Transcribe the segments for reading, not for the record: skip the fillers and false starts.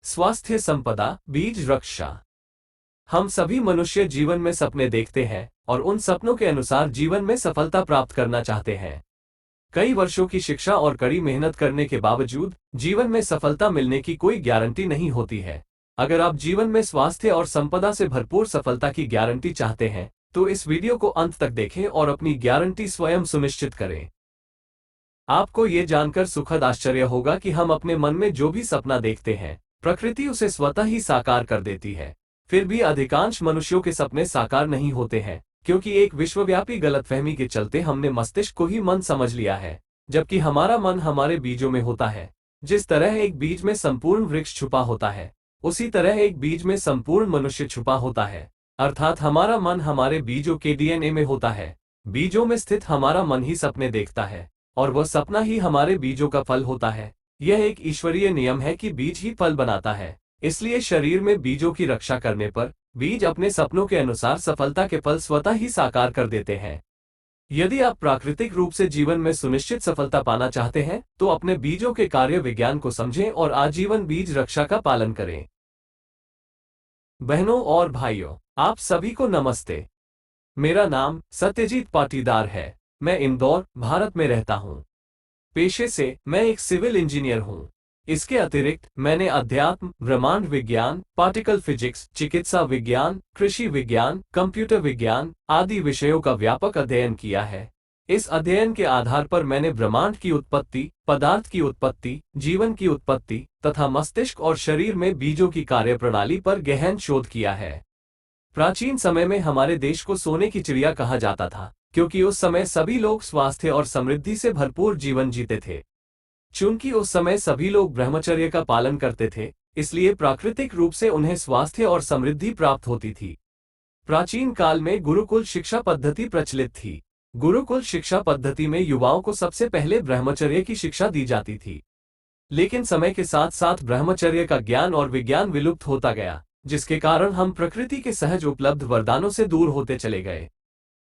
स्वास्थ्य संपदा, बीज रक्षा। हम सभी मनुष्य जीवन में सपने देखते हैं और उन सपनों के अनुसार जीवन में सफलता प्राप्त करना चाहते हैं। कई वर्षों की शिक्षा और कड़ी मेहनत करने के बावजूद जीवन में सफलता मिलने की कोई गारंटी नहीं होती है। अगर आप जीवन में स्वास्थ्य और संपदा से भरपूर सफलता की गारंटी चाहते हैं तो इस वीडियो को अंत तक देखें और अपनी गारंटी स्वयं सुनिश्चित करें। आपको ये जानकर सुखद आश्चर्य होगा कि हम अपने मन में जो भी सपना देखते हैं प्रकृति उसे स्वतः ही साकार कर देती है। फिर भी अधिकांश मनुष्यों के सपने साकार नहीं होते हैं क्योंकि एक विश्वव्यापी गलतफहमी के चलते हमने मस्तिष्क को ही मन समझ लिया है, जबकि हमारा मन हमारे बीजों में होता है। जिस तरह एक बीज में संपूर्ण वृक्ष छुपा होता है, उसी तरह एक बीज में संपूर्ण मनुष्य छुपा होता है। अर्थात हमारा मन हमारे बीजों के डीएनए में होता है। बीजों में स्थित हमारा मन ही सपने देखता है और वह सपना ही हमारे बीजों का फल होता है। यह एक ईश्वरीय नियम है कि बीज ही फल बनाता है। इसलिए शरीर में बीजों की रक्षा करने पर बीज अपने सपनों के अनुसार सफलता के फल स्वतः ही साकार कर देते हैं। यदि आप प्राकृतिक रूप से जीवन में सुनिश्चित सफलता पाना चाहते हैं तो अपने बीजों के कार्य विज्ञान को समझें और आजीवन बीज रक्षा का पालन करें। बहनों और भाइयों, आप सभी को नमस्ते। मेरा नाम सत्यजीत पाटीदार है। मैं इंदौर, भारत में रहता हूँ। पेशे से मैं एक सिविल इंजीनियर हूँ। इसके अतिरिक्त मैंने अध्यात्म, ब्रह्मांड विज्ञान, पार्टिकल फिजिक्स, चिकित्सा विज्ञान, कृषि विज्ञान, कंप्यूटर विज्ञान आदि विषयों का व्यापक अध्ययन किया है। इस अध्ययन के आधार पर मैंने ब्रह्मांड की उत्पत्ति, पदार्थ की उत्पत्ति, जीवन की उत्पत्ति तथा मस्तिष्क और शरीर में बीजों की कार्यप्रणाली पर गहन शोध किया है। प्राचीन समय में हमारे देश को सोने की चिड़िया कहा जाता था क्योंकि उस समय सभी लोग स्वास्थ्य और समृद्धि से भरपूर जीवन जीते थे। चूंकि उस समय सभी लोग ब्रह्मचर्य का पालन करते थे, इसलिए प्राकृतिक रूप से उन्हें स्वास्थ्य और समृद्धि प्राप्त होती थी। प्राचीन काल में गुरुकुल शिक्षा पद्धति प्रचलित थी। गुरुकुल शिक्षा पद्धति में युवाओं को सबसे पहले ब्रह्मचर्य की शिक्षा दी जाती थी। लेकिन समय के साथ साथ ब्रह्मचर्य का ज्ञान और विज्ञान विलुप्त होता गया, जिसके कारण हम प्रकृति के सहज उपलब्ध वरदानों से दूर होते चले गए।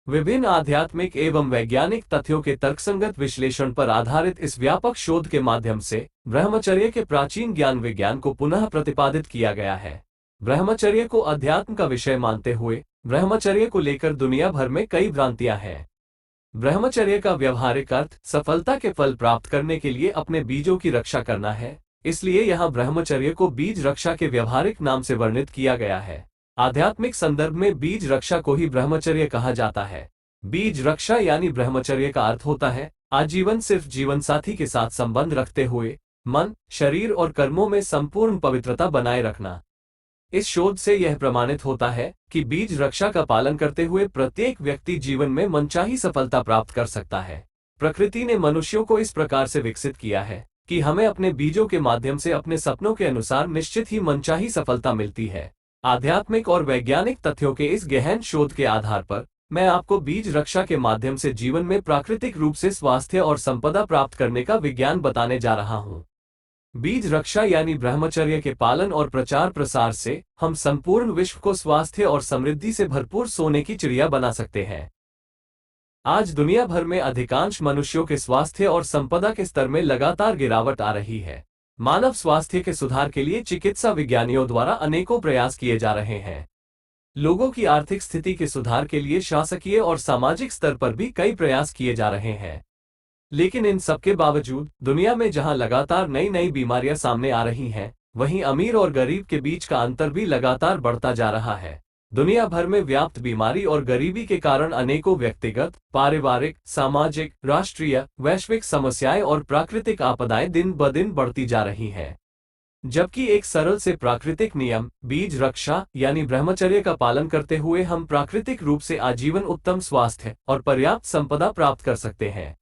विभिन्न आध्यात्मिक एवं वैज्ञानिक तथ्यों के तर्कसंगत विश्लेषण पर आधारित इस व्यापक शोध के माध्यम से ब्रह्मचर्य के प्राचीन ज्ञान विज्ञान को पुनः प्रतिपादित किया गया है। ब्रह्मचर्य को अध्यात्म का विषय मानते हुए ब्रह्मचर्य को लेकर दुनिया भर में कई भ्रांतियां हैं। ब्रह्मचर्य का व्यवहारिक अर्थ सफलता के फल प्राप्त करने के लिए अपने बीजों की रक्षा करना है। इसलिए यहाँ ब्रह्मचर्य को बीज रक्षा के व्यवहारिक नाम से वर्णित किया गया है। आध्यात्मिक संदर्भ में बीज रक्षा को ही ब्रह्मचर्य कहा जाता है। बीज रक्षा यानी ब्रह्मचर्य का अर्थ होता है आजीवन सिर्फ जीवन साथी के साथ संबंध रखते हुए मन, शरीर और कर्मों में संपूर्ण पवित्रता बनाए रखना। इस शोध से यह प्रमाणित होता है कि बीज रक्षा का पालन करते हुए प्रत्येक व्यक्ति जीवन में मनचाही सफलता प्राप्त कर सकता है। प्रकृति ने मनुष्यों को इस प्रकार से विकसित किया है कि हमें अपने बीजों के माध्यम से अपने सपनों के अनुसार निश्चित ही मनचाही सफलता मिलती है। आध्यात्मिक और वैज्ञानिक तथ्यों के इस गहन शोध के आधार पर मैं आपको बीज रक्षा के माध्यम से जीवन में प्राकृतिक रूप से स्वास्थ्य और संपदा प्राप्त करने का विज्ञान बताने जा रहा हूं। बीज रक्षा यानी ब्रह्मचर्य के पालन और प्रचार प्रसार से हम संपूर्ण विश्व को स्वास्थ्य और समृद्धि से भरपूर सोने की चिड़िया बना सकते हैं। आज दुनिया भर में अधिकांश मनुष्यों के स्वास्थ्य और संपदा के स्तर में लगातार गिरावट आ रही है। मानव स्वास्थ्य के सुधार के लिए चिकित्सा विज्ञानियों द्वारा अनेकों प्रयास किए जा रहे हैं। लोगों की आर्थिक स्थिति के सुधार के लिए शासकीय और सामाजिक स्तर पर भी कई प्रयास किए जा रहे हैं। लेकिन इन सबके बावजूद दुनिया में जहां लगातार नई नई बीमारियां सामने आ रही हैं, वहीं अमीर और गरीब के बीच का अंतर भी लगातार बढ़ता जा रहा है। दुनिया भर में व्याप्त बीमारी और गरीबी के कारण अनेकों व्यक्तिगत, पारिवारिक, सामाजिक, राष्ट्रीय, वैश्विक समस्याएं और प्राकृतिक आपदाएं दिन ब दिन बढ़ती जा रही हैं। जबकि एक सरल से प्राकृतिक नियम बीज रक्षा यानी ब्रह्मचर्य का पालन करते हुए हम प्राकृतिक रूप से आजीवन उत्तम स्वास्थ्य और पर्याप्त संपदा प्राप्त कर सकते हैं।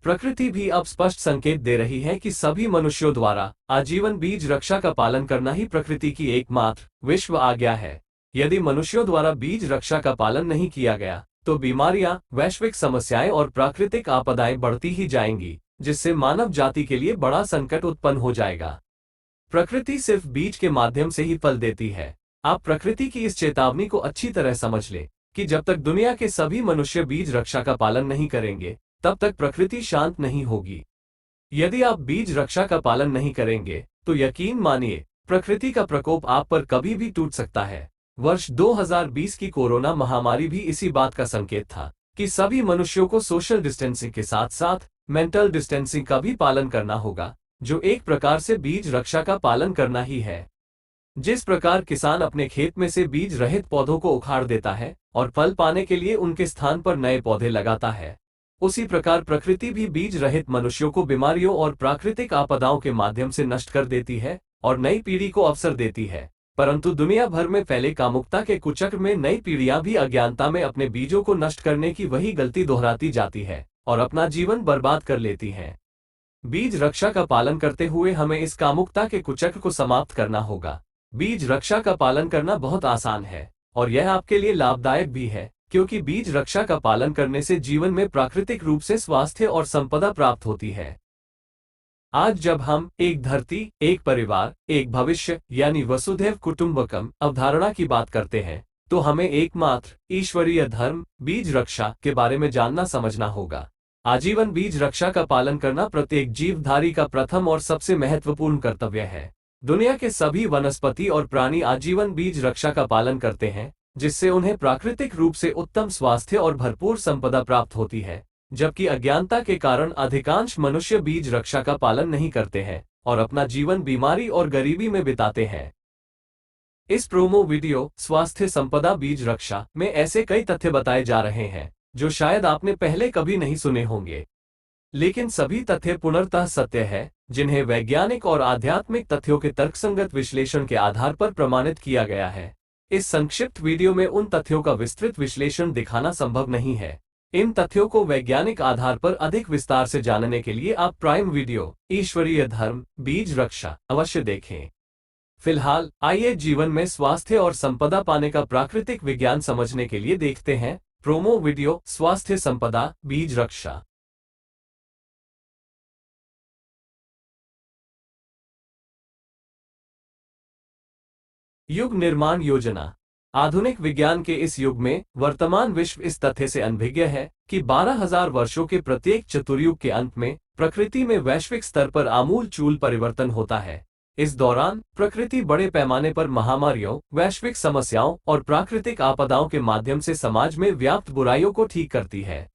प्रकृति भी अब स्पष्ट संकेत दे रही है कि सभी मनुष्यों द्वारा आजीवन बीज रक्षा का पालन करना ही प्रकृति की एकमात्र विश्व आज्ञा है। यदि मनुष्यों द्वारा बीज रक्षा का पालन नहीं किया गया तो बीमारियां, वैश्विक समस्याएं और प्राकृतिक आपदाएं बढ़ती ही जाएंगी, जिससे मानव जाति के लिए बड़ा संकट उत्पन्न हो जाएगा। प्रकृति सिर्फ बीज के माध्यम से ही फल देती है। आप प्रकृति की इस चेतावनी को अच्छी तरह समझ लें कि जब तक दुनिया के सभी मनुष्य बीज रक्षा का पालन नहीं करेंगे, तब तक प्रकृति शांत नहीं होगी। यदि आप बीज रक्षा का पालन नहीं करेंगे तो यकीन मानिए प्रकृति का प्रकोप आप पर कभी भी टूट सकता है। वर्ष 2020 की कोरोना महामारी भी इसी बात का संकेत था कि सभी मनुष्यों को सोशल डिस्टेंसिंग के साथ साथ मेंटल डिस्टेंसिंग का भी पालन करना होगा, जो एक प्रकार से बीज रक्षा का पालन करना ही है। जिस प्रकार किसान अपने खेत में से बीज रहित पौधों को उखाड़ देता है और फल पाने के लिए उनके स्थान पर नए पौधे लगाता है, उसी प्रकार प्रकृति भी बीज रहित मनुष्यों को बीमारियों और प्राकृतिक आपदाओं के माध्यम से नष्ट कर देती है और नई पीढ़ी को अवसर देती है। परंतु दुनिया भर में फैले कामुकता के कुचक्र में नई पीढ़ियां भी अज्ञानता में अपने बीजों को नष्ट करने की वही गलती दोहराती जाती है और अपना जीवन बर्बाद कर लेती हैं। बीज रक्षा का पालन करते हुए हमें इस कामुकता के कुचक्र को समाप्त करना होगा। बीज रक्षा का पालन करना बहुत आसान है और यह आपके लिए लाभदायक भी है, क्योंकि बीज रक्षा का पालन करने से जीवन में प्राकृतिक रूप से स्वास्थ्य और संपदा प्राप्त होती है। आज जब हम एक धरती, एक परिवार, एक भविष्य यानी वसुधैव कुटुंबकम अवधारणा की बात करते हैं, तो हमें एकमात्र ईश्वरीय धर्म बीज रक्षा के बारे में जानना समझना होगा। आजीवन बीज रक्षा का पालन करना प्रत्येक जीवधारी का प्रथम और सबसे महत्वपूर्ण कर्तव्य है। दुनिया के सभी वनस्पति और प्राणी आजीवन बीज रक्षा का पालन करते हैं, जिससे उन्हें प्राकृतिक रूप से उत्तम स्वास्थ्य और भरपूर संपदा प्राप्त होती है, जबकि अज्ञानता के कारण अधिकांश मनुष्य बीज रक्षा का पालन नहीं करते हैं और अपना जीवन बीमारी और गरीबी में बिताते हैं। इस प्रोमो वीडियो स्वास्थ्य संपदा बीज रक्षा में ऐसे कई तथ्य बताए जा रहे हैं जो शायद आपने पहले कभी नहीं सुने होंगे, लेकिन सभी तथ्य पूर्णतः सत्य है, जिन्हें वैज्ञानिक और आध्यात्मिक तथ्यों के तर्कसंगत विश्लेषण के आधार पर प्रमाणित किया गया है। इस संक्षिप्त वीडियो में उन तथ्यों का विस्तृत विश्लेषण दिखाना संभव नहीं है। इन तथ्यों को वैज्ञानिक आधार पर अधिक विस्तार से जानने के लिए आप प्राइम वीडियो ईश्वरीय धर्म बीज रक्षा अवश्य देखें। फिलहाल आइए जीवन में स्वास्थ्य और संपदा पाने का प्राकृतिक विज्ञान समझने के लिए देखते हैं प्रोमो वीडियो स्वास्थ्य संपदा बीज रक्षा। युग निर्माण योजना। आधुनिक विज्ञान के इस युग में वर्तमान विश्व इस तथ्य से अनभिज्ञ है कि 12,000 वर्षों के प्रत्येक चतुर्युग के अंत में प्रकृति में वैश्विक स्तर पर आमूल-चूल परिवर्तन होता है। इस दौरान प्रकृति बड़े पैमाने पर महामारियों, वैश्विक समस्याओं और प्राकृतिक आपदाओं के माध्यम से समाज में व्याप्त बुराइयों को ठीक करती है।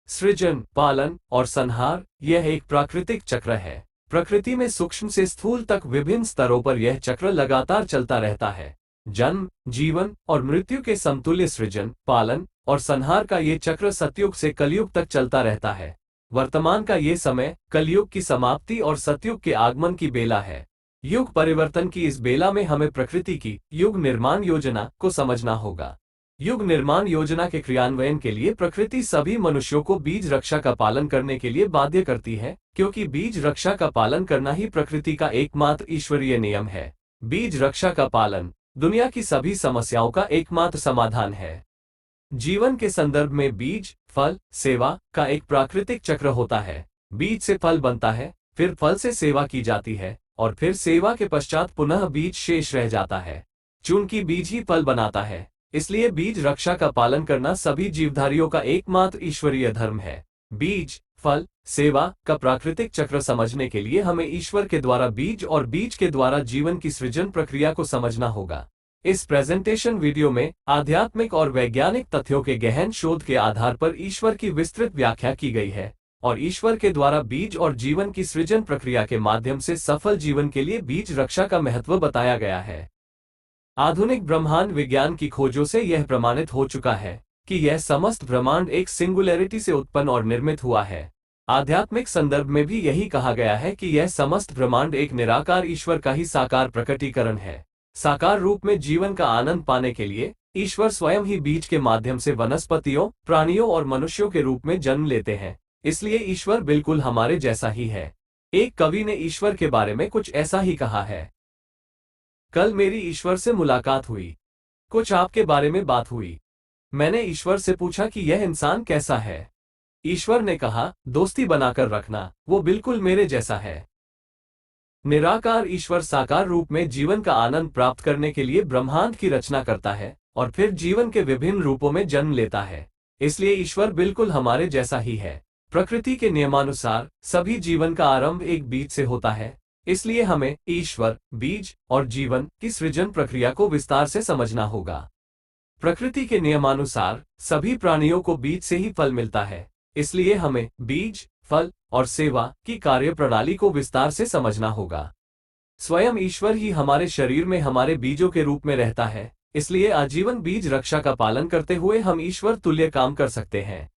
सृजन, पालन और संहार यह एक प्राकृतिक चक्र है। प्रकृति में सूक्ष्म से स्थूल तक विभिन्न स्तरों पर यह चक्र लगातार चलता रहता है। जन्म, जीवन और मृत्यु के समतुल्य सृजन, पालन और संहार का ये चक्र सतयुग से कलयुग तक चलता रहता है। वर्तमान का ये समय कलयुग की समाप्ति और सतयुग के आगमन की बेला है। युग परिवर्तन की इस बेला में हमें प्रकृति की युग निर्माण योजना को समझना होगा। युग निर्माण योजना के क्रियान्वयन के लिए प्रकृति सभी मनुष्यों को बीज रक्षा का पालन करने के लिए बाध्य करती है, क्योंकि बीज रक्षा का पालन करना ही प्रकृति का एकमात्र ईश्वरीय नियम है। बीज रक्षा का पालन दुनिया की सभी समस्याओं का एकमात्र समाधान है। जीवन के संदर्भ में बीज, फल, सेवा का एक प्राकृतिक चक्र होता है। बीज से फल बनता है, फिर फल से सेवा की जाती है और फिर सेवा के पश्चात पुनः बीज शेष रह जाता है। चूंकि बीज ही फल बनाता है, इसलिए बीज रक्षा का पालन करना सभी जीवधारियों का एकमात्र ईश्वरीय धर्म है। बीज, फल, सेवा का प्राकृतिक चक्र समझने के लिए हमें ईश्वर के द्वारा बीज और बीज के द्वारा जीवन की सृजन प्रक्रिया को समझना होगा। इस प्रेजेंटेशन वीडियो में आध्यात्मिक और वैज्ञानिक तथ्यों के गहन शोध के आधार पर ईश्वर की विस्तृत व्याख्या की गई है और ईश्वर के द्वारा बीज और जीवन की सृजन प्रक्रिया के माध्यम से सफल जीवन के लिए बीज रक्षा का महत्व बताया गया है। आधुनिक ब्रह्मांड विज्ञान की खोजों से यह प्रमाणित हो चुका है कि यह समस्त ब्रह्मांड एक सिंगुलैरिटी से उत्पन्न और निर्मित हुआ है। आध्यात्मिक संदर्भ में भी यही कहा गया है कि यह समस्त ब्रह्मांड एक निराकार ईश्वर का ही साकार प्रकटीकरण है। साकार रूप में जीवन का आनंद पाने के लिए ईश्वर स्वयं ही बीज के माध्यम से वनस्पतियों, प्राणियों और मनुष्यों के रूप में जन्म लेते हैं। इसलिए ईश्वर बिल्कुल हमारे जैसा ही है। एक कवि ने ईश्वर के बारे में कुछ ऐसा ही कहा है। कल मेरी ईश्वर से मुलाकात हुई, कुछ आपके बारे में बात हुई। मैंने ईश्वर से पूछा कि यह इंसान कैसा है। ईश्वर ने कहा, दोस्ती बनाकर रखना, वो बिल्कुल मेरे जैसा है। निराकार ईश्वर साकार रूप में जीवन का आनंद प्राप्त करने के लिए ब्रह्मांड की रचना करता है और फिर जीवन के विभिन्न रूपों में जन्म लेता है। इसलिए ईश्वर बिल्कुल हमारे जैसा ही है। प्रकृति के नियमानुसार सभी जीवन का आरंभ एक बीज से होता है। इसलिए हमें ईश्वर, बीज और जीवन की सृजन प्रक्रिया को विस्तार से समझना होगा। प्रकृति के नियमानुसार सभी प्राणियों को बीज से ही फल मिलता है, इसलिए हमें बीज, फल और सेवा की कार्य प्रणाली को विस्तार से समझना होगा। स्वयं ईश्वर ही हमारे शरीर में हमारे बीजों के रूप में रहता है, इसलिए आजीवन बीज रक्षा का पालन करते हुए हम ईश्वर तुल्य काम कर सकते हैं।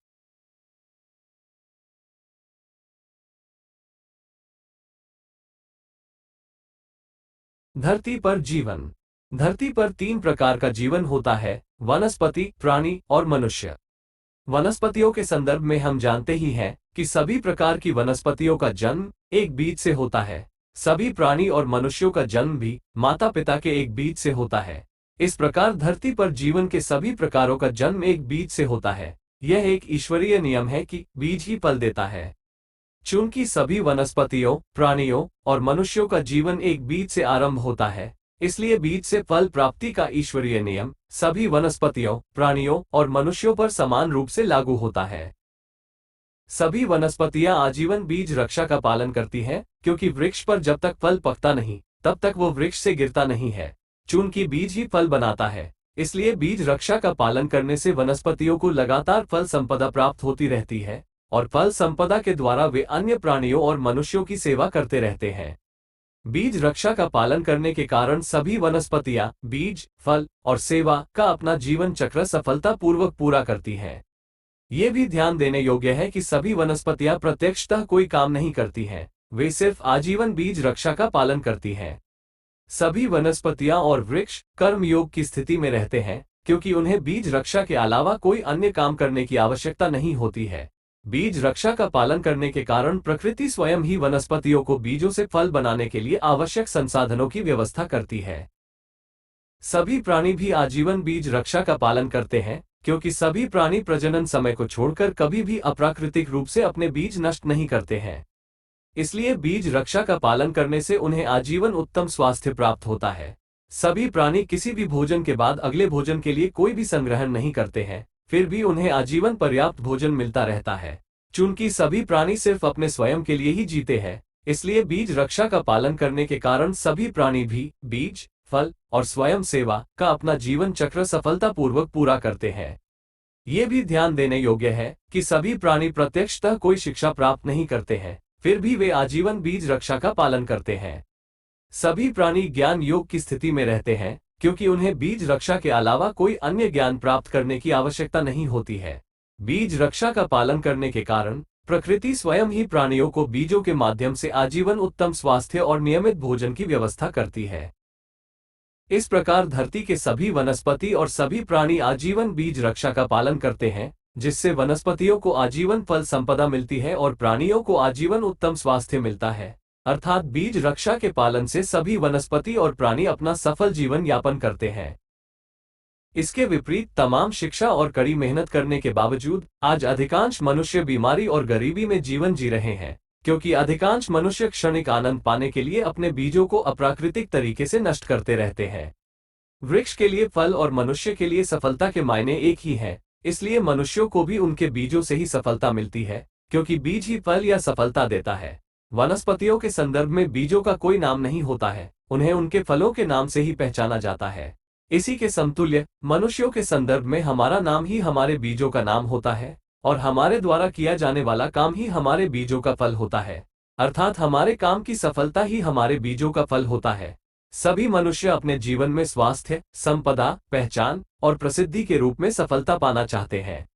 धरती पर जीवन। धरती पर 3 प्रकार का जीवन होता है: वनस्पति, प्राणी और मनुष्य। वनस्पतियों के संदर्भ में हम जानते ही हैं कि सभी प्रकार की वनस्पतियों का जन्म एक बीज से होता है। सभी प्राणी और मनुष्यों का जन्म भी माता पिता के एक बीज से होता है। इस प्रकार धरती पर जीवन के सभी प्रकारों का जन्म एक बीज से होता है। यह एक ईश्वरीय नियम है कि बीज ही फल देता है। चूंकि सभी वनस्पतियों, प्राणियों और मनुष्यों का जीवन एक बीज से आरंभ होता है, इसलिए बीज से फल प्राप्ति का ईश्वरीय नियम सभी वनस्पतियों, प्राणियों और मनुष्यों पर समान रूप से लागू होता है। सभी वनस्पतियां आजीवन बीज रक्षा का पालन करती हैं, क्योंकि वृक्ष पर जब तक फल पकता नहीं, तब तक वो वृक्ष से गिरता नहीं है। चूंकि बीज ही फल बनाता है, इसलिए बीज रक्षा का पालन करने से वनस्पतियों को लगातार फल संपदा प्राप्त होती रहती है, और फल संपदा के द्वारा वे अन्य प्राणियों और मनुष्यों की सेवा करते रहते हैं। बीज रक्षा का पालन करने के कारण सभी वनस्पतियां बीज, फल और सेवा का अपना जीवन चक्र सफलतापूर्वक पूरा करती हैं। ये भी ध्यान देने योग्य है कि सभी वनस्पतियां प्रत्यक्षतः कोई काम नहीं करती हैं, वे सिर्फ आजीवन बीज रक्षा का पालन करती हैं। सभी वनस्पतियां और वृक्ष कर्मयोग की स्थिति में रहते हैं, क्योंकि उन्हें बीज रक्षा के अलावा कोई अन्य काम करने की आवश्यकता नहीं होती है। बीज रक्षा का पालन करने के कारण प्रकृति स्वयं ही वनस्पतियों को बीजों से फल बनाने के लिए आवश्यक संसाधनों की व्यवस्था करती है। सभी प्राणी भी आजीवन बीज रक्षा का पालन करते हैं, क्योंकि सभी प्राणी प्रजनन समय को छोड़कर कभी भी अप्राकृतिक रूप से अपने बीज नष्ट नहीं करते हैं। इसलिए बीज रक्षा का पालन करने से उन्हें आजीवन उत्तम स्वास्थ्य प्राप्त होता है। सभी प्राणी किसी भी भोजन के बाद अगले भोजन के लिए कोई भी संग्रहण नहीं करते हैं, फिर भी उन्हें आजीवन पर्याप्त भोजन मिलता रहता है। चूंकि सभी प्राणी सिर्फ अपने स्वयं के लिए ही जीते हैं, इसलिए बीज रक्षा का पालन करने के कारण सभी प्राणी भी बीज, फल और स्वयं सेवा का अपना जीवन चक्र सफलतापूर्वक पूरा करते हैं। ये भी ध्यान देने योग्य है कि सभी प्राणी प्रत्यक्षतः कोई शिक्षा प्राप्त नहीं करते हैं, फिर भी वे आजीवन बीज रक्षा का पालन करते हैं। सभी प्राणी ज्ञान योग की स्थिति में रहते हैं, क्योंकि उन्हें बीज रक्षा के अलावा कोई अन्य ज्ञान प्राप्त करने की आवश्यकता नहीं होती है। बीज रक्षा का पालन करने के कारण प्रकृति स्वयं ही प्राणियों को बीजों के माध्यम से आजीवन उत्तम स्वास्थ्य और नियमित भोजन की व्यवस्था करती है। इस प्रकार धरती के सभी वनस्पति और सभी प्राणी आजीवन बीज रक्षा का पालन करते हैं, जिससे वनस्पतियों को आजीवन फल संपदा मिलती है और प्राणियों को आजीवन उत्तम स्वास्थ्य मिलता है। अर्थात बीज रक्षा के पालन से सभी वनस्पति और प्राणी अपना सफल जीवन यापन करते हैं। इसके विपरीत तमाम शिक्षा और कड़ी मेहनत करने के बावजूद आज अधिकांश मनुष्य बीमारी और गरीबी में जीवन जी रहे हैं, क्योंकि अधिकांश मनुष्य क्षणिक आनंद पाने के लिए अपने बीजों को अप्राकृतिक तरीके से नष्ट करते रहते हैं। वृक्ष के लिए फल और मनुष्य के लिए सफलता के मायने एक ही हैं, इसलिए मनुष्यों को भी उनके बीजों से ही सफलता मिलती है, क्योंकि बीज ही फल या सफलता देता है। वनस्पतियों के संदर्भ में बीजों का कोई नाम नहीं होता है, उन्हें उनके फलों के नाम से ही पहचाना जाता है। इसी के समतुल्य मनुष्यों के संदर्भ में हमारा नाम ही हमारे बीजों का नाम होता है, और हमारे द्वारा किया जाने वाला काम ही हमारे बीजों का फल होता है। अर्थात हमारे काम की सफलता ही हमारे बीजों का फल होता है। सभी मनुष्य अपने जीवन में स्वास्थ्य, संपदा, पहचान और प्रसिद्धि के रूप में सफलता पाना चाहते हैं,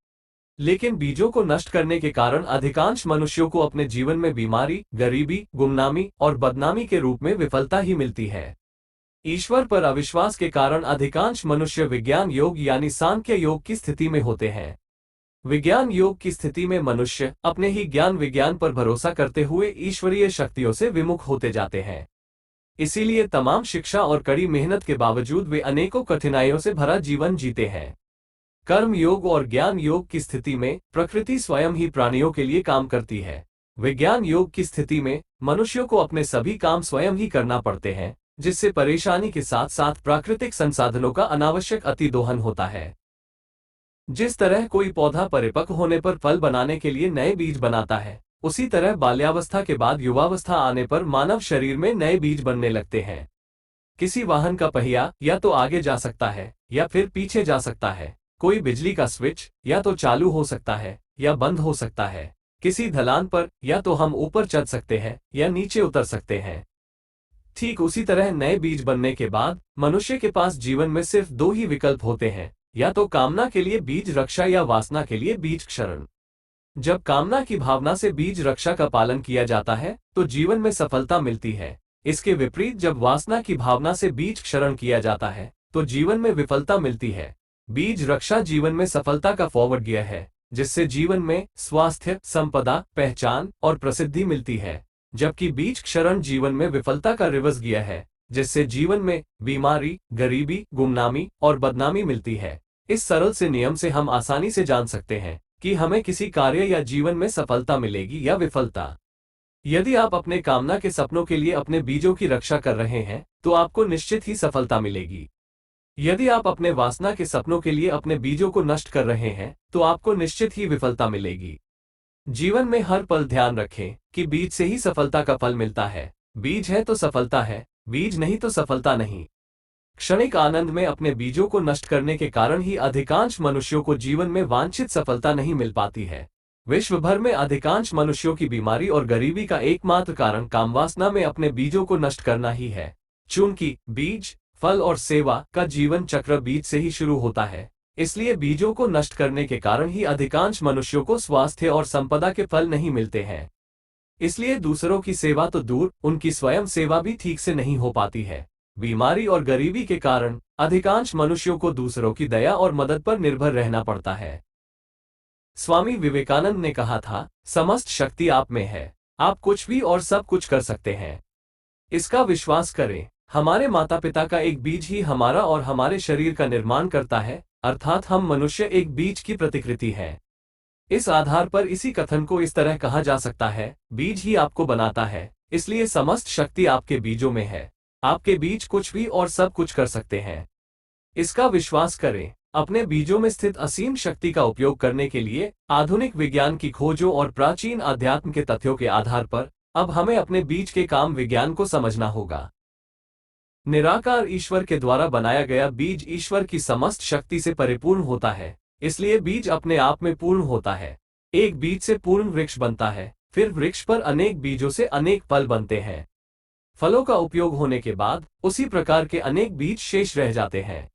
लेकिन बीजों को नष्ट करने के कारण अधिकांश मनुष्यों को अपने जीवन में बीमारी, गरीबी, गुमनामी और बदनामी के रूप में विफलता ही मिलती है। ईश्वर पर अविश्वास के कारण अधिकांश मनुष्य विज्ञान योग यानी सांख्य योग की स्थिति में होते हैं। विज्ञान योग की स्थिति में मनुष्य अपने ही ज्ञान विज्ञान पर भरोसा करते हुए ईश्वरीय शक्तियों से विमुख होते जाते हैं। इसीलिए तमाम शिक्षा और कड़ी मेहनत के बावजूद वे अनेकों कठिनाइयों से भरा जीवन जीते हैं। कर्म योग और ज्ञान योग की स्थिति में प्रकृति स्वयं ही प्राणियों के लिए काम करती है। विज्ञान योग की स्थिति में मनुष्यों को अपने सभी काम स्वयं ही करना पड़ते हैं, जिससे परेशानी के साथ साथ प्राकृतिक संसाधनों का अनावश्यक अतिदोहन होता है। जिस तरह कोई पौधा परिपक्व होने पर फल बनाने के लिए नए बीज बनाता है, उसी तरह बाल्यावस्था के बाद युवावस्था आने पर मानव शरीर में नए बीज बनने लगते हैं। किसी वाहन का पहिया या तो आगे जा सकता है या फिर पीछे जा सकता है। कोई बिजली का स्विच या तो चालू हो सकता है या बंद हो सकता है। किसी ढलान पर या तो हम ऊपर चढ़ सकते हैं या नीचे उतर सकते हैं। ठीक उसी तरह नए बीज बनने के बाद मनुष्य के पास जीवन में सिर्फ दो ही विकल्प होते हैं, या तो कामना के लिए बीज रक्षा या वासना के लिए बीज क्षरण। जब कामना की भावना से बीज रक्षा का पालन किया जाता है तो जीवन में सफलता मिलती है। इसके विपरीत जब वासना की भावना से बीज क्षरण किया जाता है तो जीवन में विफलता मिलती है। बीज रक्षा जीवन में सफलता का फॉरवर्ड गियर है, जिससे जीवन में स्वास्थ्य, संपदा, पहचान और प्रसिद्धि मिलती है। जबकि बीज क्षरण जीवन में विफलता का रिवर्स गियर है, जिससे जीवन में बीमारी, गरीबी, गुमनामी और बदनामी मिलती है। इस सरल से नियम से हम आसानी से जान सकते हैं कि हमें किसी कार्य या जीवन में सफलता मिलेगी या विफलता। यदि आप अपने कामना के सपनों के लिए अपने बीजों की रक्षा कर रहे हैं तो आपको निश्चित ही सफलता मिलेगी। यदि आप अपने वासना के सपनों के लिए अपने बीजों को नष्ट कर रहे हैं तो आपको निश्चित ही विफलता मिलेगी। जीवन में हर पल ध्यान रखें कि बीज से ही सफलता का फल मिलता है। बीज है तो सफलता है, बीज नहीं तो सफलता नहीं। क्षणिक आनंद में अपने बीजों को नष्ट करने के कारण ही अधिकांश मनुष्यों को जीवन में वांछित सफलता नहीं मिल पाती है। विश्व भर में अधिकांश मनुष्यों की बीमारी और गरीबी का एकमात्र कारण कामवासना में अपने बीजों को नष्ट करना ही है। चूंकि बीज, फल और सेवा का जीवन चक्र बीज से ही शुरू होता है, इसलिए बीजों को नष्ट करने के कारण ही अधिकांश मनुष्यों को स्वास्थ्य और संपदा के फल नहीं मिलते हैं। इसलिए दूसरों की सेवा तो दूर, उनकी स्वयं सेवा भी ठीक से नहीं हो पाती है। बीमारी और गरीबी के कारण अधिकांश मनुष्यों को दूसरों की दया और मदद पर निर्भर रहना पड़ता है। स्वामी विवेकानंद ने कहा था, समस्त शक्ति आप में है, आप कुछ भी और सब कुछ कर सकते हैं। इसका विश्वास करें। हमारे माता पिता का एक बीज ही हमारा और हमारे शरीर का निर्माण करता है, अर्थात हम मनुष्य एक बीज की प्रतिकृति है। इस आधार पर इसी कथन को इस तरह कहा जा सकता है, बीज ही आपको बनाता है, इसलिए समस्त शक्ति आपके बीजों में है। आपके बीज कुछ भी और सब कुछ कर सकते हैं। इसका विश्वास करें। अपने बीजों में स्थित असीम शक्ति का उपयोग करने के लिए आधुनिक विज्ञान की खोजों और प्राचीन अध्यात्म के तथ्यों के आधार पर अब हमें अपने बीज के काम विज्ञान को समझना होगा। निराकार ईश्वर के द्वारा बनाया गया बीज ईश्वर की समस्त शक्ति से परिपूर्ण होता है, इसलिए बीज अपने आप में पूर्ण होता है। एक बीज से पूर्ण वृक्ष बनता है, फिर वृक्ष पर अनेक बीजों से अनेक फल बनते हैं। फलों का उपयोग होने के बाद उसी प्रकार के अनेक बीज शेष रह जाते हैं।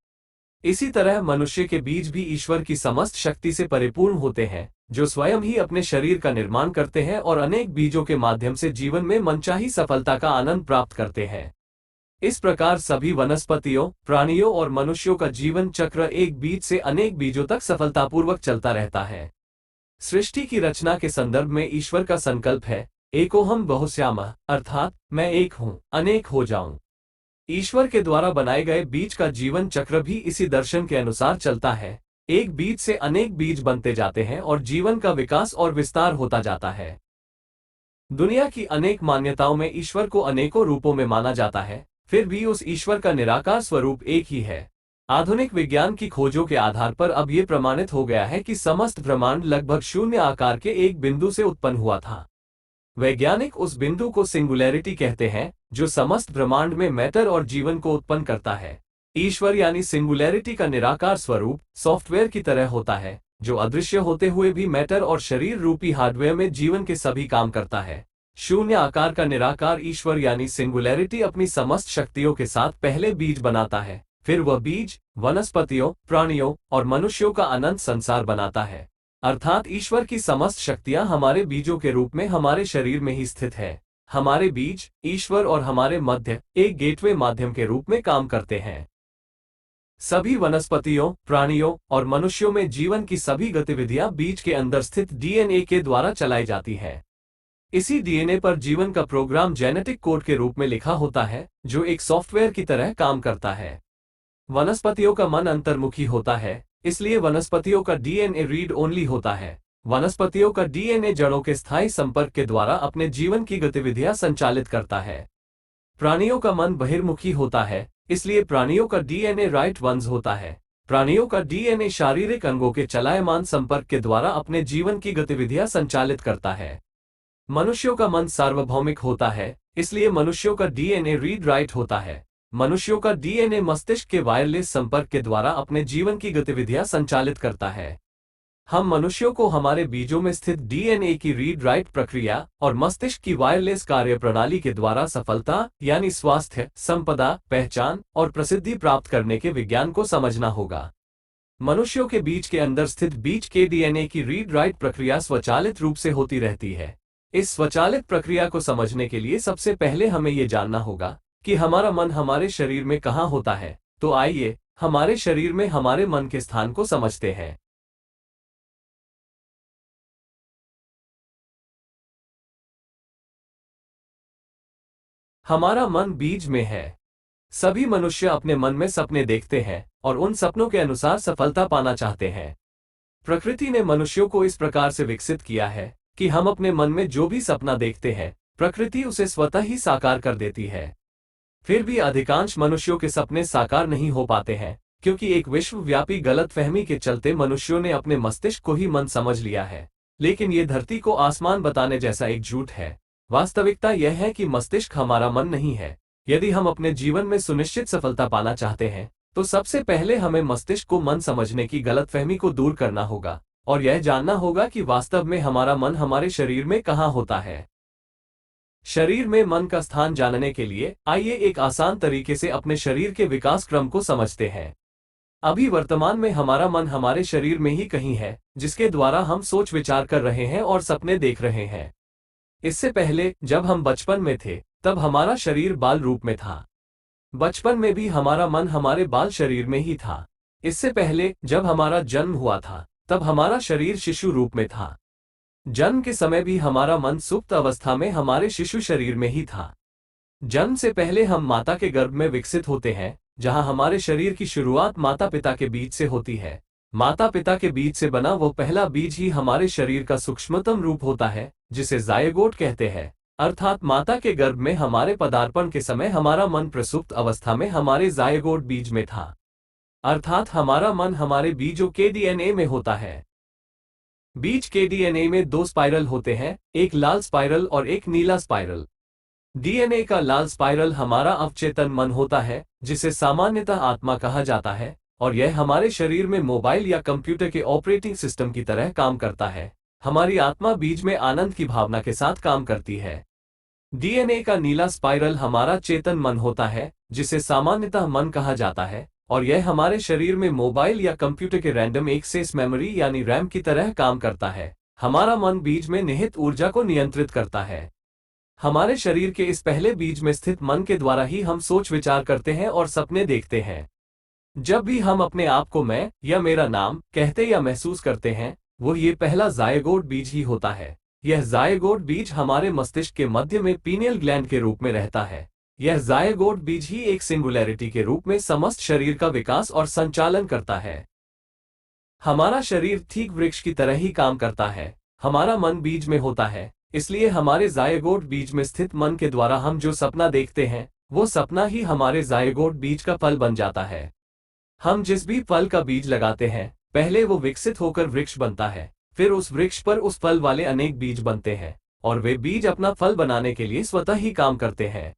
इसी तरह मनुष्य के बीज भी ईश्वर की समस्त शक्ति से परिपूर्ण होते हैं, जो स्वयं ही अपने शरीर का निर्माण करते हैं और अनेक बीजों के माध्यम से जीवन में मनचाही सफलता का आनंद प्राप्त करते हैं। इस प्रकार सभी वनस्पतियों, प्राणियों और मनुष्यों का जीवन चक्र एक बीज से अनेक बीजों तक सफलतापूर्वक चलता रहता है। सृष्टि की रचना के संदर्भ में ईश्वर का संकल्प है, एकोहम बहुश्यामः, अर्थात मैं एक हूं, अनेक हो जाऊं। ईश्वर के द्वारा बनाए गए बीज का जीवन चक्र भी इसी दर्शन के अनुसार चलता है। एक बीज से अनेक बीज बनते जाते हैं और जीवन का विकास और विस्तार होता जाता है। दुनिया की अनेक मान्यताओं में ईश्वर को अनेकों रूपों में माना जाता है, फिर भी उस ईश्वर का निराकार स्वरूप एक ही है। आधुनिक विज्ञान की खोजों के आधार पर अब ये प्रमाणित हो गया है कि समस्त ब्रह्मांड लगभग शून्य आकार के एक बिंदु से उत्पन्न हुआ था। वैज्ञानिक उस बिंदु को सिंगुलैरिटी कहते हैं, जो समस्त ब्रह्मांड में मैटर और जीवन को उत्पन्न करता है। ईश्वर यानी सिंगुलैरिटी का निराकार स्वरूप सॉफ्टवेयर की तरह होता है, जो अदृश्य होते हुए भी मैटर और शरीर रूपी हार्डवेयर में जीवन के सभी काम करता है। शून्य आकार का निराकार ईश्वर यानी सिंगुलैरिटी अपनी समस्त शक्तियों के साथ पहले बीज बनाता है, फिर वह बीज वनस्पतियों, प्राणियों और मनुष्यों का अनंत संसार बनाता है। अर्थात ईश्वर की समस्त शक्तियां हमारे बीजों के रूप में हमारे शरीर में ही स्थित है। हमारे बीज ईश्वर और हमारे मध्य एक गेटवे माध्यम के रूप में काम करते हैं। सभी वनस्पतियों, प्राणियों और मनुष्यों में जीवन की सभी गतिविधियां बीज के अंदर स्थित डीएनए के द्वारा चलाई जाती है। इसी डीएनए पर जीवन का प्रोग्राम जेनेटिक कोड के रूप में लिखा होता है, जो एक सॉफ्टवेयर की तरह काम करता है। वनस्पतियों का मन अंतर्मुखी होता है, इसलिए वनस्पतियों का डीएनए रीड ओनली होता है। वनस्पतियों का डीएनए जड़ों के स्थायी संपर्क के द्वारा अपने जीवन की गतिविधियां संचालित करता है। प्राणियों का मन बहिर्मुखी होता है, इसलिए प्राणियों का डीएनए राइट वंस होता है। प्राणियों का डीएनए शारीरिक अंगों के चलायमान संपर्क के द्वारा अपने जीवन की गतिविधियां संचालित करता है। मनुष्यों का मन सार्वभौमिक होता है, इसलिए मनुष्यों का डीएनए रीड राइट होता है। मनुष्यों का डीएनए मस्तिष्क के वायरलेस संपर्क के द्वारा अपने जीवन की गतिविधियां संचालित करता है। हम मनुष्यों को हमारे बीजों में स्थित डीएनए की रीड राइट प्रक्रिया और मस्तिष्क की वायरलेस कार्यप्रणाली के द्वारा सफलता यानी स्वास्थ्य, संपदा, पहचान और प्रसिद्धि प्राप्त करने के विज्ञान को समझना होगा। मनुष्यों के बीज के अंदर स्थित बीज के डीएनए की रीड राइट प्रक्रिया स्वचालित रूप से होती रहती है। इस स्वचालित प्रक्रिया को समझने के लिए सबसे पहले हमें ये जानना होगा कि हमारा मन हमारे शरीर में कहाँ होता है। तो आइए हमारे शरीर में हमारे मन के स्थान को समझते हैं। हमारा मन बीज में है। सभी मनुष्य अपने मन में सपने देखते हैं और उन सपनों के अनुसार सफलता पाना चाहते हैं। प्रकृति ने मनुष्यों को इस प्रकार से विकसित किया है कि हम अपने मन में जो भी सपना देखते हैं, प्रकृति उसे स्वतः ही साकार कर देती है। फिर भी अधिकांश मनुष्यों के सपने साकार नहीं हो पाते हैं, क्योंकि एक विश्वव्यापी गलतफहमी के चलते मनुष्यों ने अपने मस्तिष्क को ही मन समझ लिया है। लेकिन ये धरती को आसमान बताने जैसा एक झूठ है। वास्तविकता यह है कि मस्तिष्क हमारा मन नहीं है। यदि हम अपने जीवन में सुनिश्चित सफलता पाना चाहते हैं, तो सबसे पहले हमें मस्तिष्क को मन समझने की गलतफहमी को दूर करना होगा और यह जानना होगा कि वास्तव में हमारा मन हमारे शरीर में कहाँ होता है। शरीर में मन का स्थान जानने के लिए आइए एक आसान तरीके से अपने शरीर के विकास क्रम को समझते हैं। अभी वर्तमान में हमारा मन हमारे शरीर में ही कहीं है, जिसके द्वारा हम सोच विचार कर रहे हैं और सपने देख रहे हैं। इससे पहले जब हम बचपन में थे, तब हमारा शरीर बाल रूप में था। बचपन में भी हमारा मन हमारे बाल शरीर में ही था। इससे पहले जब हमारा जन्म हुआ था, तब हमारा शरीर शिशु रूप में था। जन्म के समय भी हमारा मन सुप्त अवस्था में हमारे शिशु शरीर में ही था। जन्म से पहले हम माता के गर्भ में विकसित होते हैं, जहां हमारे शरीर की शुरुआत माता पिता के बीज से होती है। माता पिता के बीज से बना वो पहला बीज ही हमारे शरीर का सूक्ष्मतम रूप होता है, जिसे जायगोट कहते हैं। अर्थात माता के गर्भ में हमारे पदार्पण के समय हमारा मन प्रसुप्त अवस्था में हमारे जायगोट बीज में था। अर्थात हमारा मन हमारे बीजों के डीएनए में होता है। बीज के डीएनए में दो स्पाइरल होते हैं, एक लाल स्पाइरल और एक नीला स्पाइरल। डीएनए का लाल स्पाइरल हमारा अवचेतन मन होता है, जिसे सामान्यतः आत्मा कहा जाता है, और यह हमारे शरीर में मोबाइल या कंप्यूटर के ऑपरेटिंग सिस्टम की तरह काम करता है। हमारी आत्मा बीज में आनंद की भावना के साथ काम करती है। डीएनए का नीला स्पाइरल हमारा चेतन मन होता है, जिसे सामान्यतः मन कहा जाता है, और यह हमारे शरीर में मोबाइल या कंप्यूटर के रैंडम एक्सेस मेमोरी यानी रैम की तरह काम करता है। हमारा मन बीज में निहित ऊर्जा को नियंत्रित करता है। हमारे शरीर के इस पहले बीज में स्थित मन के द्वारा ही हम सोच विचार करते हैं और सपने देखते हैं। जब भी हम अपने आप को मैं या मेरा नाम कहते या महसूस करते हैं, वो ये पहला जायगोट बीज ही होता है। यह जायगोट बीज हमारे मस्तिष्क के मध्य में पीनियल ग्लैंड के रूप में रहता है। यह जायगोट बीज ही एक सिंगुलैरिटी के रूप में समस्त शरीर का विकास और संचालन करता है। हमारा शरीर ठीक वृक्ष की तरह ही काम करता है। हमारा मन बीज में होता है, इसलिए हमारे जायगोट बीज में स्थित मन के द्वारा हम जो सपना देखते हैं, वो सपना ही हमारे जायगोट बीज का फल बन जाता है। हम जिस भी फल का बीज लगाते हैं, पहले वो विकसित होकर वृक्ष बनता है, फिर उस वृक्ष पर उस फल वाले अनेक बीज बनते हैं, और वे बीज अपना फल बनाने के लिए स्वतः ही काम करते हैं।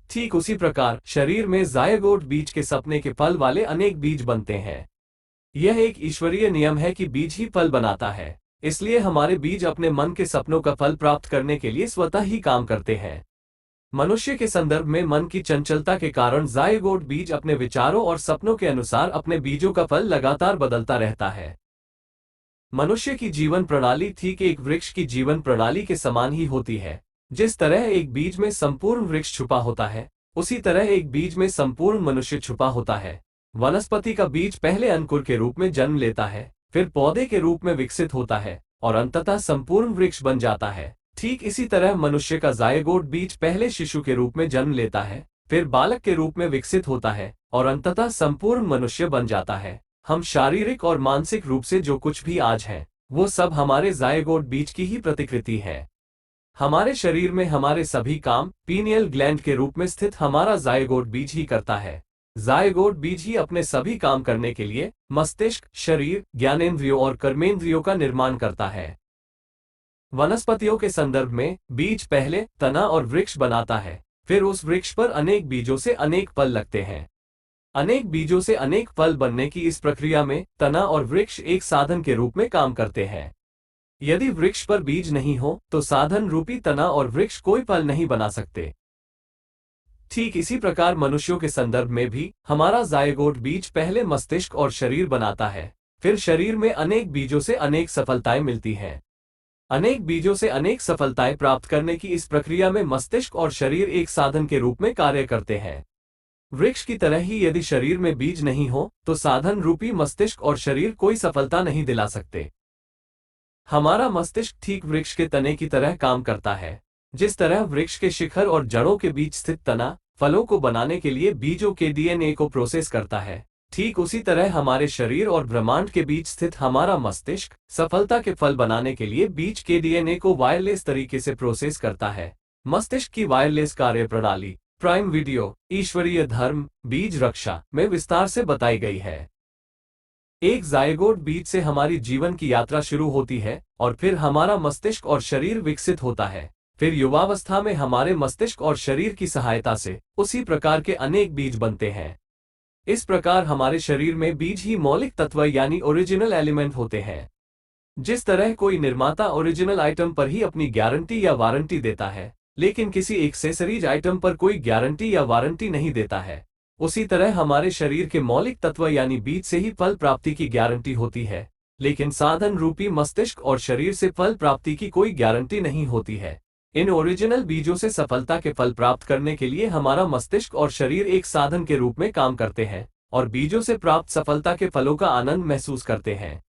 ठीक उसी प्रकार शरीर में जायगोट बीज के सपने के फल वाले अनेक बीज बनते हैं। यह एक ईश्वरीय नियम है कि बीज ही फल बनाता है, इसलिए हमारे बीज अपने मन के सपनों का फल प्राप्त करने के लिए स्वतः ही काम करते हैं। मनुष्य के संदर्भ में मन की चंचलता के कारण जायगोट बीज अपने विचारों और सपनों के अनुसार अपने बीजों का फल लगातार बदलता रहता है। मनुष्य की जीवन प्रणाली ठीक एक वृक्ष की जीवन प्रणाली के समान ही होती है। जिस तरह एक बीज में संपूर्ण वृक्ष छुपा होता है, उसी तरह एक बीज में संपूर्ण मनुष्य छुपा होता है। वनस्पति का बीज पहले अंकुर के रूप में जन्म लेता है, फिर पौधे के रूप में विकसित होता है और अंततः संपूर्ण वृक्ष बन जाता है। ठीक इसी तरह मनुष्य का जायगोट बीज पहले शिशु के रूप में जन्म लेता है, फिर बालक के रूप में विकसित होता है और अंततः संपूर्ण मनुष्य बन जाता है। हम शारीरिक और मानसिक रूप से जो कुछ भी आज हैं, वो सब हमारे जायगोट बीज की ही प्रतिकृति है। हमारे शरीर में हमारे सभी काम पीनियल ग्लैंड के रूप में स्थित हमारा जायगोट बीज ही करता है। जायगोट बीज ही अपने सभी काम करने के लिए मस्तिष्क, शरीर, ज्ञानेंद्रियों और कर्मेंद्रियों का निर्माण करता है। वनस्पतियों के संदर्भ में बीज पहले तना और वृक्ष बनाता है, फिर उस वृक्ष पर अनेक बीजों से अनेक फल लगते हैं। अनेक बीजों से अनेक फल बनने की इस प्रक्रिया में तना और वृक्ष एक साधन के रूप में काम करते हैं। यदि वृक्ष पर बीज नहीं हो तो साधन रूपी तना और वृक्ष कोई फल नहीं बना सकते। ठीक इसी प्रकार मनुष्यों के संदर्भ में भी हमारा जायगोट बीज पहले मस्तिष्क और शरीर बनाता है, फिर शरीर में अनेक बीजों से अनेक सफलताएं मिलती हैं। अनेक बीजों से अनेक सफलताएं प्राप्त करने की इस प्रक्रिया में मस्तिष्क और शरीर एक साधन के रूप में कार्य करते हैं। वृक्ष की तरह ही यदि शरीर में बीज नहीं हो तो साधन रूपी मस्तिष्क और शरीर कोई सफलता नहीं दिला सकते। हमारा मस्तिष्क ठीक वृक्ष के तने की तरह काम करता है। जिस तरह वृक्ष के शिखर और जड़ों के बीच स्थित तना फलों को बनाने के लिए बीजों के डीएनए को प्रोसेस करता है, ठीक उसी तरह हमारे शरीर और ब्रह्मांड के बीच स्थित हमारा मस्तिष्क सफलता के फल बनाने के लिए बीज के डीएनए को वायरलेस तरीके से प्रोसेस करता है। मस्तिष्क की वायरलेस कार्य प्रणाली प्राइम वीडियो ईश्वरीय धर्म बीज रक्षा में विस्तार से बताई गई है। एक जायगोट बीज से हमारी जीवन की यात्रा शुरू होती है और फिर हमारा मस्तिष्क और शरीर विकसित होता है। फिर युवावस्था में हमारे मस्तिष्क और शरीर की सहायता से उसी प्रकार के अनेक बीज बनते हैं। इस प्रकार हमारे शरीर में बीज ही मौलिक तत्व यानी ओरिजिनल एलिमेंट होते हैं। जिस तरह कोई निर्माता ओरिजिनल आइटम पर ही अपनी गारंटी या वारंटी देता है, लेकिन किसी एक्सेसरीज आइटम पर कोई गारंटी या वारंटी नहीं देता है, उसी तरह हमारे शरीर के मौलिक तत्व यानी बीज से ही फल प्राप्ति की गारंटी होती है, लेकिन साधन रूपी मस्तिष्क और शरीर से फल प्राप्ति की कोई गारंटी नहीं होती है। इन ओरिजिनल बीजों से सफलता के फल प्राप्त करने के लिए हमारा मस्तिष्क और शरीर एक साधन के रूप में काम करते हैं और बीजों से प्राप्त सफलता के फलों का आनंद महसूस करते हैं।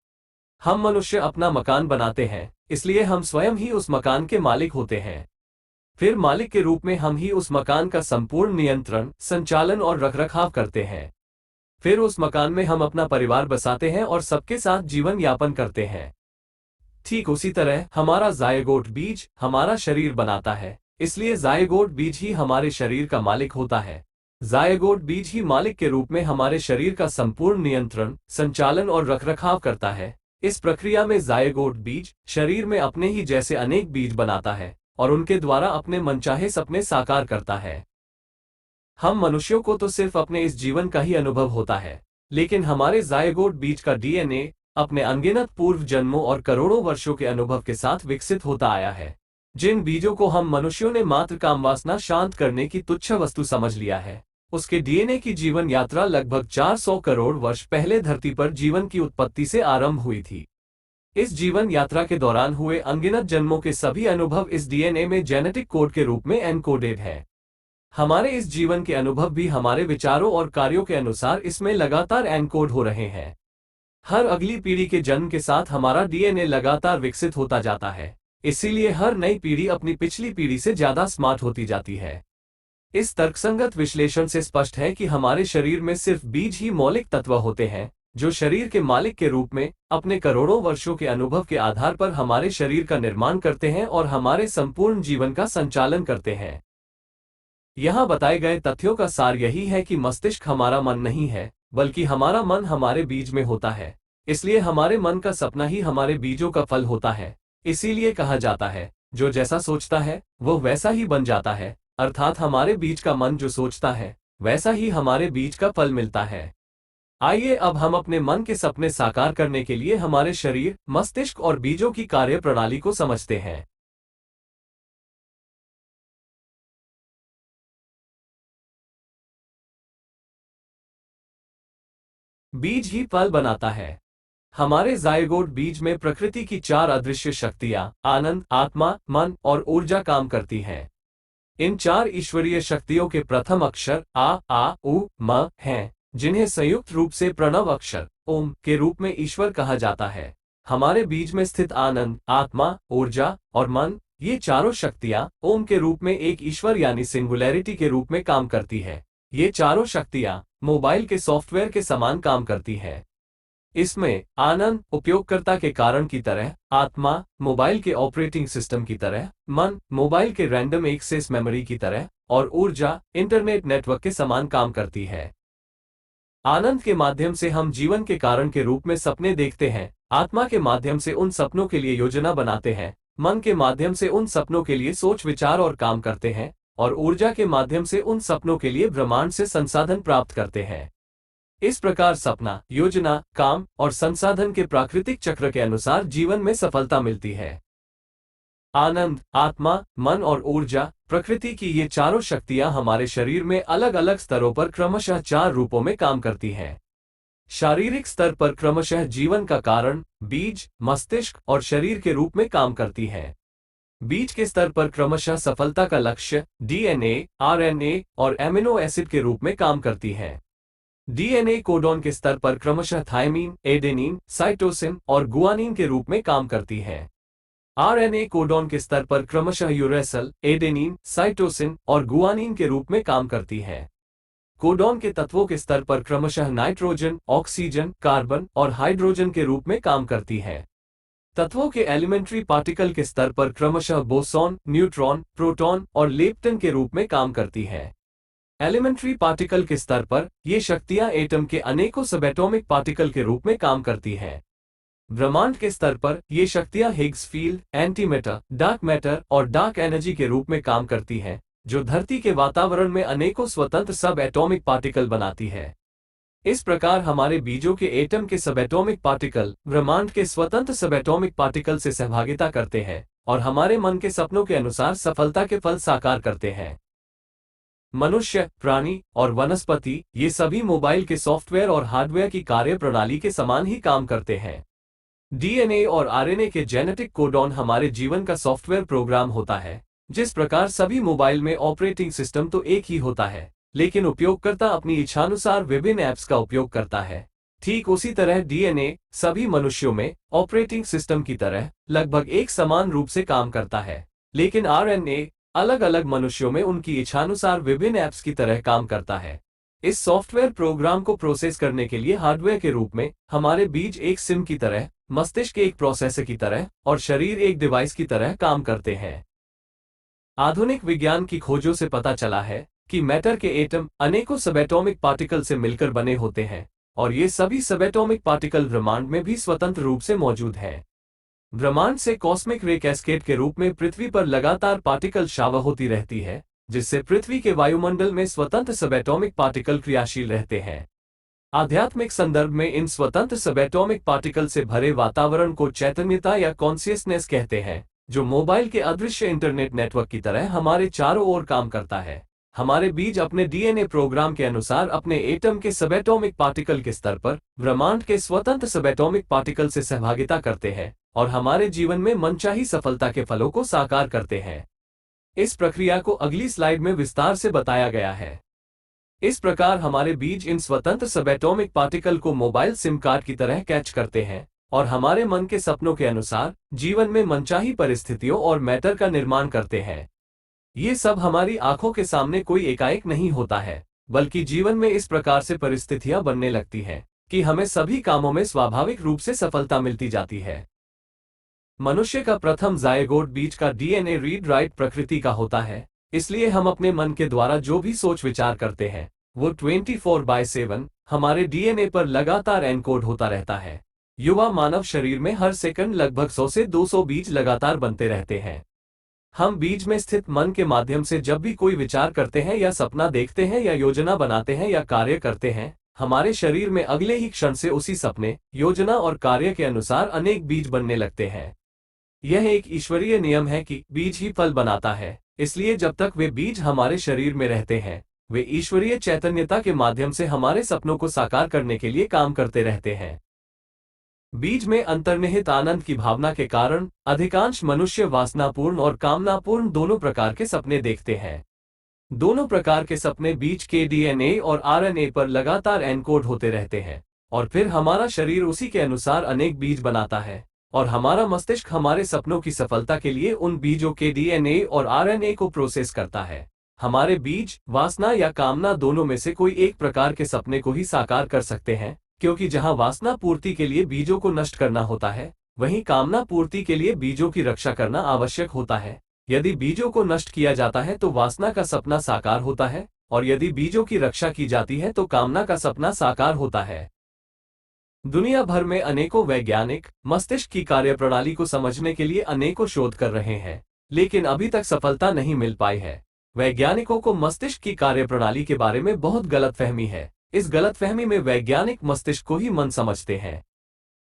हम मनुष्य अपना मकान बनाते हैं, इसलिए हम स्वयं ही उस मकान के मालिक होते हैं। फिर मालिक के रूप में हम ही उस मकान का संपूर्ण नियंत्रण, संचालन और रखरखाव करते हैं। फिर उस मकान में हम अपना परिवार बसाते हैं और सबके साथ जीवन यापन करते हैं। ठीक उसी तरह हमारा जायगोट बीज हमारा शरीर बनाता है, इसलिए जायगोट बीज ही हमारे शरीर का मालिक होता है। जायगोट बीज ही मालिक के रूप में हमारे शरीर का संपूर्ण नियंत्रण, संचालन और रखरखाव करता है। इस प्रक्रिया में जायगोट बीज शरीर में अपने ही जैसे अनेक बीज बनाता है और उनके द्वारा अपने मनचाहे सपने साकार करता है। हम मनुष्यों को तो सिर्फ अपने इस जीवन का ही अनुभव होता है, लेकिन हमारे जायगोट बीज का डीएनए अपने अनगिनत पूर्व जन्मों और करोड़ों वर्षों के अनुभव के साथ विकसित होता आया है। जिन बीजों को हम मनुष्यों ने मात्र कामवासना शांत करने की तुच्छ वस्तु समझ लिया है, उसके डीएनए की जीवन यात्रा लगभग 400 करोड़ वर्ष पहले धरती पर जीवन की उत्पत्ति से आरंभ हुई थी। इस जीवन यात्रा के दौरान हुए अनगिनत जन्मों के सभी अनुभव इस डीएनए में जेनेटिक कोड के रूप में एनकोडेड है। हमारे इस जीवन के अनुभव भी हमारे विचारों और कार्यों के अनुसार इसमें लगातार एनकोड हो रहे हैं। हर अगली पीढ़ी के जन्म के साथ हमारा डीएनए लगातार विकसित होता जाता है, इसीलिए हर नई पीढ़ी अपनी पिछली पीढ़ी से ज्यादा स्मार्ट होती जाती है। इस तर्कसंगत विश्लेषण से स्पष्ट है कि हमारे शरीर में सिर्फ बीज ही मौलिक तत्व होते हैं, जो शरीर के मालिक के रूप में अपने करोड़ों वर्षों के अनुभव के आधार पर हमारे शरीर का निर्माण करते हैं और हमारे संपूर्ण जीवन का संचालन करते हैं। यहाँ बताए गए तथ्यों का सार यही है कि मस्तिष्क हमारा मन नहीं है, बल्कि हमारा मन हमारे बीज में होता है। इसलिए हमारे मन का सपना ही हमारे बीजों का फल होता है। इसीलिए कहा जाता है, जो जैसा सोचता है वो वैसा ही बन जाता है, अर्थात हमारे बीज का मन जो सोचता है वैसा ही हमारे बीज का फल मिलता है। आइए अब हम अपने मन के सपने साकार करने के लिए हमारे शरीर, मस्तिष्क और बीजों की कार्य प्रणाली को समझते हैं। बीज ही फल बनाता है। हमारे जायगोट बीज में प्रकृति की 4 अदृश्य शक्तियां आनंद, आत्मा, मन और ऊर्जा काम करती हैं। इन 4 ईश्वरीय शक्तियों के प्रथम अक्षर आ, उ, म हैं, जिन्हें संयुक्त रूप से प्रणव अक्षर ओम के रूप में ईश्वर कहा जाता है। हमारे बीज में स्थित आनंद, आत्मा, ऊर्जा और मन, ये चारों शक्तियां ओम के रूप में एक ईश्वर यानी सिंगुलैरिटी के रूप में काम करती है। ये चारों शक्तियां मोबाइल के सॉफ्टवेयर के समान काम करती है। इसमें आनंद उपयोगकर्ता के कारण की तरह, आत्मा मोबाइल के ऑपरेटिंग सिस्टम की तरह, मन मोबाइल के रैंडम एक्सेस मेमोरी की तरह और ऊर्जा इंटरनेट नेटवर्क के समान काम करती है। आनंद के माध्यम से हम जीवन के कारण के रूप में सपने देखते हैं, आत्मा के माध्यम से उन सपनों के लिए योजना बनाते हैं मन के माध्यम से उन सपनों के लिए सोच विचार और काम करते हैं, और ऊर्जा के माध्यम से उन सपनों के लिए ब्रह्मांड से संसाधन प्राप्त करते हैं। इस प्रकार सपना, योजना, काम और संसाधन के प्राकृतिक चक्र के अनुसार जीवन में सफलता मिलती है। आनंद, आत्मा, मन और ऊर्जा, प्रकृति की ये चारों शक्तियां हमारे शरीर में अलग अलग स्तरों पर क्रमशः 4 रूपों में काम करती हैं। शारीरिक स्तर पर क्रमशः जीवन का कारण, बीज, मस्तिष्क और शरीर के रूप में काम करती हैं। बीज के स्तर पर क्रमशः सफलता का लक्ष्य, डीएनए, आरएनए और एमिनो एसिड के रूप में काम करती हैं। डीएनए कोडॉन के स्तर पर क्रमशः थायमीन, एडेनिन, साइटोसिन और गुआनिन के रूप में काम करती हैं। आरएनए कोडॉन के स्तर पर क्रमशः यूरेसिल, एडेनिन, साइटोसिन और गुआनिन के रूप में काम करती है। कोडॉन के तत्वों के स्तर पर क्रमशः नाइट्रोजन, ऑक्सीजन, कार्बन और हाइड्रोजन के रूप में काम करती है। तत्वों के एलिमेंट्री पार्टिकल के स्तर पर क्रमशः बोसॉन, न्यूट्रॉन, प्रोटॉन और लेप्टन के रूप में काम करती है। एलिमेंट्री पार्टिकल के स्तर पर ये शक्तियां एटम के अनेकों सबएटॉमिक पार्टिकल के रूप में काम करती हैं। ब्रह्मांड के स्तर पर ये शक्तियां Higgs field, antimatter, dark matter और डार्क एनर्जी के रूप में काम करती हैं, जो धरती के वातावरण में अनेकों स्वतंत्र सब एटॉमिक पार्टिकल बनाती है। इस प्रकार हमारे बीजों के एटम के सबएटॉमिक पार्टिकल ब्रह्मांड के स्वतंत्र सबएटॉमिक पार्टिकल से सहभागिता करते हैं और हमारे मन के सपनों के अनुसार सफलता के फल साकार करते हैं। मनुष्य, प्राणी और वनस्पति ये सभी मोबाइल के सॉफ्टवेयर और हार्डवेयर की कार्य प्रणाली के समान ही काम करते हैं। डीएनए और आरएनए के जेनेटिक कोडॉन हमारे जीवन का सॉफ्टवेयर प्रोग्राम होता है। जिस प्रकार सभी मोबाइल में ऑपरेटिंग सिस्टम तो एक ही होता है, लेकिन उपयोगकर्ता अपनी इच्छानुसार विभिन्न ऐप्स का उपयोग करता है, ठीक उसी तरह डीएनए सभी मनुष्यों में ऑपरेटिंग सिस्टम की तरह लगभग एक समान रूप से काम करता है, लेकिन आरएनए अलग अलग मनुष्यों में उनकी इच्छानुसार विभिन्न ऐप्स की तरह काम करता है। इस सॉफ्टवेयर प्रोग्राम को प्रोसेस करने के लिए हार्डवेयर के रूप में हमारे बीज एक सिम की तरह, मस्तिष्क एक प्रोसेसर की तरह और शरीर एक डिवाइस की तरह काम करते हैं। आधुनिक विज्ञान की खोजों से पता चला है कि मैटर के एटम अनेकों सबएटॉमिक पार्टिकल से मिलकर बने होते हैं, और ये सभी सबएटॉमिक पार्टिकल ब्रह्मांड में भी स्वतंत्र रूप से मौजूद हैं। ब्रह्मांड से कॉस्मिक रे कैस्केड के रूप में पृथ्वी पर लगातार पार्टिकल शावा होती रहती है, जिससे पृथ्वी के वायुमंडल में स्वतंत्र सबएटॉमिक पार्टिकल क्रियाशील रहते हैं। आध्यात्मिक संदर्भ में इन स्वतंत्र सबएटॉमिक पार्टिकल से भरे वातावरण को चैतन्यता या कॉन्शियसनेस कहते हैं, जो मोबाइल के अदृश्य इंटरनेट नेटवर्क की तरह हमारे चारों ओर काम करता है। हमारे बीज अपने डीएनए प्रोग्राम के अनुसार अपने एटम के सबएटॉमिक पार्टिकल के स्तर पर ब्रह्मांड के स्वतंत्र सबएटॉमिक पार्टिकल से सहभागिता करते हैं और हमारे जीवन में मनचाही सफलता के फलों को साकार करते हैं। इस प्रक्रिया को अगली स्लाइड में विस्तार से बताया गया है। इस प्रकार हमारे बीज इन स्वतंत्र सबएटॉमिक पार्टिकल को मोबाइल सिम कार्ड की तरह कैच करते हैं और हमारे मन के सपनों के अनुसार जीवन में मनचाही परिस्थितियों और मैटर का निर्माण करते हैं। ये सब हमारी आंखों के सामने कोई एकाएक नहीं होता है, बल्कि जीवन में इस प्रकार से परिस्थितियां बनने लगती हैं कि हमें सभी कामों में स्वाभाविक रूप से सफलता मिलती जाती है। मनुष्य का प्रथम जायगोट बीज का डीएनए रीड राइट प्रकृति का होता है, इसलिए हम अपने मन के द्वारा जो भी सोच विचार करते हैं वो 24/7 हमारे डीएनए पर लगातार एनकोड होता रहता है। युवा मानव शरीर में हर सेकंड लगभग 100 से 200 बीज लगातार बनते रहते हैं। हम बीज में स्थित मन के माध्यम से जब भी कोई विचार करते हैं या सपना देखते हैं या योजना बनाते हैं या कार्य करते हैं, हमारे शरीर में अगले ही क्षण से उसी सपने, योजना और कार्य के अनुसार अनेक बीज बनने लगते हैं। यह एक ईश्वरीय नियम है कि बीज ही फल बनाता है, इसलिए जब तक वे बीज हमारे शरीर में रहते हैं, वे ईश्वरीय चैतन्यता के माध्यम से हमारे सपनों को साकार करने के लिए काम करते रहते हैं। बीज में अंतर्निहित आनंद की भावना के कारण अधिकांश मनुष्य वासनापूर्ण और कामनापूर्ण दोनों प्रकार के सपने देखते हैं। दोनों प्रकार के सपने बीज के डीएनए और आरएनए पर लगातार एनकोड होते रहते हैं, और फिर हमारा शरीर उसी के अनुसार अनेक बीज बनाता है, और हमारा मस्तिष्क हमारे सपनों की सफलता के लिए उन बीजों के डीएनए और आरएनए को प्रोसेस करता है। हमारे बीज वासना या कामना दोनों में से कोई एक प्रकार के सपने को ही साकार कर सकते हैं, क्योंकि जहां वासना पूर्ति के लिए बीजों को नष्ट करना होता है, वहीं कामना पूर्ति के लिए बीजों की रक्षा करना आवश्यक होता है। यदि बीजों को नष्ट किया जाता है तो वासना का सपना साकार होता है, और यदि बीजों की रक्षा की जाती है तो कामना का सपना साकार होता है। दुनिया भर में अनेकों वैज्ञानिक मस्तिष्क की कार्यप्रणाली को समझने के लिए अनेकों शोध कर रहे हैं, लेकिन अभी तक सफलता नहीं मिल पाई है। वैज्ञानिकों को मस्तिष्क की कार्यप्रणाली के बारे में बहुत गलतफहमी है। इस गलतफहमी में वैज्ञानिक मस्तिष्क को ही मन समझते हैं,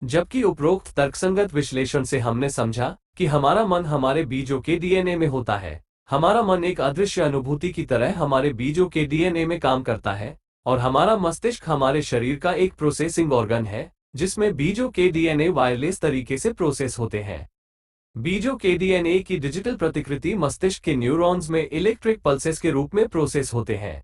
जबकि उपरोक्त तर्कसंगत विश्लेषण से हमने समझा कि हमारा मन हमारे बीजों के डीएनए में होता है। हमारा मन एक अदृश्य अनुभूति की तरह हमारे बीजों के डीएनए में काम करता है, और हमारा मस्तिष्क हमारे शरीर का एक प्रोसेसिंग ऑर्गन है, जिसमें बीजों के डीएनए वायरलेस तरीके से प्रोसेस होते हैं। बीजों के डीएनए की डिजिटल प्रतिकृति मस्तिष्क के न्यूरॉन्स में इलेक्ट्रिक पल्सेस के रूप में प्रोसेस होते हैं।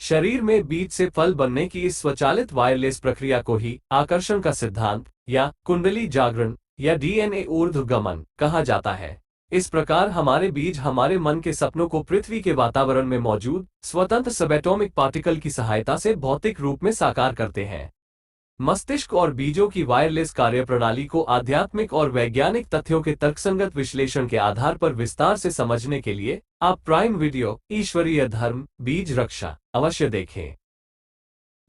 शरीर में बीज से फल बनने की इस स्वचालित वायरलेस प्रक्रिया को ही आकर्षण का सिद्धांत या कुंडली जागरण या डीएनए ऊर्ध्वगमन कहा जाता है। इस प्रकार हमारे बीज हमारे मन के सपनों को पृथ्वी के वातावरण में मौजूद स्वतंत्र सबएटॉमिक पार्टिकल की सहायता से भौतिक रूप में साकार करते हैं। मस्तिष्क और बीजों की वायरलेस कार्यप्रणाली को आध्यात्मिक और वैज्ञानिक तथ्यों के तर्कसंगत विश्लेषण के आधार पर विस्तार से समझने के लिए आप प्राइम वीडियो ईश्वरीय धर्म बीज रक्षा अवश्य देखें।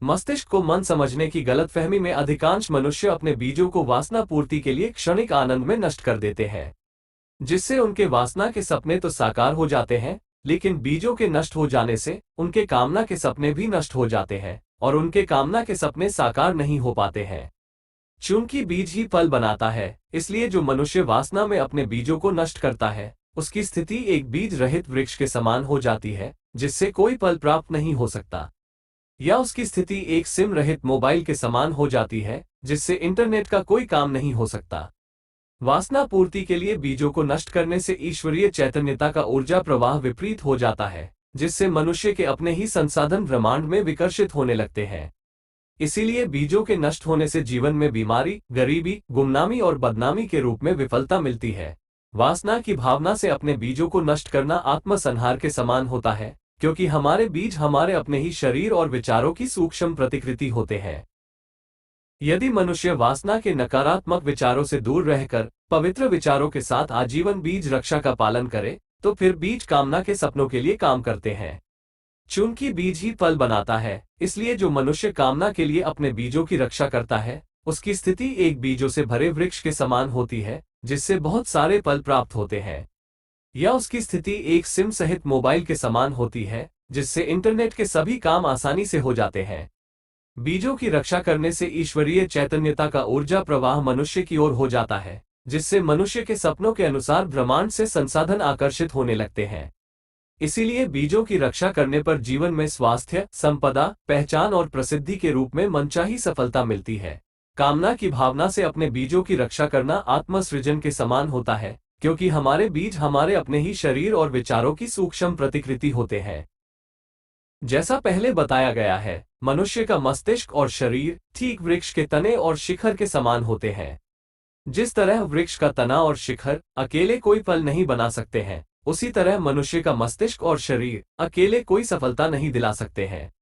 मस्तिष्क को मन समझने की गलतफहमी में अधिकांश मनुष्य अपने बीजों को वासना पूर्ति के लिए क्षणिक आनंद में नष्ट कर देते हैं, जिससे उनके वासना के सपने तो साकार हो जाते हैं, लेकिन बीजों के नष्ट हो जाने से उनके कामना के सपने भी नष्ट हो जाते हैं और उनके कामना के सपने साकार नहीं हो पाते हैं। चूंकि बीज ही फल बनाता है, इसलिए जो मनुष्य वासना में अपने बीजों को नष्ट करता है, उसकी स्थिति एक बीज रहित वृक्ष के समान हो जाती है, जिससे कोई फल प्राप्त नहीं हो सकता। या उसकी स्थिति एक सिम रहित मोबाइल के समान हो जाती है, जिससे इंटरनेट का कोई काम नहीं हो सकता। वासना पूर्ति के लिए बीजों को नष्ट करने से ईश्वरीय चैतन्यता का ऊर्जा प्रवाह विपरीत हो जाता है, जिससे मनुष्य के अपने ही संसाधन ब्रह्मांड में विकर्षित होने लगते हैं। इसीलिए बीजों के नष्ट होने से जीवन में बीमारी, गरीबी, गुमनामी और बदनामी के रूप में विफलता मिलती है। वासना की भावना से अपने बीजों को नष्ट करना आत्मसंहार के समान होता है, क्योंकि हमारे बीज हमारे अपने ही शरीर और विचारों की सूक्ष्म प्रतिकृति होते हैं। यदि मनुष्य वासना के नकारात्मक विचारों से दूर रहकर पवित्र विचारों के साथ आजीवन बीज रक्षा का पालन करे, तो फिर बीज कामना के सपनों के लिए काम करते हैं। चूंकि बीज ही फल बनाता है, इसलिए जो मनुष्य कामना के लिए अपने बीजों की रक्षा करता है, उसकी स्थिति एक बीजों से भरे वृक्ष के समान होती है, जिससे बहुत सारे फल प्राप्त होते हैं। या उसकी स्थिति एक सिम सहित मोबाइल के समान होती है, जिससे इंटरनेट के सभी काम आसानी से हो जाते हैं। बीजों की रक्षा करने से ईश्वरीय चैतन्यता का ऊर्जा प्रवाह मनुष्य की ओर हो जाता है, जिससे मनुष्य के सपनों के अनुसार ब्रह्मांड से संसाधन आकर्षित होने लगते हैं। इसीलिए बीजों की रक्षा करने पर जीवन में स्वास्थ्य, संपदा, पहचान और प्रसिद्धि के रूप में मनचाही सफलता मिलती है। कामना की भावना से अपने बीजों की रक्षा करना आत्मसृजन के समान होता है, क्योंकि हमारे बीज हमारे अपने ही शरीर और विचारों की सूक्ष्म प्रतिकृति होते हैं। जैसा पहले बताया गया है, मनुष्य का मस्तिष्क और शरीर ठीक वृक्ष के तने और शिखर के समान होते हैं। जिस तरह वृक्ष का तना और शिखर अकेले कोई फल नहीं बना सकते हैं, उसी तरह मनुष्य का मस्तिष्क और शरीर अकेले कोई सफलता नहीं दिला सकते हैं।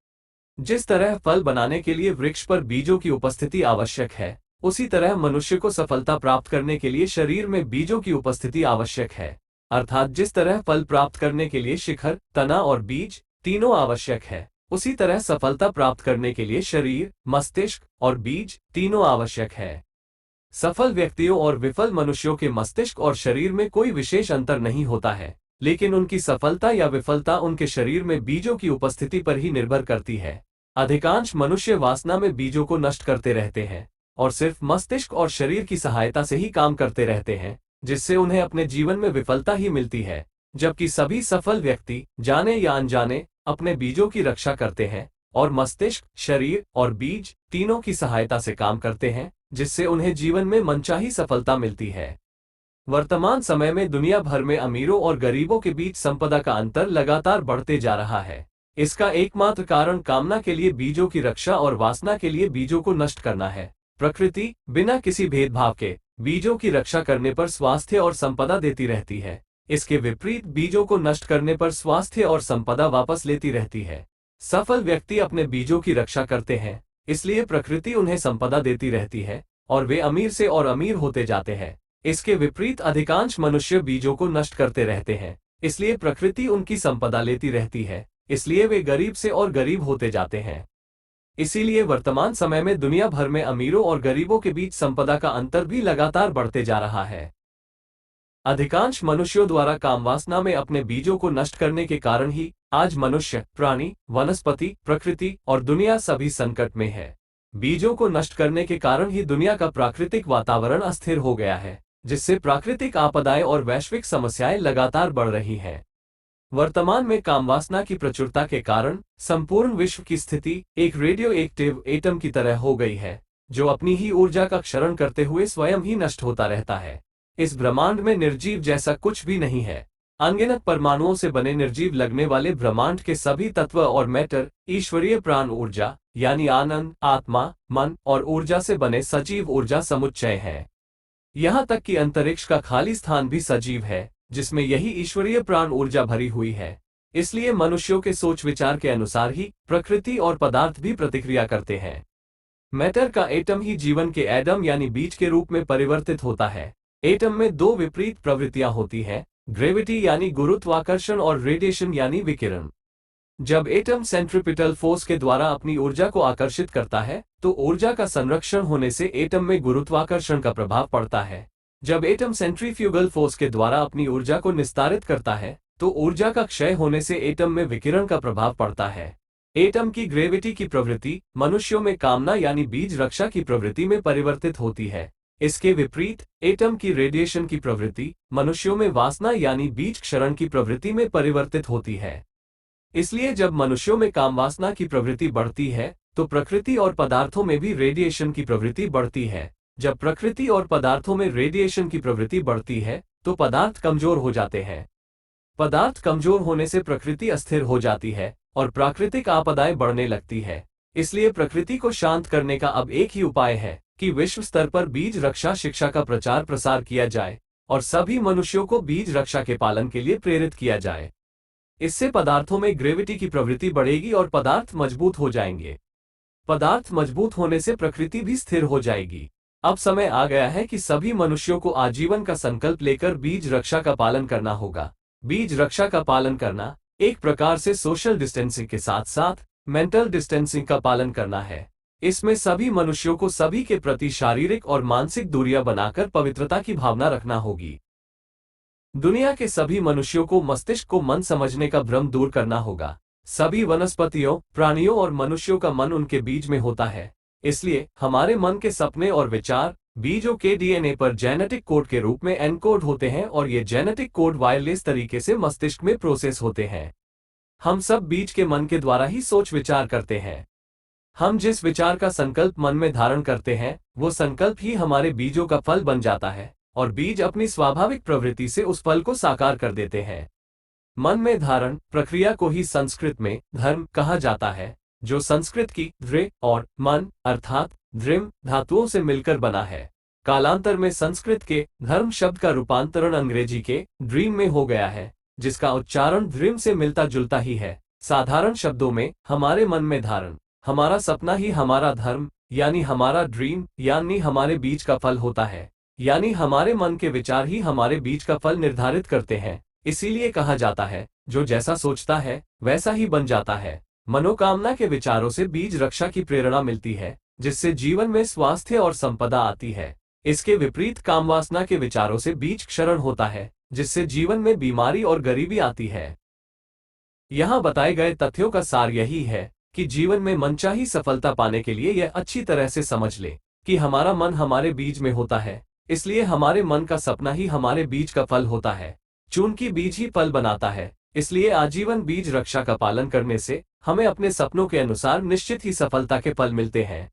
जिस तरह फल बनाने के लिए वृक्ष पर बीजों की उपस्थिति आवश्यक है, उसी तरह मनुष्य को सफलता प्राप्त करने के लिए शरीर में बीजों की उपस्थिति आवश्यक है। अर्थात जिस तरह फल प्राप्त करने के लिए शिखर, तना और बीज तीनों आवश्यक है, उसी तरह सफलता प्राप्त करने के लिए शरीर, मस्तिष्क और बीज तीनों आवश्यक है। सफल व्यक्तियों और विफल मनुष्यों के मस्तिष्क और शरीर में कोई विशेष अंतर नहीं होता है, लेकिन उनकी सफलता या विफलता उनके शरीर में बीजों की उपस्थिति पर ही निर्भर करती है। अधिकांश मनुष्य वासना में बीजों को नष्ट करते रहते हैं और सिर्फ मस्तिष्क और शरीर की सहायता से ही काम करते रहते हैं, जिससे उन्हें अपने जीवन में विफलता ही मिलती है। जबकि सभी सफल व्यक्ति जाने या अनजाने अपने बीजों की रक्षा करते हैं और मस्तिष्क, शरीर और बीज तीनों की सहायता से काम करते हैं, जिससे उन्हें जीवन में मनचाही सफलता मिलती है। वर्तमान समय में दुनिया भर में अमीरों और गरीबों के बीच संपदा का अंतर लगातार बढ़ते जा रहा है। इसका एकमात्र कारण कामना के लिए बीजों की रक्षा और वासना के लिए बीजों को नष्ट करना है। प्रकृति बिना किसी भेदभाव के बीजों की रक्षा करने पर स्वास्थ्य और संपदा देती रहती है। इसके विपरीत बीजों को नष्ट करने पर स्वास्थ्य और संपदा वापस लेती रहती है। सफल व्यक्ति अपने बीजों की रक्षा करते हैं, इसलिए प्रकृति उन्हें संपदा देती रहती है और वे अमीर से और अमीर होते जाते हैं। इसके विपरीत अधिकांश मनुष्य बीजों को नष्ट करते रहते हैं, इसलिए प्रकृति उनकी संपदा लेती रहती है, इसलिए वे गरीब से और गरीब होते जाते हैं। इसीलिए वर्तमान समय में दुनिया भर में अमीरों और गरीबों के बीच संपदा का अंतर भी लगातार बढ़ते जा रहा है। अधिकांश मनुष्यों द्वारा कामवासना में अपने बीजों को नष्ट करने के कारण ही आज मनुष्य, प्राणी, वनस्पति, प्रकृति और दुनिया सभी संकट में है। बीजों को नष्ट करने के कारण ही दुनिया का प्राकृतिक वातावरण अस्थिर हो गया है, जिससे प्राकृतिक आपदाएं और वैश्विक समस्याएं लगातार बढ़ रही हैं। वर्तमान में कामवासना की प्रचुरता के कारण संपूर्ण विश्व की स्थिति एक रेडियो एक्टिव एटम की तरह हो गई है, जो अपनी ही ऊर्जा का क्षरण करते हुए स्वयं ही नष्ट होता रहता है। इस ब्रह्मांड में निर्जीव जैसा कुछ भी नहीं है। अनगिनत परमाणुओं से बने निर्जीव लगने वाले ब्रह्मांड के सभी तत्व और मैटर ईश्वरीय प्राण ऊर्जा यानी आनंद, आत्मा, मन और ऊर्जा से बने सजीव ऊर्जा समुच्चय है। यहाँ तक कि अंतरिक्ष का खाली स्थान भी सजीव है, जिसमें यही ईश्वरीय प्राण ऊर्जा भरी हुई है। इसलिए मनुष्यों के सोच विचार के अनुसार ही प्रकृति और पदार्थ भी प्रतिक्रिया करते हैं। मैटर का एटम ही जीवन के एडम यानी बीज के रूप में परिवर्तित होता है। एटम में दो विपरीत प्रवृत्तियां होती हैं, ग्रेविटी यानी गुरुत्वाकर्षण और रेडिएशन यानी विकिरण। जब एटम सेंट्रिपिटल फोर्स के द्वारा अपनी ऊर्जा को आकर्षित करता है, तो ऊर्जा का संरक्षण होने से एटम में गुरुत्वाकर्षण का प्रभाव पड़ता है। जब एटम सेंट्रीफ्यूगल फोर्स के द्वारा अपनी ऊर्जा को निस्तारित करता है, तो ऊर्जा का क्षय होने से एटम में विकिरण का प्रभाव पड़ता है। एटम की ग्रेविटी की प्रवृत्ति मनुष्यों में कामना यानी बीज रक्षा की प्रवृत्ति में परिवर्तित होती है। इसके विपरीत एटम की रेडिएशन की प्रवृत्ति मनुष्यों में वासना यानी बीज क्षरण की प्रवृत्ति में परिवर्तित होती है। इसलिए जब मनुष्यों में कामवासना की प्रवृत्ति बढ़ती है, तो प्रकृति और पदार्थों में भी रेडिएशन की प्रवृत्ति बढ़ती है। जब प्रकृति और पदार्थों में रेडिएशन की प्रवृत्ति बढ़ती है, तो पदार्थ कमजोर हो जाते हैं। पदार्थ कमजोर होने से प्रकृति अस्थिर हो जाती है और प्राकृतिक आपदाएं बढ़ने लगती है। इसलिए प्रकृति को शांत करने का अब एक ही उपाय है कि विश्व स्तर पर बीज रक्षा शिक्षा का प्रचार प्रसार किया जाए और सभी मनुष्यों को बीज रक्षा के पालन के लिए प्रेरित किया जाए। इससे पदार्थों में ग्रेविटी की प्रवृत्ति बढ़ेगी और पदार्थ मजबूत हो जाएंगे। पदार्थ मजबूत होने से प्रकृति भी स्थिर हो जाएगी। अब समय आ गया है कि सभी मनुष्यों को आजीवन का संकल्प लेकर बीज रक्षा का पालन करना होगा। बीज रक्षा का पालन करना एक प्रकार से सोशल डिस्टेंसिंग के साथ साथ मेंटल डिस्टेंसिंग का पालन करना है। इसमें सभी मनुष्यों को सभी के प्रति शारीरिक और मानसिक दूरियां बनाकर पवित्रता की भावना रखना होगी। दुनिया के सभी मनुष्यों को मस्तिष्क को मन समझने का भ्रम दूर करना होगा। सभी वनस्पतियों, प्राणियों और मनुष्यों का मन उनके बीज में होता है। इसलिए हमारे मन के सपने और विचार बीजों के डीएनए पर जेनेटिक कोड के रूप में एनकोड होते हैं और ये जेनेटिक कोड वायरलेस तरीके से मस्तिष्क में प्रोसेस होते हैं। हम सब बीज के मन के द्वारा ही सोच विचार करते हैं। हम जिस विचार का संकल्प मन में धारण करते हैं, वो संकल्प ही हमारे बीजों का फल बन जाता है और बीज अपनी स्वाभाविक प्रवृत्ति से उस फल को साकार कर देते हैं। मन में धारण प्रक्रिया को ही संस्कृत में धर्म कहा जाता है, जो संस्कृत की ध्रे और मन अर्थात ध्रिम धातुओं से मिलकर बना है। कालांतर में संस्कृत के धर्म शब्द का रूपांतरण अंग्रेजी के ड्रीम में हो गया है, जिसका उच्चारण ध्रिम से मिलता जुलता ही है। साधारण शब्दों में हमारे मन में धारण, हमारा सपना ही हमारा धर्म यानी हमारा ड्रीम यानी हमारे बीज का फल होता है, यानी हमारे मन के विचार ही हमारे बीज का फल निर्धारित करते हैं। इसीलिए कहा जाता है, जो जैसा सोचता है वैसा ही बन जाता है। मनोकामना के विचारों से बीज रक्षा की प्रेरणा मिलती है, जिससे जीवन में स्वास्थ्य और संपदा आती है। इसके विपरीत कामवासना के विचारों से बीज क्षरण होता है, जिससे जीवन में बीमारी और गरीबी आती है। यहाँ बताए गए तथ्यों का सार यही है कि जीवन में मनचाही सफलता पाने के लिए यह अच्छी तरह से समझ ले कि हमारा मन हमारे बीज में होता है। इसलिए हमारे मन का सपना ही हमारे बीज का फल होता है। चूंकि बीज ही फल बनाता है, इसलिए आजीवन बीज रक्षा का पालन करने से हमें अपने सपनों के अनुसार निश्चित ही सफलता के फल मिलते हैं।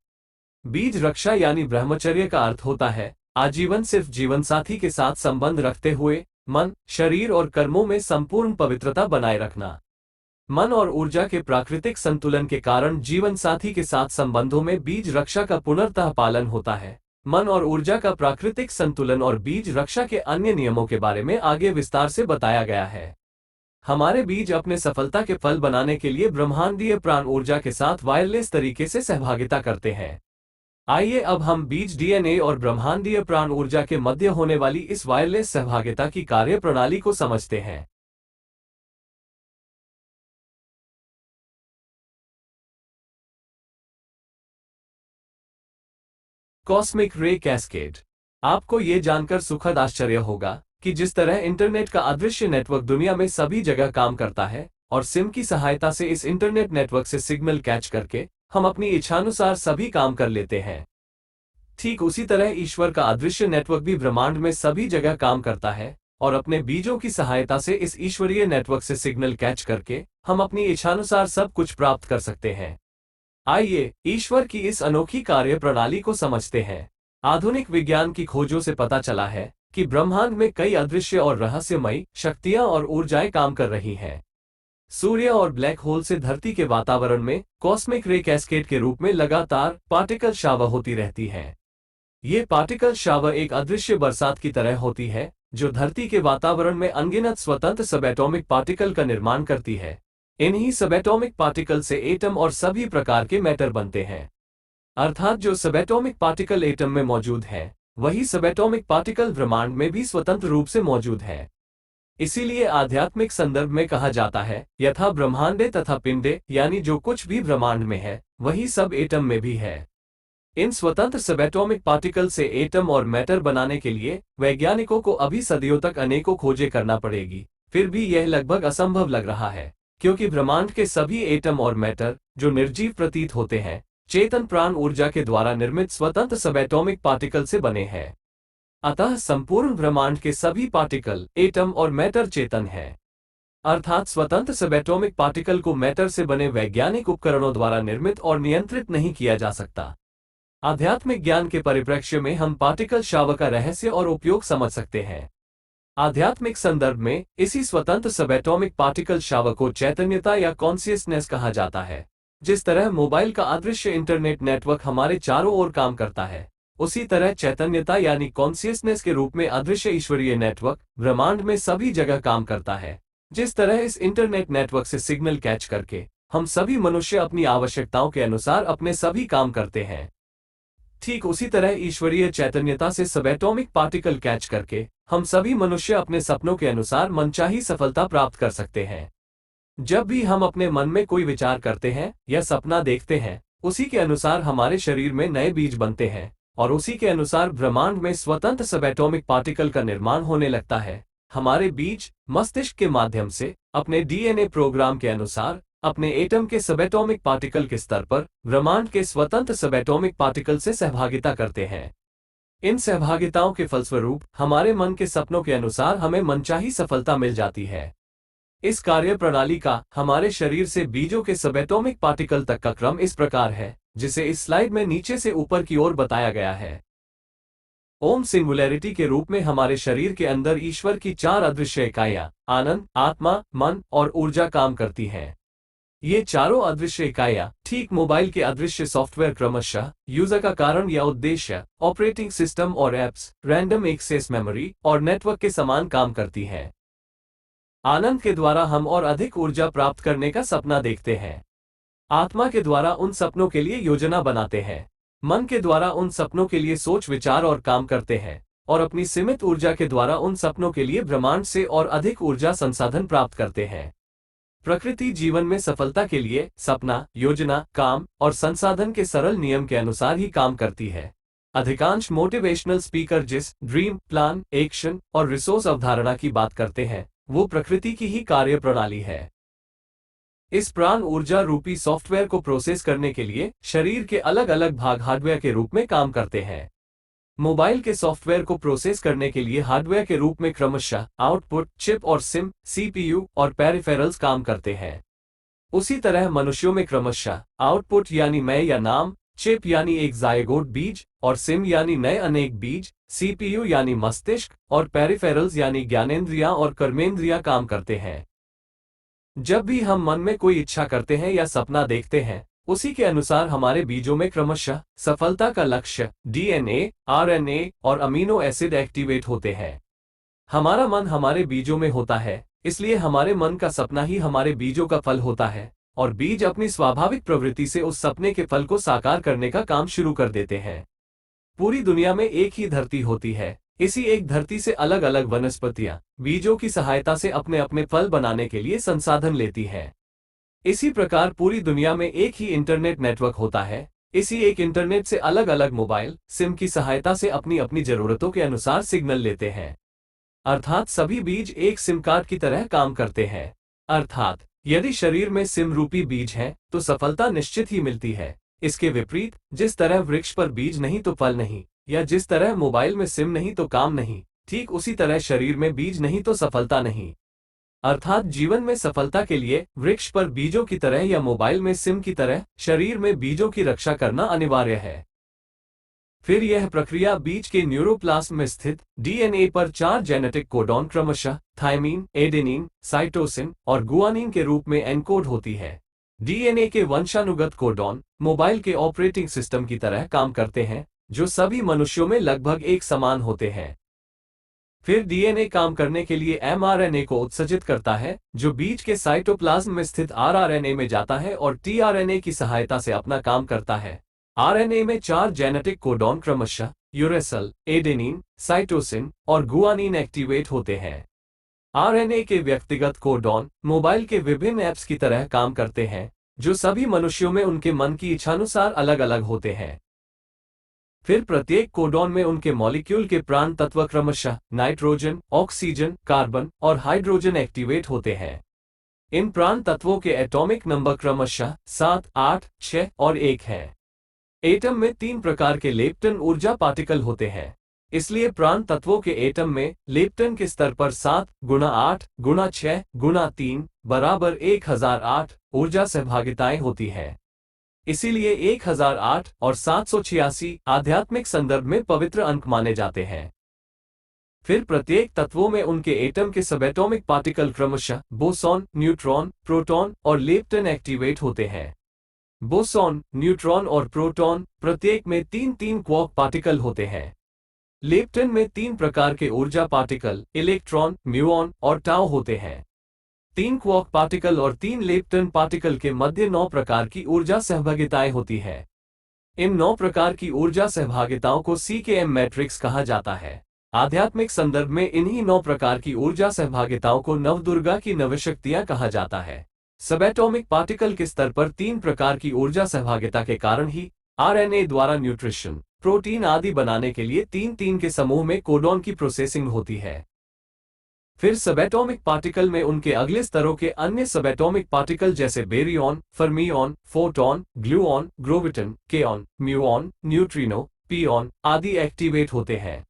बीज रक्षा यानी ब्रह्मचर्य का अर्थ होता है आजीवन सिर्फ जीवन साथी के साथ संबंध रखते हुए मन, शरीर और कर्मों में संपूर्ण पवित्रता बनाए रखना। मन और ऊर्जा के प्राकृतिक संतुलन के कारण जीवन साथी के साथ संबंधों में बीज रक्षा का पूर्णतः पालन होता है। मन और ऊर्जा का प्राकृतिक संतुलन और बीज रक्षा के अन्य नियमों के बारे में आगे विस्तार से बताया गया है। हमारे बीज अपने सफलता के फल बनाने के लिए ब्रह्मांडीय प्राण ऊर्जा के साथ वायरलेस तरीके से सहभागिता करते हैं। आइए अब हम बीज डीएनए और ब्रह्मांडीय प्राण ऊर्जा के मध्य होने वाली इस वायरलेस सहभागिता की कार्य प्रणाली को समझते हैं। कॉस्मिक रे कैस्केड। आपको ये जानकर सुखद आश्चर्य होगा कि जिस तरह इंटरनेट का अदृश्य नेटवर्क दुनिया में सभी जगह काम करता है और सिम की सहायता से इस इंटरनेट नेटवर्क से सिग्नल कैच करके हम अपनी इच्छानुसार सभी काम कर लेते हैं, ठीक उसी तरह ईश्वर का अदृश्य नेटवर्क भी ब्रह्मांड में सभी जगह काम करता है और अपने बीजों की सहायता से इस ईश्वरीय नेटवर्क से सिग्नल कैच करके हम अपनी इच्छानुसार सब कुछ प्राप्त कर सकते हैं। आइए ईश्वर की इस अनोखी कार्य प्रणाली को समझते हैं। आधुनिक विज्ञान की खोजों से पता चला है कि ब्रह्मांड में कई अदृश्य और रहस्यमयी शक्तियां और ऊर्जाएं काम कर रही हैं। सूर्य और ब्लैक होल से धरती के वातावरण में कॉस्मिक रे कैस्केड के रूप में लगातार पार्टिकल शावर होती रहती है। ये पार्टिकल शावर एक अदृश्य बरसात की तरह होती है जो धरती के वातावरण में अनगिनत स्वतंत्र सबएटॉमिक पार्टिकल का निर्माण करती है। इन्हीं सबएटॉमिक पार्टिकल से एटम और सभी प्रकार के मैटर बनते हैं। अर्थात जो सबएटॉमिक पार्टिकल एटम में मौजूद है वही सबएटॉमिक पार्टिकल ब्रह्मांड में भी स्वतंत्र रूप से मौजूद है। इसीलिए आध्यात्मिक संदर्भ में कहा जाता है यथा ब्रह्मांडे तथा पिंडे, यानी जो कुछ भी ब्रह्मांड में है वही सब एटम में भी है। इन स्वतंत्र सबएटॉमिक पार्टिकल से एटम और मैटर बनाने के लिए वैज्ञानिकों को अभी सदियों तक अनेकों खोजें करना पड़ेगी। फिर भी यह लगभग असंभव लग रहा है क्योंकि ब्रह्मांड के सभी एटम और मैटर जो निर्जीव प्रतीत होते हैं चेतन प्राण ऊर्जा के द्वारा निर्मित स्वतंत्र सबएटॉमिक पार्टिकल से बने हैं। अतः संपूर्ण ब्रह्मांड के सभी पार्टिकल एटम और मैटर चेतन है। अर्थात स्वतंत्र सबएटॉमिक पार्टिकल को मैटर से बने वैज्ञानिक उपकरणों द्वारा निर्मित और नियंत्रित नहीं किया जा सकता। आध्यात्मिक ज्ञान के परिप्रेक्ष्य में हम पार्टिकल शावर का रहस्य और उपयोग समझ सकते हैं। आध्यात्मिक संदर्भ में इसी स्वतंत्र सबएटॉमिक पार्टिकल शावर को चैतन्यता या कॉन्शियसनेस कहा जाता है। जिस तरह मोबाइल का अदृश्य इंटरनेट नेटवर्क हमारे चारों ओर काम करता है, उसी तरह चैतन्यता यानी कॉन्शियसनेस के रूप में अदृश्य ईश्वरीय नेटवर्क ब्रह्मांड में सभी जगह काम करता है। जिस तरह इस इंटरनेट नेटवर्क से सिग्नल कैच करके हम सभी मनुष्य अपनी आवश्यकताओं के अनुसार अपने सभी काम करते हैं, ठीक उसी तरह ईश्वरीय चैतन्यता से सबएटॉमिक पार्टिकल कैच करके हम सभी मनुष्य अपने सपनों के अनुसार मनचाही सफलता प्राप्त कर सकते हैं। जब भी हम अपने मन में कोई विचार करते हैं या सपना देखते हैं, उसी के अनुसार हमारे शरीर में नए बीज बनते हैं और उसी के अनुसार ब्रह्मांड में स्वतंत्र सबएटॉमिक पार्टिकल का निर्माण होने लगता है। हमारे बीज मस्तिष्क के माध्यम से अपने डीएनए प्रोग्राम के अनुसार अपने एटम के सबएटॉमिक पार्टिकल के स्तर पर ब्रह्मांड के स्वतंत्र सबएटॉमिक पार्टिकल से सहभागिता करते हैं। इन सहभागिताओं के फलस्वरूप हमारे मन के सपनों के अनुसार हमें मनचाही सफलता मिल जाती है। इस कार्य प्रणाली का हमारे शरीर से बीजों के सबएटॉमिक पार्टिकल तक का क्रम इस प्रकार है जिसे इस स्लाइड में नीचे से ऊपर की ओर बताया गया है। ओम सिंगुलैरिटी के रूप में हमारे शरीर के अंदर ईश्वर की 4 अदृश्य इकाइयां आनंद, आत्मा, मन और ऊर्जा काम करती हैं। ये चारों अदृश्य इकाइयां ठीक मोबाइल के अदृश्य सॉफ्टवेयर क्रमशः यूजर का कारण या उद्देश्य, ऑपरेटिंग सिस्टम और एप्स, रैंडम एक्सेस मेमोरी और नेटवर्क के समान काम करती हैं। आनंद के द्वारा हम और अधिक ऊर्जा प्राप्त करने का सपना देखते हैं। आत्मा के द्वारा उन सपनों के लिए योजना बनाते हैं। मन के द्वारा उन सपनों के लिए सोच विचार और काम करते हैं और अपनी सीमित ऊर्जा के द्वारा उन सपनों के लिए ब्रह्मांड से और अधिक ऊर्जा संसाधन प्राप्त करते हैं। प्रकृति जीवन में सफलता के लिए सपना, योजना, काम और संसाधन के सरल नियम के अनुसार ही काम करती है। अधिकांश मोटिवेशनल स्पीकर जिस ड्रीम, प्लान, एक्शन और रिसोर्स अवधारणा की बात करते हैं वो प्रकृति की ही कार्य प्रणाली है। इस प्राण ऊर्जा रूपी सॉफ्टवेयर को प्रोसेस करने के लिए शरीर के अलग अलग भाग हार्डवेयर के रूप में काम करते हैं। मोबाइल के सॉफ्टवेयर को प्रोसेस करने के लिए हार्डवेयर के रूप में क्रमशः आउटपुट, चिप और सिम, सीपीयू और पेरिफेरल्स काम करते हैं। उसी तरह मनुष्यों में क्रमशः आउटपुट यानी मैं या नाम, चिप यानी एक जायगोट बीज और सिम यानी नए अनेक बीज, सीपीयू यानी मस्तिष्क और पेरिफेरल्स यानी ज्ञानेंद्रियां और कर्मेंद्रियां काम करते हैं। जब भी हम मन में कोई इच्छा करते हैं या सपना देखते हैं, उसी के अनुसार हमारे बीजों में क्रमशः सफलता का लक्ष्य, डीएनए, आरएनए और अमीनो एसिड एक्टिवेट होते हैं। हमारा मन हमारे बीजों में होता है, इसलिए हमारे मन का सपना ही हमारे बीजों का फल होता है और बीज अपनी स्वाभाविक प्रवृत्ति से उस सपने के फल को साकार करने का काम शुरू कर देते हैं। पूरी दुनिया में एक ही धरती होती है। इसी एक धरती से अलग अलग वनस्पतियां बीजों की सहायता से अपने अपने फल बनाने के लिए संसाधन लेती हैं। इसी प्रकार पूरी दुनिया में एक ही इंटरनेट नेटवर्क होता है इसी एक इंटरनेट से अलग अलग मोबाइल सिम की सहायता से अपनी अपनी जरूरतों के अनुसार सिग्नल लेते हैं। अर्थात सभी बीज एक सिम कार्ड की तरह काम करते हैं। अर्थात यदि शरीर में सिम रूपी बीज है तो सफलता निश्चित ही मिलती है। इसके विपरीत, जिस तरह वृक्ष पर बीज नहीं तो फल नहीं, या जिस तरह मोबाइल में सिम नहीं तो काम नहीं, ठीक उसी तरह शरीर में बीज नहीं तो सफलता नहीं। अर्थात जीवन में सफलता के लिए वृक्ष पर बीजों की तरह या मोबाइल में सिम की तरह शरीर में बीजों की रक्षा करना अनिवार्य है। फिर यह प्रक्रिया बीज के न्यूरोप्लाज्म में स्थित डीएनए पर 4 जेनेटिक कोडॉन क्रमशः थायमीन, एडेनिन, साइटोसिन और गुआनिन के रूप में एनकोड होती है। डीएनए के वंशानुगत कोडॉन मोबाइल के ऑपरेटिंग सिस्टम की तरह काम करते हैं, जो सभी मनुष्यों में लगभग एक समान होते हैं। फिर डीएनए काम करने के लिए एमआरएनए को उत्सर्जित करता है, जो बीज के साइटोप्लाज्म में स्थित आरआरएनए में जाता है और टीआरएनए की सहायता से अपना काम करता है। आरएनए में 4 जेनेटिक कोडॉन क्रमशः यूरेसिल, एडेनिन, साइटोसिन और गुआनिन एक्टिवेट होते हैं। आरएनए के व्यक्तिगत कोडॉन मोबाइल के विभिन्न ऐप्स की तरह काम करते हैं, जो सभी मनुष्यों में उनके मन की इच्छानुसार अलग अलग होते हैं। फिर प्रत्येक कोडॉन में उनके मॉलिक्यूल के प्राण तत्व क्रमशः नाइट्रोजन, ऑक्सीजन, कार्बन और हाइड्रोजन एक्टिवेट होते हैं। इन प्राण तत्वों के एटॉमिक नंबर क्रमशः 7, 8, 6 और 1 हैं। एटम में 3 प्रकार के लेप्टन ऊर्जा पार्टिकल होते हैं, इसलिए प्राण तत्वों के एटम में लेप्टन के स्तर पर 7 गुणा 8 गुणा 6 गुणा 3 बराबर 1008 ऊर्जा सहभागिताएं होती हैं। इसीलिए 1008 और 786 आध्यात्मिक संदर्भ में पवित्र अंक माने जाते हैं। फिर प्रत्येक तत्वों में उनके एटम के सबएटॉमिक पार्टिकल क्रमशः बोसॉन, न्यूट्रॉन, प्रोटॉन और लेप्टन एक्टिवेट होते हैं। बोसॉन, न्यूट्रॉन और प्रोटॉन प्रत्येक में 3-3 क्वार्क पार्टिकल होते हैं। लेप्टन में 3 प्रकार के ऊर्जा पार्टिकल इलेक्ट्रॉन, म्यूऑन और टाउ होते हैं। 3 क्वार्क पार्टिकल और 3 लेप्टन पार्टिकल के मध्य 9 प्रकार की ऊर्जा सहभागिताएं होती है। इन 9 प्रकार की ऊर्जा सहभागिताओं को सीकेएम मैट्रिक्स कहा जाता है। आध्यात्मिक संदर्भ में इन्हीं 9 प्रकार की ऊर्जा सहभागिताओं को नवदुर्गा की नवशक्तियां कहा जाता है। सबएटॉमिक पार्टिकल के स्तर पर 3 प्रकार की ऊर्जा सहभागिता के कारण ही आरएनए द्वारा न्यूट्रिशन, प्रोटीन आदि बनाने के लिए 3-3 के समूह में कोडॉन की प्रोसेसिंग होती है। फिर सबएटॉमिक पार्टिकल में उनके अगले स्तरों के अन्य सबएटॉमिक पार्टिकल जैसे baryon, fermion, photon, gluon, graviton, kaon, muon, neutrino, pion आदि एक्टिवेट होते हैं।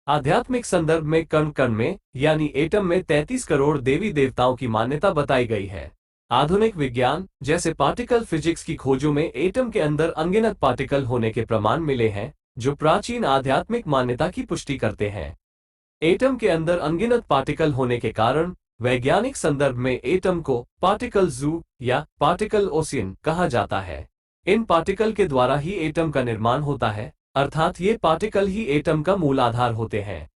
आध्यात्मिक संदर्भ में कण कण में यानी एटम में 33 करोड़ देवी देवताओं की मान्यता बताई गई है। आधुनिक विज्ञान जैसे पार्टिकल फिजिक्स की खोजों में एटम के अंदर अनगिनत पार्टिकल होने के प्रमाण मिले हैं, जो प्राचीन आध्यात्मिक मान्यता की पुष्टि करते हैं। एटम के अंदर अनगिनत पार्टिकल होने के कारण वैज्ञानिक संदर्भ में एटम को पार्टिकल जू या पार्टिकल ओशियन कहा जाता है। इन पार्टिकल के द्वारा ही एटम का निर्माण होता है, अर्थात ये पार्टिकल ही एटम का मूल आधार होते हैं।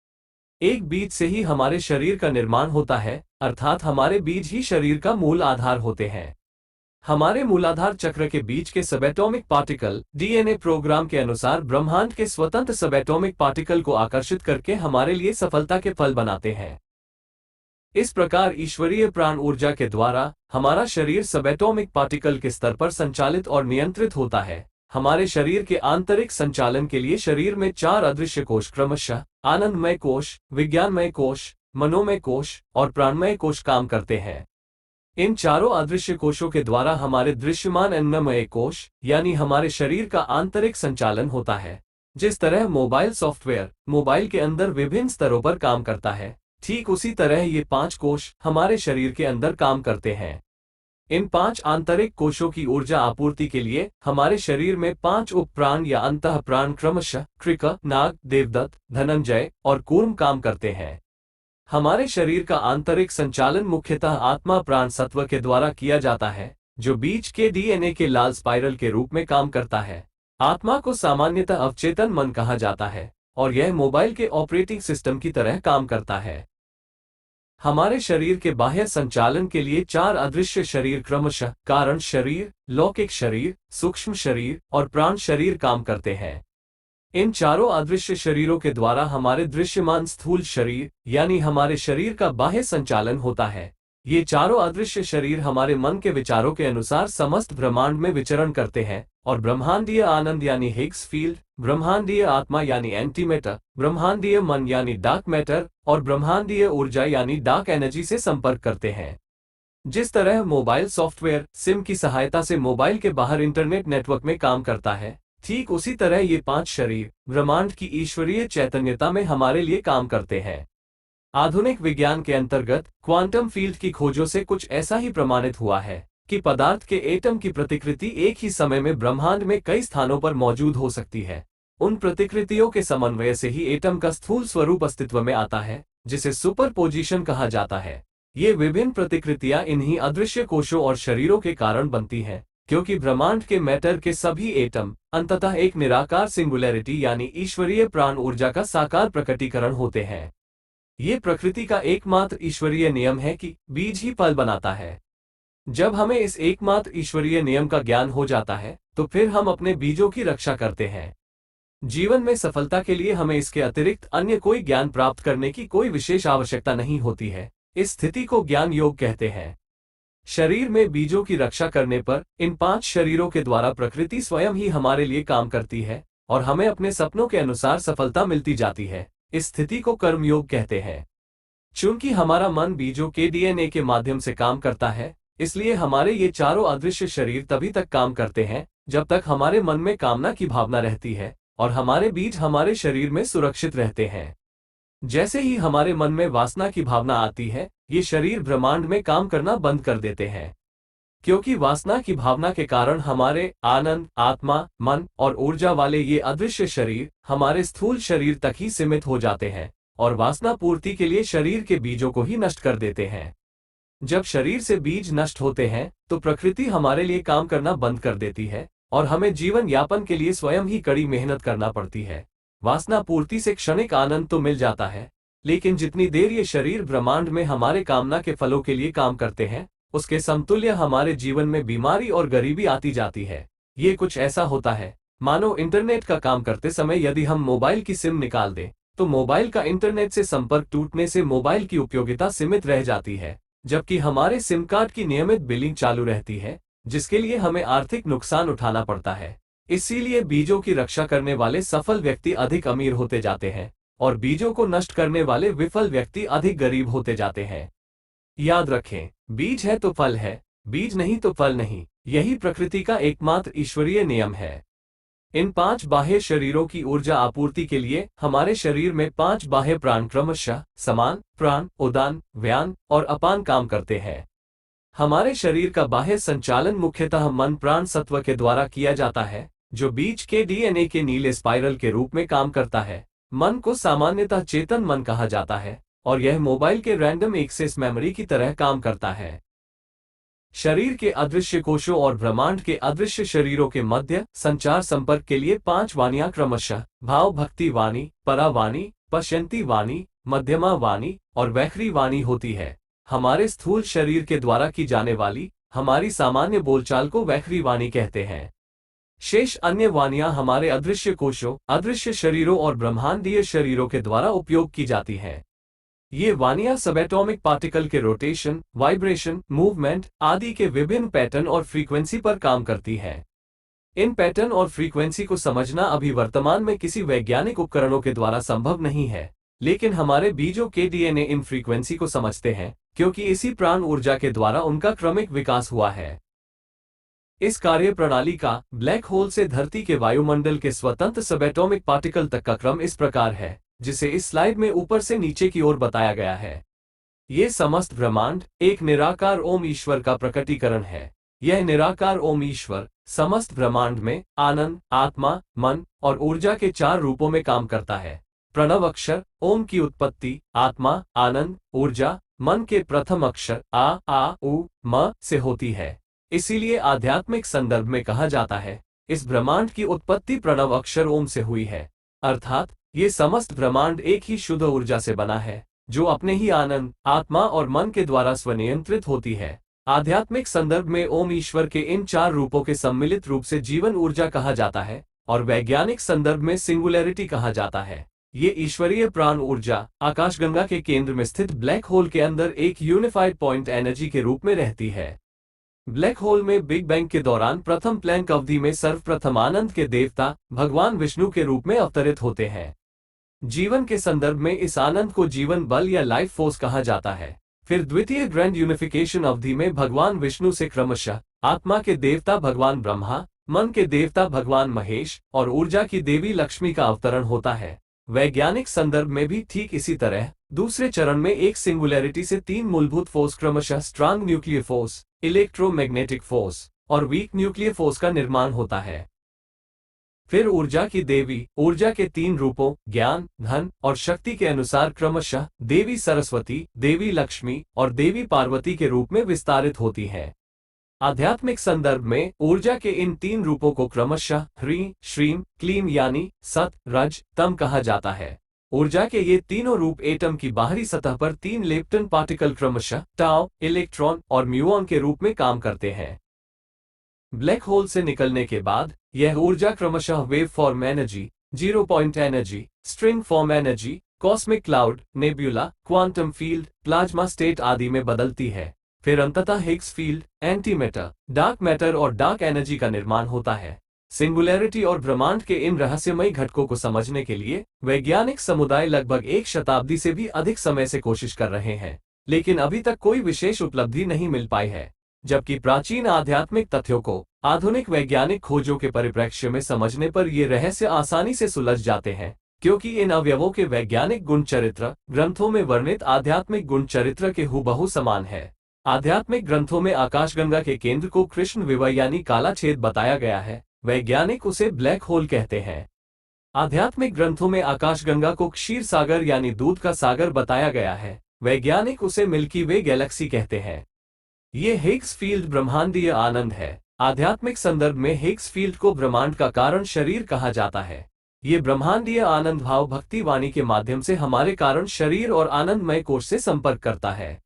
एक बीज से ही हमारे शरीर का निर्माण होता है, अर्थात हमारे बीज ही शरीर का मूल आधार होते हैं। हमारे मूलाधार चक्र के बीच के सबएटॉमिक पार्टिकल डीएनए प्रोग्राम के अनुसार ब्रह्मांड के स्वतंत्र सबएटॉमिक पार्टिकल को आकर्षित करके हमारे लिए सफलता के फल बनाते हैं। इस प्रकार ईश्वरीय प्राण ऊर्जा के द्वारा हमारा शरीर सबएटॉमिक पार्टिकल के स्तर पर संचालित और नियंत्रित होता है। हमारे शरीर के आंतरिक संचालन के लिए शरीर में 4 अदृश्य कोश क्रमशः आनंदमय कोश, विज्ञानमय कोश, मनोमय कोश और प्राणमय कोश काम करते हैं। इन चारों अदृश्य कोशों के द्वारा हमारे दृश्यमान अन्नमय कोश यानी हमारे शरीर का आंतरिक संचालन होता है। जिस तरह मोबाइल सॉफ्टवेयर मोबाइल के अंदर विभिन्न स्तरों पर काम करता है, ठीक उसी तरह ये 5 कोश हमारे शरीर के अंदर काम करते हैं। इन 5 आंतरिक कोशों की ऊर्जा आपूर्ति के लिए हमारे शरीर में 5 उप प्राण या अंतः प्राण क्रमशः कृक, नाग, देवदत्त, धनंजय और कूर्म काम करते हैं। हमारे शरीर का आंतरिक संचालन मुख्यतः आत्मा प्राण सत्व के द्वारा किया जाता है, जो बीज के डीएनए के लाल स्पाइरल के रूप में काम करता है। आत्मा को सामान्यतः अवचेतन मन कहा जाता है और यह मोबाइल के ऑपरेटिंग सिस्टम की तरह काम करता है। हमारे शरीर के बाह्य संचालन के लिए 4 अदृश्य शरीर क्रमशः कारण शरीर, लौकिक शरीर, सूक्ष्म शरीर और प्राण शरीर काम करते हैं। इन चारों अदृश्य शरीरों के द्वारा हमारे दृश्यमान स्थूल शरीर यानी हमारे शरीर का बाह्य संचालन होता है। ये चारों अदृश्य शरीर हमारे मन के विचारों के अनुसार समस्त ब्रह्मांड में विचरण करते हैं और ब्रह्मांडीय आनंद यानी हिग्स फील्ड, ब्रह्मांडीय आत्मा यानी एंटी मैटर, ब्रह्मांडीय मन यानी डार्क मैटर और ब्रह्मांडीय ऊर्जा यानी डार्क एनर्जी से संपर्क करते हैं। जिस तरह मोबाइल सॉफ्टवेयर सिम की सहायता से मोबाइल के बाहर इंटरनेट नेटवर्क में काम करता है, ठीक उसी तरह ये 5 शरीर ब्रह्मांड की ईश्वरीय चैतन्यता में हमारे लिए काम करते हैं। आधुनिक विज्ञान के अंतर्गत क्वांटम फील्ड की खोजों से कुछ ऐसा ही प्रमाणित हुआ है कि पदार्थ के एटम की प्रतिकृति एक ही समय में ब्रह्मांड में कई स्थानों पर मौजूद हो सकती है। उन प्रतिकृतियों के समन्वय से ही एटम का स्थूल स्वरूप अस्तित्व में आता है, जिसे सुपरपोजिशन कहा जाता है। ये विभिन्न प्रतिकृतियां इन्हीं अदृश्य कोशों और शरीरों के कारण बनती हैं, क्योंकि ब्रह्मांड के मैटर के सभी एटम अंततः एक निराकार सिंगुलैरिटी यानी ईश्वरीय प्राण ऊर्जा का साकार प्रकटीकरण होते हैं। ये प्रकृति का एकमात्र ईश्वरीय नियम है कि बीज ही फल बनाता है। जब हमें इस एकमात्र ईश्वरीय नियम का ज्ञान हो जाता है, तो फिर हम अपने बीजों की रक्षा करते हैं। जीवन में सफलता के लिए हमें इसके अतिरिक्त अन्य कोई ज्ञान प्राप्त करने की कोई विशेष आवश्यकता नहीं होती है। इस स्थिति को ज्ञान योग कहते हैं। शरीर में बीजों की रक्षा करने पर इन 5 शरीरों के द्वारा प्रकृति स्वयं ही हमारे लिए काम करती है और हमें अपने सपनों के अनुसार सफलता मिलती जाती है। इस स्थिति को कर्मयोग कहते हैं। चूंकि हमारा मन बीजों के डीएनए के माध्यम से काम करता है, इसलिए हमारे ये चारों अदृश्य शरीर तभी तक काम करते हैं जब तक हमारे मन में कामना की भावना रहती है और हमारे बीज हमारे शरीर में सुरक्षित रहते हैं। जैसे ही हमारे मन में वासना की भावना आती है, ये शरीर ब्रह्मांड में काम करना बंद कर देते हैं। क्योंकि वासना की भावना के कारण हमारे आनंद, आत्मा, मन और ऊर्जा वाले ये अदृश्य शरीर हमारे स्थूल शरीर तक ही सीमित हो जाते हैं और वासना पूर्ति के लिए शरीर के बीजों को ही नष्ट कर देते हैं। जब शरीर से बीज नष्ट होते हैं, तो प्रकृति हमारे लिए काम करना बंद कर देती है और हमें जीवन यापन के लिए स्वयं ही कड़ी मेहनत करना पड़ती है। वासना पूर्ति से क्षणिक आनंद तो मिल जाता है, लेकिन जितनी देर ये शरीर ब्रह्मांड में हमारे कामना के फलों के लिए काम करते हैं, उसके समतुल्य हमारे जीवन में बीमारी और गरीबी आती जाती है। ये कुछ ऐसा होता है मानो इंटरनेट का काम करते समय यदि हम मोबाइल की सिम निकाल दें, तो मोबाइल का इंटरनेट से संपर्क टूटने से मोबाइल की उपयोगिता सीमित रह जाती है, जबकि हमारे सिम कार्ड की नियमित बिलिंग चालू रहती है, जिसके लिए हमें आर्थिक नुकसान उठाना पड़ता है। इसीलिए बीजों की रक्षा करने वाले सफल व्यक्ति अधिक अमीर होते जाते हैं और बीजों को नष्ट करने वाले विफल व्यक्ति अधिक गरीब होते जाते हैं। याद रखें, बीज है तो फल है, बीज नहीं तो फल नहीं। यही प्रकृति का एकमात्र ईश्वरीय नियम है। इन 5 बाह्य शरीरों की ऊर्जा आपूर्ति के लिए हमारे शरीर में 5 बाह्य प्राण क्रमशः समान, प्राण, उदान, व्यान और अपान काम करते हैं। हमारे शरीर का बाह्य संचालन मुख्यतः मन प्राण सत्व के द्वारा किया जाता है, जो बीज के डीएनए के नीले स्पाइरल के रूप में काम करता है। मन को सामान्यतः चेतन मन कहा जाता है और यह मोबाइल के रैंडम एक्सेस मेमोरी की तरह काम करता है। शरीर के अदृश्य कोशों और ब्रह्मांड के अदृश्य शरीरों के मध्य संचार संपर्क के लिए 5 वाणियां क्रमशः भाव भक्ति वाणी, परावाणी, पश्यंती वाणी, मध्यमा वाणी और वैखरी वाणी होती है। हमारे स्थूल शरीर के द्वारा की जाने वाली हमारी सामान्य बोलचाल को वैखरी वाणी कहते हैं। शेष अन्य वाणियां हमारे अदृश्य कोशों, अदृश्य शरीरों और ब्रह्मांडीय शरीरों के द्वारा उपयोग की जाती हैं। ये वाणियां सबएटॉमिक पार्टिकल के रोटेशन, वाइब्रेशन, मूवमेंट आदि के विभिन्न पैटर्न और फ्रीक्वेंसी पर काम करती हैं। इन पैटर्न और फ्रीक्वेंसी को समझना अभी वर्तमान में किसी वैज्ञानिक उपकरणों के द्वारा संभव नहीं है, लेकिन हमारे बीजों के डीएनए इन फ्रीक्वेंसी को समझते हैं, क्योंकि इसी प्राण ऊर्जा के द्वारा उनका क्रमिक विकास हुआ है। इस कार्य प्रणाली का ब्लैक होल से धरती के वायुमंडल के स्वतंत्र सबएटॉमिक पार्टिकल तक का क्रम इस प्रकार है, जिसे इस स्लाइड में ऊपर से नीचे की ओर बताया गया है। ये समस्त ब्रह्मांड एक निराकार ओम ईश्वर का प्रकटीकरण है। यह निराकार ओम ईश्वर समस्त ब्रह्मांड में आनंद, आत्मा, मन और ऊर्जा के 4 रूपों में काम करता है। प्रणव अक्षर ओम की उत्पत्ति आत्मा, आनंद, ऊर्जा, मन के प्रथम अक्षर आ, उ, म से होती है। इसीलिए आध्यात्मिक संदर्भ में कहा जाता है, इस ब्रह्मांड की उत्पत्ति प्रणव अक्षर ओम से हुई है। अर्थात ये समस्त ब्रह्मांड एक ही शुद्ध ऊर्जा से बना है, जो अपने ही आनंद, आत्मा और मन के द्वारा स्वनियंत्रित होती है। आध्यात्मिक संदर्भ में ओम ईश्वर के इन 4 रूपों के सम्मिलित रूप से जीवन ऊर्जा कहा जाता है और वैज्ञानिक संदर्भ में सिंगुलैरिटी कहा जाता है। ये ईश्वरीय प्राण ऊर्जा आकाशगंगा के केंद्र में स्थित ब्लैक होल के अंदर एक यूनिफाइड पॉइंट एनर्जी के रूप में रहती है। ब्लैक होल में बिग बैंग के दौरान प्रथम प्लैंक अवधि में सर्वप्रथम आनंद के देवता भगवान विष्णु के रूप में अवतरित होते हैं। जीवन के संदर्भ में इस आनंद को जीवन बल या लाइफ फोर्स कहा जाता है। फिर द्वितीय ग्रैंड यूनिफिकेशन अवधि में भगवान विष्णु से क्रमशः आत्मा के देवता भगवान ब्रह्मा, मन के देवता भगवान महेश और ऊर्जा की देवी लक्ष्मी का अवतरण होता है। वैज्ञानिक संदर्भ में भी ठीक इसी तरह दूसरे चरण में एक सिंगुलैरिटी से तीन मूलभूत फोर्स क्रमशः strong nuclear force, electromagnetic force और वीक न्यूक्लियर फोर्स का निर्माण होता है। फिर ऊर्जा की देवी ऊर्जा के तीन रूपों ज्ञान, धन और शक्ति के अनुसार क्रमशः देवी सरस्वती, देवी लक्ष्मी और देवी पार्वती के रूप में विस्तारित होती है। आध्यात्मिक संदर्भ में ऊर्जा के इन तीन रूपों को क्रमशः ह्रीं, श्रीं, क्लीं यानी सत, रज, तम कहा जाता है। ऊर्जा के ये तीनों रूप एटम की बाहरी सतह पर तीन लेप्टन पार्टिकल क्रमशः टाउ, इलेक्ट्रॉन और म्यूऑन के रूप में काम करते हैं। ब्लैक होल से निकलने के बाद यह ऊर्जा क्रमशः wave form energy, zero point energy, string form energy, cosmic cloud, nebula, quantum field, plasma state आदि में बदलती है। फिर अंततः Higgs field, antimatter, dark matter और डार्क एनर्जी का निर्माण होता है। सिंगुलैरिटी और ब्रह्मांड के इन रहस्यमयी घटकों को समझने के लिए वैज्ञानिक समुदाय लगभग एक शताब्दी से भी अधिक समय से कोशिश कर रहे हैं, लेकिन अभी तक कोई विशेष उपलब्धि नहीं मिल पाई है। जबकि प्राचीन आध्यात्मिक तथ्यों को आधुनिक वैज्ञानिक खोजों के परिप्रेक्ष्य में समझने पर ये रहस्य आसानी से सुलझ जाते हैं, क्योंकि इन अवयवों के वैज्ञानिक गुण चरित्र ग्रंथों में वर्णित आध्यात्मिक गुण चरित्र के हूबहू समान है। आध्यात्मिक ग्रंथों में आकाशगंगा के केंद्र को कृष्ण विवय यानी काला छेद बताया गया है। वैज्ञानिक उसे ब्लैक होल कहते हैं। आध्यात्मिक ग्रंथों में आकाशगंगा को क्षीर सागर यानी दूध का सागर बताया गया है। वैज्ञानिक उसे मिल्की वे गैलेक्सी कहते हैं। ये हिग्स फील्ड ब्रह्मांडीय आनंद है। आध्यात्मिक संदर्भ में हिग्स फील्ड को ब्रह्मांड का कारण शरीर कहा जाता है। ये ब्रह्मांडीय आनंद भाव भक्ति वाणी के माध्यम से हमारे कारण शरीर और आनंदमय कोश से संपर्क करता है।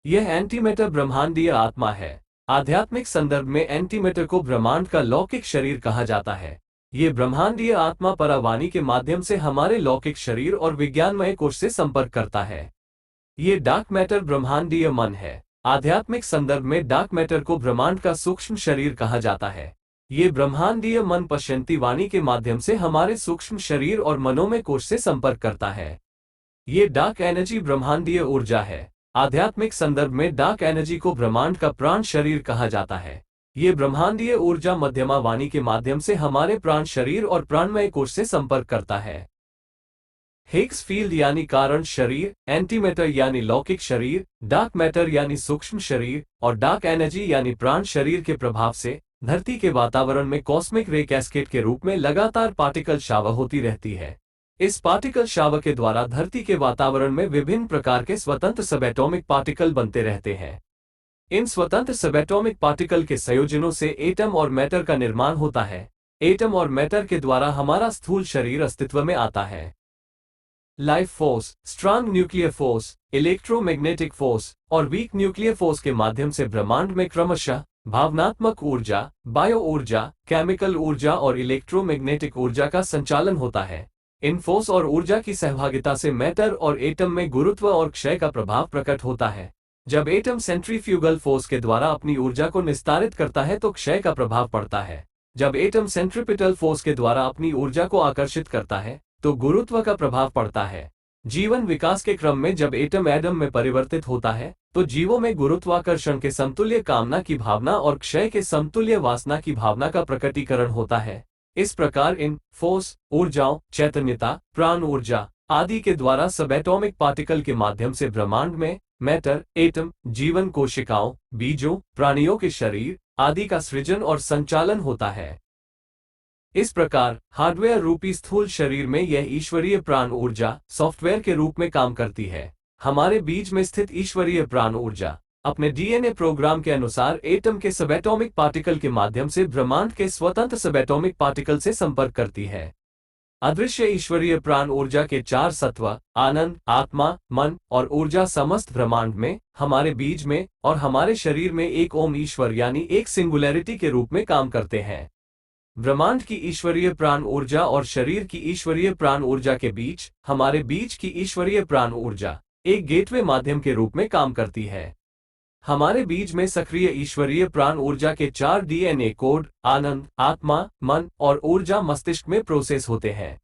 यह एंटीमेटर ब्रह्मांडीय आत्मा है। आध्यात्मिक संदर्भ में एंटीमेटर को ब्रह्मांड का लौकिक शरीर कहा जाता है। ये ब्रह्मांडीय आत्मा परावाणी के माध्यम से हमारे लौकिक शरीर और विज्ञानमय कोश से संपर्क करता है। ये डार्क मैटर ब्रह्मांडीय मन है। आध्यात्मिक संदर्भ में डार्क मैटर को ब्रह्मांड का सूक्ष्म शरीर कहा जाता है। ये ब्रह्मांडीय मन पश्यंती वाणी के माध्यम से हमारे सूक्ष्म शरीर और मनोमय कोश से संपर्क करता है। ये डार्क एनर्जी ब्रह्मांडीय ऊर्जा है। आध्यात्मिक संदर्भ में डार्क एनर्जी को ब्रह्मांड का प्राण शरीर कहा जाता है। ये ब्रह्मांडीय ऊर्जा मध्यमा वाणी के माध्यम से हमारे प्राण शरीर और प्राणमय कोश से संपर्क करता है। हिग्स फील्ड यानी कारण शरीर, एंटीमेटर यानी लौकिक शरीर, डार्क मैटर यानी सूक्ष्म शरीर और डार्क एनर्जी यानी प्राण शरीर के प्रभाव से धरती के वातावरण में कॉस्मिक रे कैस्केड के रूप में लगातार पार्टिकल शावर होती रहती है। इस पार्टिकल शावर के द्वारा धरती के वातावरण में विभिन्न प्रकार के स्वतंत्र सबएटॉमिक पार्टिकल बनते रहते हैं। इन स्वतंत्र सबएटॉमिक पार्टिकल के संयोजनों से एटम और मैटर का निर्माण होता है। एटम और मैटर के द्वारा हमारा स्थूल शरीर अस्तित्व में आता है। Life force, strong nuclear force, electromagnetic force और वीक न्यूक्लियर फोर्स के माध्यम से ब्रह्मांड में क्रमशः भावनात्मक ऊर्जा, बायो ऊर्जा, केमिकल ऊर्जा और इलेक्ट्रोमैग्नेटिक ऊर्जा का संचालन होता है। इन फोर्स और ऊर्जा की सहभागिता से मैटर और एटम में गुरुत्व और क्षय का प्रभाव प्रकट होता है। जब एटम सेंट्रीफ्यूगल फोर्स के द्वारा अपनी ऊर्जा को निस्तारित करता है तो क्षय का प्रभाव पड़ता है। जब एटम सेंट्रिपिटल फोर्स के द्वारा अपनी ऊर्जा को आकर्षित करता है तो गुरुत्व का प्रभाव पड़ता है। जीवन विकास के क्रम में जब एटम एडम में परिवर्तित होता है तो जीवों में गुरुत्वाकर्षण के समतुल्य कामना की भावना और क्षय के समतुल्य वासना की भावना का प्रकटीकरण होता है। इस प्रकार इन फोर्स, ऊर्जाओं, चैतन्यता, प्राण ऊर्जा आदि के द्वारा सबएटॉमिक पार्टिकल के माध्यम से ब्रह्मांड में मैटर, एटम, जीवन कोशिकाओं, बीजों, प्राणियों के शरीर आदि का सृजन और संचालन होता है। इस प्रकार हार्डवेयर रूपी स्थूल शरीर में यह ईश्वरीय प्राण ऊर्जा सॉफ्टवेयर के रूप में काम करती है। हमारे बीज में स्थित ईश्वरीय प्राण ऊर्जा अपने डीएनए प्रोग्राम के अनुसार एटम के सबएटॉमिक पार्टिकल के माध्यम से ब्रह्मांड के स्वतंत्र सबएटॉमिक पार्टिकल से संपर्क करती है। अदृश्य ईश्वरीय प्राण ऊर्जा के चार सत्व आनंद, आत्मा, मन और ऊर्जा समस्त ब्रह्मांड में, हमारे बीज में और हमारे शरीर में एक ओम ईश्वर यानी एक सिंगुलैरिटी के रूप में काम करते हैं। ब्रह्मांड की ईश्वरीय प्राण ऊर्जा और शरीर की ईश्वरीय प्राण ऊर्जा के बीच हमारे बीच की ईश्वरीय प्राण ऊर्जा एक गेटवे माध्यम के रूप में काम करती है। हमारे बीज में सक्रिय ईश्वरीय प्राण ऊर्जा के 4 डीएनए कोड आनंद, आत्मा, मन और ऊर्जा मस्तिष्क में प्रोसेस होते हैं।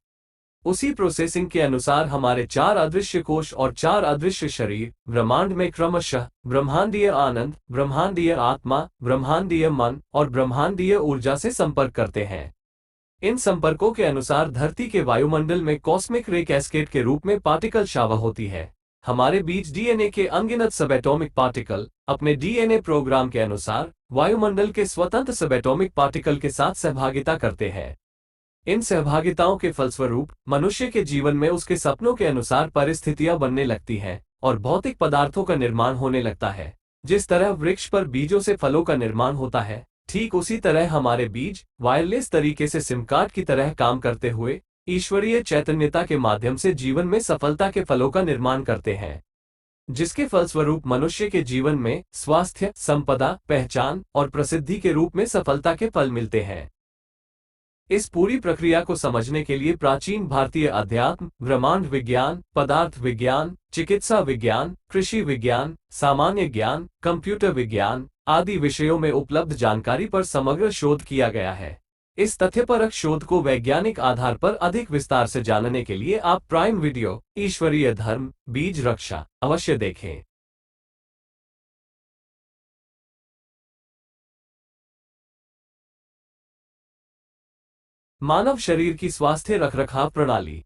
उसी प्रोसेसिंग के अनुसार हमारे 4 अदृश्य कोश और 4 अदृश्य शरीर ब्रह्मांड में क्रमशः ब्रह्मांडीय आनंद, ब्रह्मांडीय आत्मा, ब्रह्मांडीय मन और ब्रह्मांडीय ऊर्जा से संपर्क करते हैं। इन संपर्कों के अनुसार धरती के वायुमंडल में कॉस्मिक रे कैस्केड के रूप में पार्टिकल शावा होती है। हमारे बीच डीएनए के अनगिनत सबएटॉमिक पार्टिकल अपने डीएनए प्रोग्राम के अनुसार वायुमंडल के स्वतंत्र सबएटॉमिक पार्टिकल के साथ सहभागिता करते हैं। इन सहभागिताओं के फलस्वरूप मनुष्य के जीवन में उसके सपनों के अनुसार परिस्थितियां बनने लगती हैं और भौतिक पदार्थों का निर्माण होने लगता है। जिस तरह वृक्ष पर बीजों से फलों का निर्माण होता है, ठीक उसी तरह हमारे बीज वायरलेस तरीके से सिम कार्ड की तरह काम करते हुए ईश्वरीय चैतन्यता के माध्यम से जीवन में सफलता के फलों का निर्माण करते हैं, जिसके फलस्वरूप मनुष्य के जीवन में स्वास्थ्य, संपदा, पहचान और प्रसिद्धि के रूप में सफलता के फल मिलते हैं। इस पूरी प्रक्रिया को समझने के लिए प्राचीन भारतीय अध्यात्म, ब्रह्मांड विज्ञान, पदार्थ विज्ञान, चिकित्सा विज्ञान, कृषि विज्ञान, सामान्य ज्ञान, कंप्यूटर विज्ञान आदि विषयों में उपलब्ध जानकारी पर समग्र शोध किया गया है। इस तथ्यपरक शोध को वैज्ञानिक आधार पर अधिक विस्तार से जानने के लिए आप प्राइम वीडियो ईश्वरीय धर्म बीज रक्षा अवश्य देखें। मानव शरीर की स्वास्थ्य रखरखाव प्रणाली।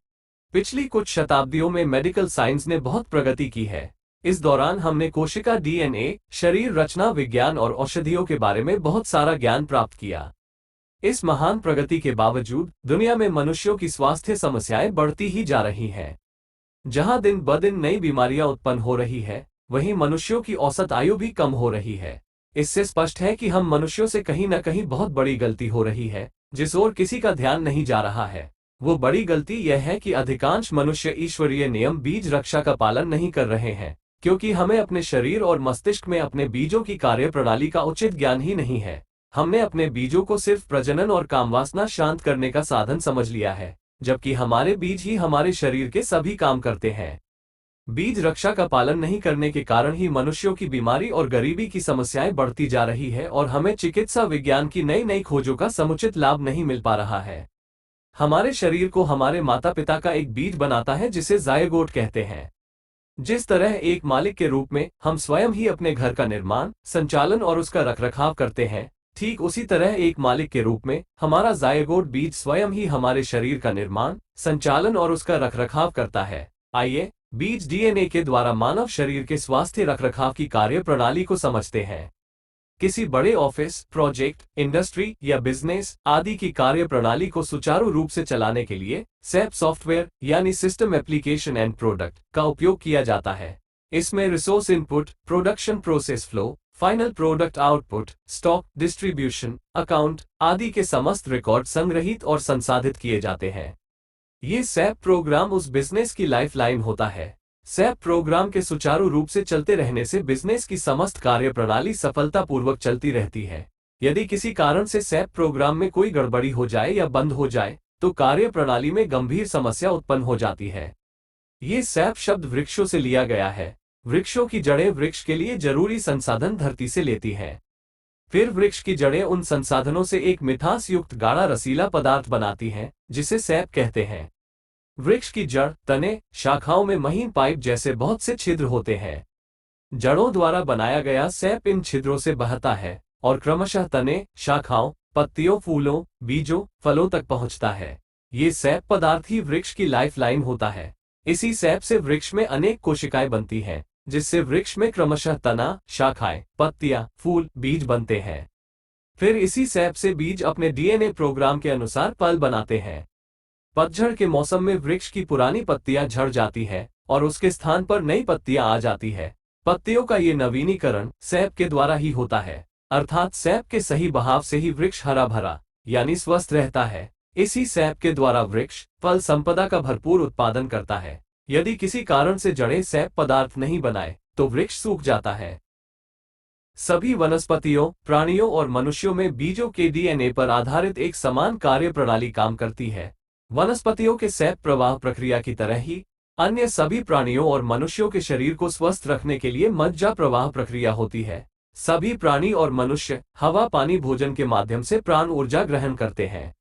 पिछली कुछ शताब्दियों में मेडिकल साइंस ने बहुत प्रगति की है। इस दौरान हमने कोशिका डीएनए, शरीर रचना विज्ञान और औषधियों के बारे में बहुत सारा ज्ञान प्राप्त किया। इस महान प्रगति के बावजूद दुनिया में मनुष्यों की स्वास्थ्य समस्याएं बढ़ती ही जा रही हैं। जहां दिन ब दिन नई बीमारियां उत्पन्न हो रही है, वहीं मनुष्यों की औसत आयु भी कम हो रही है। इससे स्पष्ट है कि हम मनुष्यों से कहीं न कहीं बहुत बड़ी गलती हो रही है, जिस ओर किसी का ध्यान नहीं जा रहा है। वो बड़ी गलती यह है कि अधिकांश मनुष्य ईश्वरीय नियम बीज रक्षा का पालन नहीं कर रहे हैं, क्योंकि हमें अपने शरीर और मस्तिष्क में अपने बीजों की कार्य प्रणाली का उचित ज्ञान ही नहीं है। हमने अपने बीजों को सिर्फ प्रजनन और कामवासना शांत करने का साधन समझ लिया है, जबकि हमारे बीज ही हमारे शरीर के सभी काम करते हैं। बीज रक्षा का पालन नहीं करने के कारण ही मनुष्यों की बीमारी और गरीबी की समस्याएं बढ़ती जा रही है और हमें चिकित्सा विज्ञान की नई नई खोजों का समुचित लाभ नहीं मिल पा रहा है। हमारे शरीर को हमारे माता पिता का एक बीज बनाता है जिसे जायगोट कहते हैं। जिस तरह एक मालिक के रूप में हम स्वयं ही अपने घर का निर्माण, संचालन और उसका रखरखाव करते हैं, ठीक उसी तरह एक मालिक के रूप में हमारा जायगोट बीज स्वयं ही हमारे शरीर का निर्माण, संचालन और उसका रखरखाव करता है। आइए बीज डीएनए के द्वारा मानव शरीर के स्वास्थ्य रखरखाव की कार्य प्रणाली को समझते हैं। किसी बड़े ऑफिस, प्रोजेक्ट, इंडस्ट्री या बिजनेस आदि की कार्य प्रणाली को सुचारू रूप से चलाने के लिए सैप सॉफ्टवेयर यानी सिस्टम एप्लीकेशन एंड प्रोडक्ट का उपयोग किया जाता है। इसमें resource input, production process flow, final product output, stock, distribution, account आदि के समस्त रिकॉर्ड संग्रहित और संसाधित किए जाते हैं। ये सैप प्रोग्राम उस बिजनेस की लाइफलाइन होता है। सैप प्रोग्राम के सुचारू रूप से चलते रहने से बिजनेस की समस्त कार्य प्रणाली सफलतापूर्वक चलती रहती है। यदि किसी कारण से सैप प्रोग्राम में कोई गड़बड़ी हो जाए या बंद हो जाए, तो कार्य प्रणाली में गंभीर समस्या उत्पन्न हो जाती है। ये सैप शब्द वृक्षों से लिया गया है। वृक्षों की जड़ें वृक्ष के लिए जरूरी संसाधन धरती से लेती हैं। फिर वृक्ष की जड़ें उन संसाधनों से एक मिठास युक्त गाढ़ा रसीला पदार्थ बनाती हैं, जिसे सैप कहते हैं। वृक्ष की जड़, तने, शाखाओं में महीन पाइप जैसे बहुत से छिद्र होते हैं। जड़ों द्वारा बनाया गया सैप इन छिद्रों से बहता है और क्रमशः तने, शाखाओं, पत्तियों, फूलों, बीजों, फलों तक पहुंचता है। ये सैप पदार्थ ही वृक्ष की लाइफलाइन होता है। इसी सैप से वृक्ष में अनेक कोशिकाएं बनती हैं, जिससे वृक्ष में क्रमशः तना, शाखाएं, पत्तियां, फूल, बीज बनते हैं। फिर इसी सैप से बीज अपने डीएनए प्रोग्राम के अनुसार फल बनाते हैं। पतझड़ के मौसम में वृक्ष की पुरानी पत्तियां झड़ जाती है और उसके स्थान पर नई पत्तियां आ जाती है। पत्तियों का ये नवीनीकरण सैप के द्वारा ही होता है, अर्थात सैप के सही बहाव से ही वृक्ष हरा भरा यानी स्वस्थ रहता है। इसी सैप के द्वारा वृक्ष फल संपदा का भरपूर उत्पादन करता है। यदि किसी कारण से जड़ें सैप पदार्थ नहीं बनाए, तो वृक्ष सूख जाता है। सभी वनस्पतियों, प्राणियों और मनुष्यों में बीजों के डीएनए पर आधारित एक समान कार्य प्रणाली काम करती है। वनस्पतियों के सैप प्रवाह प्रक्रिया की तरह ही अन्य सभी प्राणियों और मनुष्यों के शरीर को स्वस्थ रखने के लिए मज्जा प्रवाह प्रक्रिया होती है। सभी प्राणी और मनुष्य हवा, पानी, भोजन के माध्यम से प्राण ऊर्जा ग्रहण करते हैं।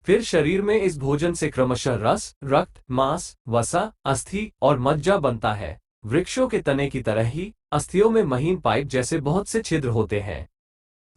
फिर शरीर में इस भोजन से क्रमशः रस, रक्त, मांस, वसा, अस्थि और मज्जा बनता है। वृक्षों के तने की तरह ही अस्थियों में महीन पाइप जैसे बहुत से छिद्र होते हैं।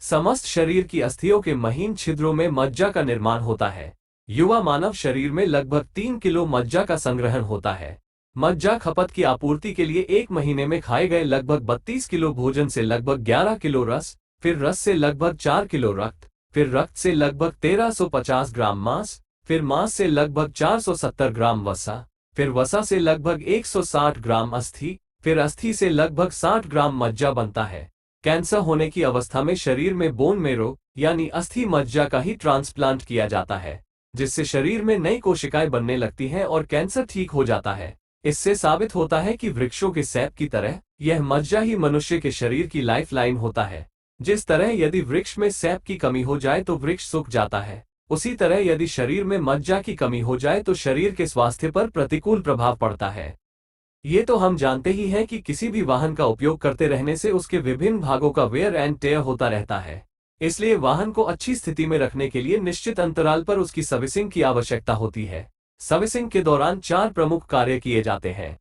समस्त शरीर की अस्थियों के महीन छिद्रों में मज्जा का निर्माण होता है। युवा मानव शरीर में लगभग 3 किलो मज्जा का संग्रहण होता है। मज्जा खपत की आपूर्ति के लिए एक महीने में खाए गए लगभग 32 किलो भोजन से लगभग 11 किलो रस, फिर रस से लगभग 4 किलो रक्त, फिर रक्त से लगभग 1350 ग्राम मांस, फिर मांस से लगभग 470 ग्राम वसा, फिर वसा से लगभग 160 ग्राम अस्थि, फिर अस्थि से लगभग 60 ग्राम मज्जा बनता है। कैंसर होने की अवस्था में शरीर में बोन मेरो यानी अस्थि मज्जा का ही ट्रांसप्लांट किया जाता है, जिससे शरीर में नई कोशिकाएं बनने लगती हैं और कैंसर ठीक हो जाता है। इससे साबित होता है कि वृक्षों के सैप की तरह यह मज्जा ही मनुष्य के शरीर की लाइफलाइन होता है। जिस तरह यदि वृक्ष में सैप की कमी हो जाए तो वृक्ष सूख जाता है, उसी तरह यदि शरीर में मज्जा की कमी हो जाए तो शरीर के स्वास्थ्य पर प्रतिकूल प्रभाव पड़ता है। ये तो हम जानते ही हैं कि किसी भी वाहन का उपयोग करते रहने से उसके विभिन्न भागों का वेयर एंड टेयर होता रहता है। इसलिए वाहन को अच्छी स्थिति में रखने के लिए निश्चित अंतराल पर उसकी सर्विसिंग की आवश्यकता होती है। सर्विसिंग के दौरान 4 प्रमुख कार्य किए जाते हैं।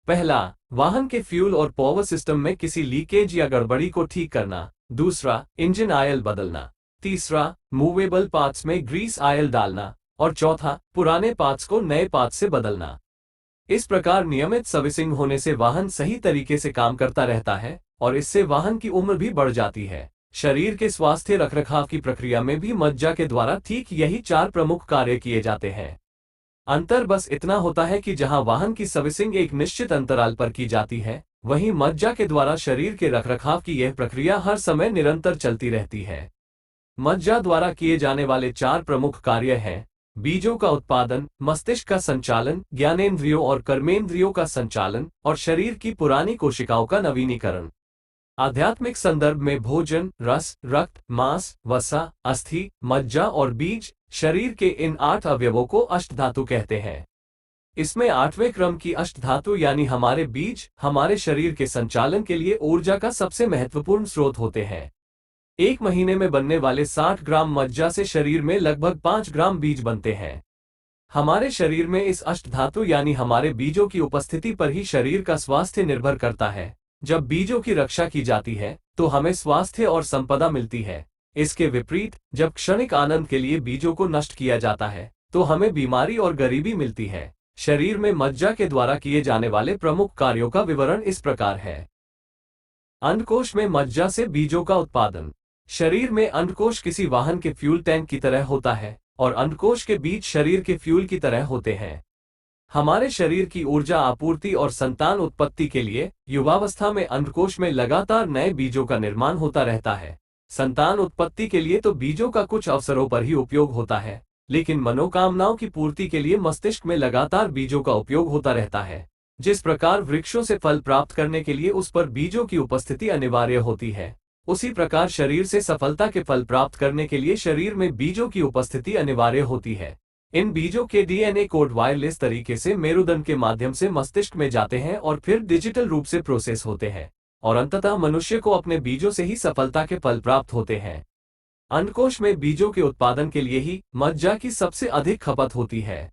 पहला, वाहन के फ्यूल और पावर सिस्टम में किसी लीकेज या गड़बड़ी को ठीक करना। दूसरा, इंजन ऑयल बदलना। तीसरा, मूवेबल पार्ट्स में ग्रीस ऑयल डालना। और चौथा, पुराने पार्ट्स को नए पार्ट्स से बदलना। इस प्रकार नियमित सर्विसिंग होने से वाहन सही तरीके से काम करता रहता है और इससे वाहन की उम्र भी बढ़ जाती है। शरीर के स्वास्थ्य रखरखाव की प्रक्रिया में भी मज्जा के द्वारा ठीक यही 4 प्रमुख कार्य किए जाते हैं। अंतर बस इतना होता है कि जहां वाहन की सर्विसिंग एक निश्चित अंतराल पर की जाती है, वहीं मज्जा के द्वारा शरीर के रखरखाव की यह प्रक्रिया हर समय निरंतर चलती रहती है। मज्जा द्वारा किए जाने वाले 4 प्रमुख कार्य हैं: बीजों का उत्पादन, मस्तिष्क का संचालन, ज्ञानेंद्रियों और कर्मेंद्रियों का संचालन और शरीर की पुरानी कोशिकाओं का नवीनीकरण। आध्यात्मिक संदर्भ में भोजन, रस, रक्त, मांस, वसा, अस्थि, मज्जा और बीज, शरीर के इन 8 अवयवों को अष्टधातु कहते हैं। इसमें 8वें क्रम की अष्टधातु यानी हमारे बीज हमारे शरीर के संचालन के लिए ऊर्जा का सबसे महत्वपूर्ण स्रोत होते हैं। एक महीने में बनने वाले 60 ग्राम मज्जा से शरीर में लगभग 5 ग्राम बीज बनते हैं। हमारे शरीर में इस अष्टधातु यानी हमारे बीजों की उपस्थिति पर ही शरीर का स्वास्थ्य निर्भर करता है। जब बीजों की रक्षा की जाती है तो हमें स्वास्थ्य और संपदा मिलती है। इसके विपरीत जब क्षणिक आनंद के लिए बीजों को नष्ट किया जाता है तो हमें बीमारी और गरीबी मिलती है। शरीर में मज्जा के द्वारा किए जाने वाले प्रमुख कार्यों का विवरण इस प्रकार है। अंडकोश में मज्जा से बीजों का उत्पादन। शरीर में अंडकोश किसी वाहन के फ्यूल टैंक की तरह होता है और अंडकोश के बीज शरीर के फ्यूल की तरह होते हैं। हमारे शरीर की ऊर्जा आपूर्ति और संतान उत्पत्ति के लिए युवावस्था में अंडकोश में लगातार नए बीजों का निर्माण होता रहता है। संतान उत्पत्ति के लिए तो बीजों का कुछ अवसरों पर ही उपयोग होता है, लेकिन मनोकामनाओं की पूर्ति के लिए मस्तिष्क में लगातार बीजों का उपयोग होता रहता है। जिस प्रकार वृक्षों से फल प्राप्त करने के लिए उस पर बीजों की उपस्थिति अनिवार्य होती है, उसी प्रकार शरीर से सफलता के फल प्राप्त करने के लिए शरीर में बीजों की उपस्थिति अनिवार्य होती है। इन बीजों के डीएनए कोड वायरलेस तरीके से मेरुदंड के माध्यम से मस्तिष्क में जाते हैं और फिर डिजिटल रूप से प्रोसेस होते हैं और अंततः मनुष्य को अपने बीजों से ही सफलता के फल प्राप्त होते हैं। अंडकोश में बीजों के उत्पादन के लिए ही मज्जा की सबसे अधिक खपत होती है।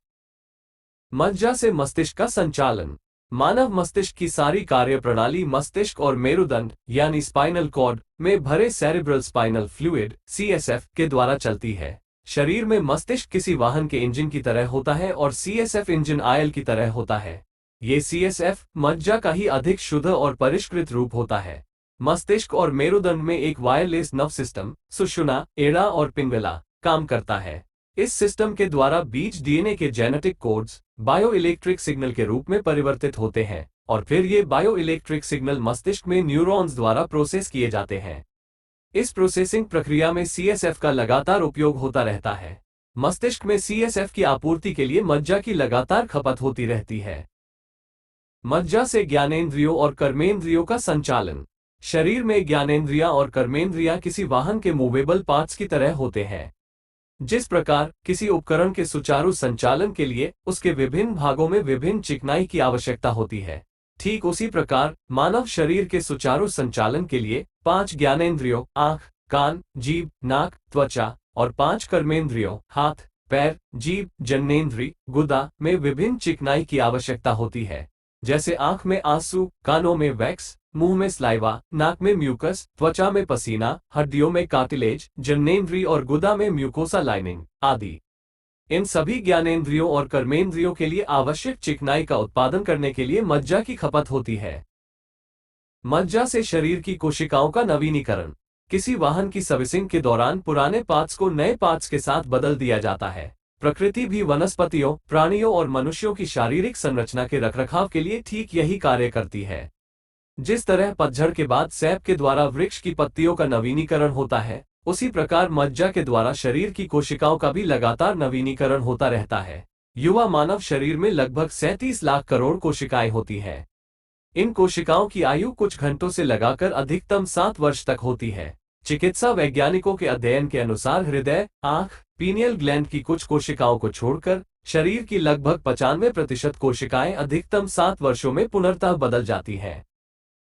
मज्जा से मस्तिष्क का संचालन। मानव मस्तिष्क की सारी कार्य प्रणाली मस्तिष्क और मेरुदंड यानी स्पाइनल कॉर्ड में भरे सेरेब्रल स्पाइनल फ्लूइड (सीएसएफ) के द्वारा चलती है। शरीर में मस्तिष्क किसी वाहन के इंजन की तरह होता है और सीएसएफ इंजन ऑयल की तरह होता है। ये सीएसएफ मज्जा का ही अधिक शुद्ध और परिष्कृत रूप होता है। मस्तिष्क और मेरुदंड में एक वायरलेस नर्व सिस्टम सुषुम्ना, एड़ा और पिंगला काम करता है। इस सिस्टम के द्वारा बीज डीएनए के जेनेटिक कोड्स बायोइलेक्ट्रिक सिग्नल के रूप में परिवर्तित होते हैं और फिर ये बायोइलेक्ट्रिक सिग्नल मस्तिष्क में न्यूरॉन्स द्वारा प्रोसेस किए जाते हैं। इस प्रोसेसिंग प्रक्रिया में सीएसएफ का लगातार उपयोग होता रहता है। मस्तिष्क में सीएसएफ की आपूर्ति के लिए मज्जा की लगातार खपत होती रहती है। मज्जा से ज्ञानेंद्रियों और कर्मेंद्रियों का संचालन। शरीर में ज्ञानेंद्रियां और कर्मेंद्रियां किसी वाहन के मूवेबल पार्ट्स की तरह होते हैं। जिस प्रकार किसी उपकरण के सुचारू संचालन के लिए उसके विभिन्न भागों में विभिन्न चिकनाई की आवश्यकता होती है, ठीक उसी प्रकार मानव शरीर के सुचारू संचालन के लिए 5 ज्ञानेंद्रियों आंख, कान, जीभ, नाक, त्वचा और 5 कर्मेंद्रियों हाथ, पैर, जीभ, जननेंद्री, गुदा में विभिन्न चिकनाई की आवश्यकता होती है। जैसे आंख में आंसू, कानों में वैक्स, मुंह में स्लाइवा, नाक में म्यूकस, त्वचा में पसीना, हड्डियों में कार्टिलेज, जननेंद्री और गुदा में म्यूकोसा लाइनिंग आदि। इन सभी ज्ञानेंद्रियों और कर्मेंद्रियों के लिए आवश्यक चिकनाई का उत्पादन करने के लिए मज्जा की खपत होती है। मज्जा से शरीर की कोशिकाओं का नवीनीकरण। किसी वाहन की सर्विसिंग के दौरान पुराने पार्ट्स को नए पार्ट्स के साथ बदल दिया जाता है। प्रकृति भी वनस्पतियों, प्राणियों और मनुष्यों की शारीरिक संरचना के रखरखाव के लिए ठीक यही कार्य करती है। जिस तरह पतझड़ के बाद सैप के द्वारा वृक्ष की पत्तियों का नवीनीकरण होता है, उसी प्रकार मज्जा के द्वारा शरीर की कोशिकाओं का भी लगातार नवीनीकरण होता रहता है। युवा मानव शरीर में लगभग 37 लाख करोड़ कोशिकाएं होती हैं। इन कोशिकाओं की आयु कुछ घंटों से लगाकर अधिकतम 7 वर्ष तक होती है। चिकित्सा वैज्ञानिकों के अध्ययन के अनुसार हृदय, आंख, पीनियल ग्लैंड की कुछ कोशिकाओं को छोड़कर शरीर की लगभग 95% कोशिकाएं अधिकतम 7 वर्षों में पुनर्तः बदल जाती हैं।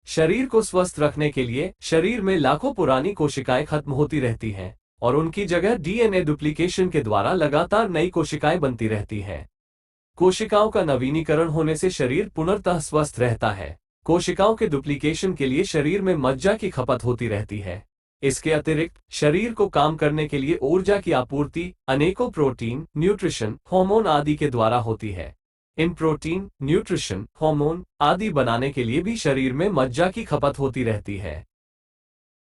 शरीर को स्वस्थ रखने के लिए शरीर में लाखों पुरानी कोशिकाएं खत्म होती रहती हैं और उनकी जगह डीएनए डुप्लीकेशन के द्वारा लगातार नई कोशिकाएं बनती रहती हैं। कोशिकाओं का नवीनीकरण होने से शरीर पुनर्तः स्वस्थ रहता है। कोशिकाओं के डुप्लीकेशन के लिए शरीर में मज्जा की खपत होती रहती है। इसके अतिरिक्त शरीर को काम करने के लिए ऊर्जा की आपूर्ति अनेकों प्रोटीन, न्यूट्रिशन, हार्मोन आदि के द्वारा होती है। इन प्रोटीन, न्यूट्रिशन, हार्मोन आदि बनाने के लिए भी शरीर में मज्जा की खपत होती रहती है।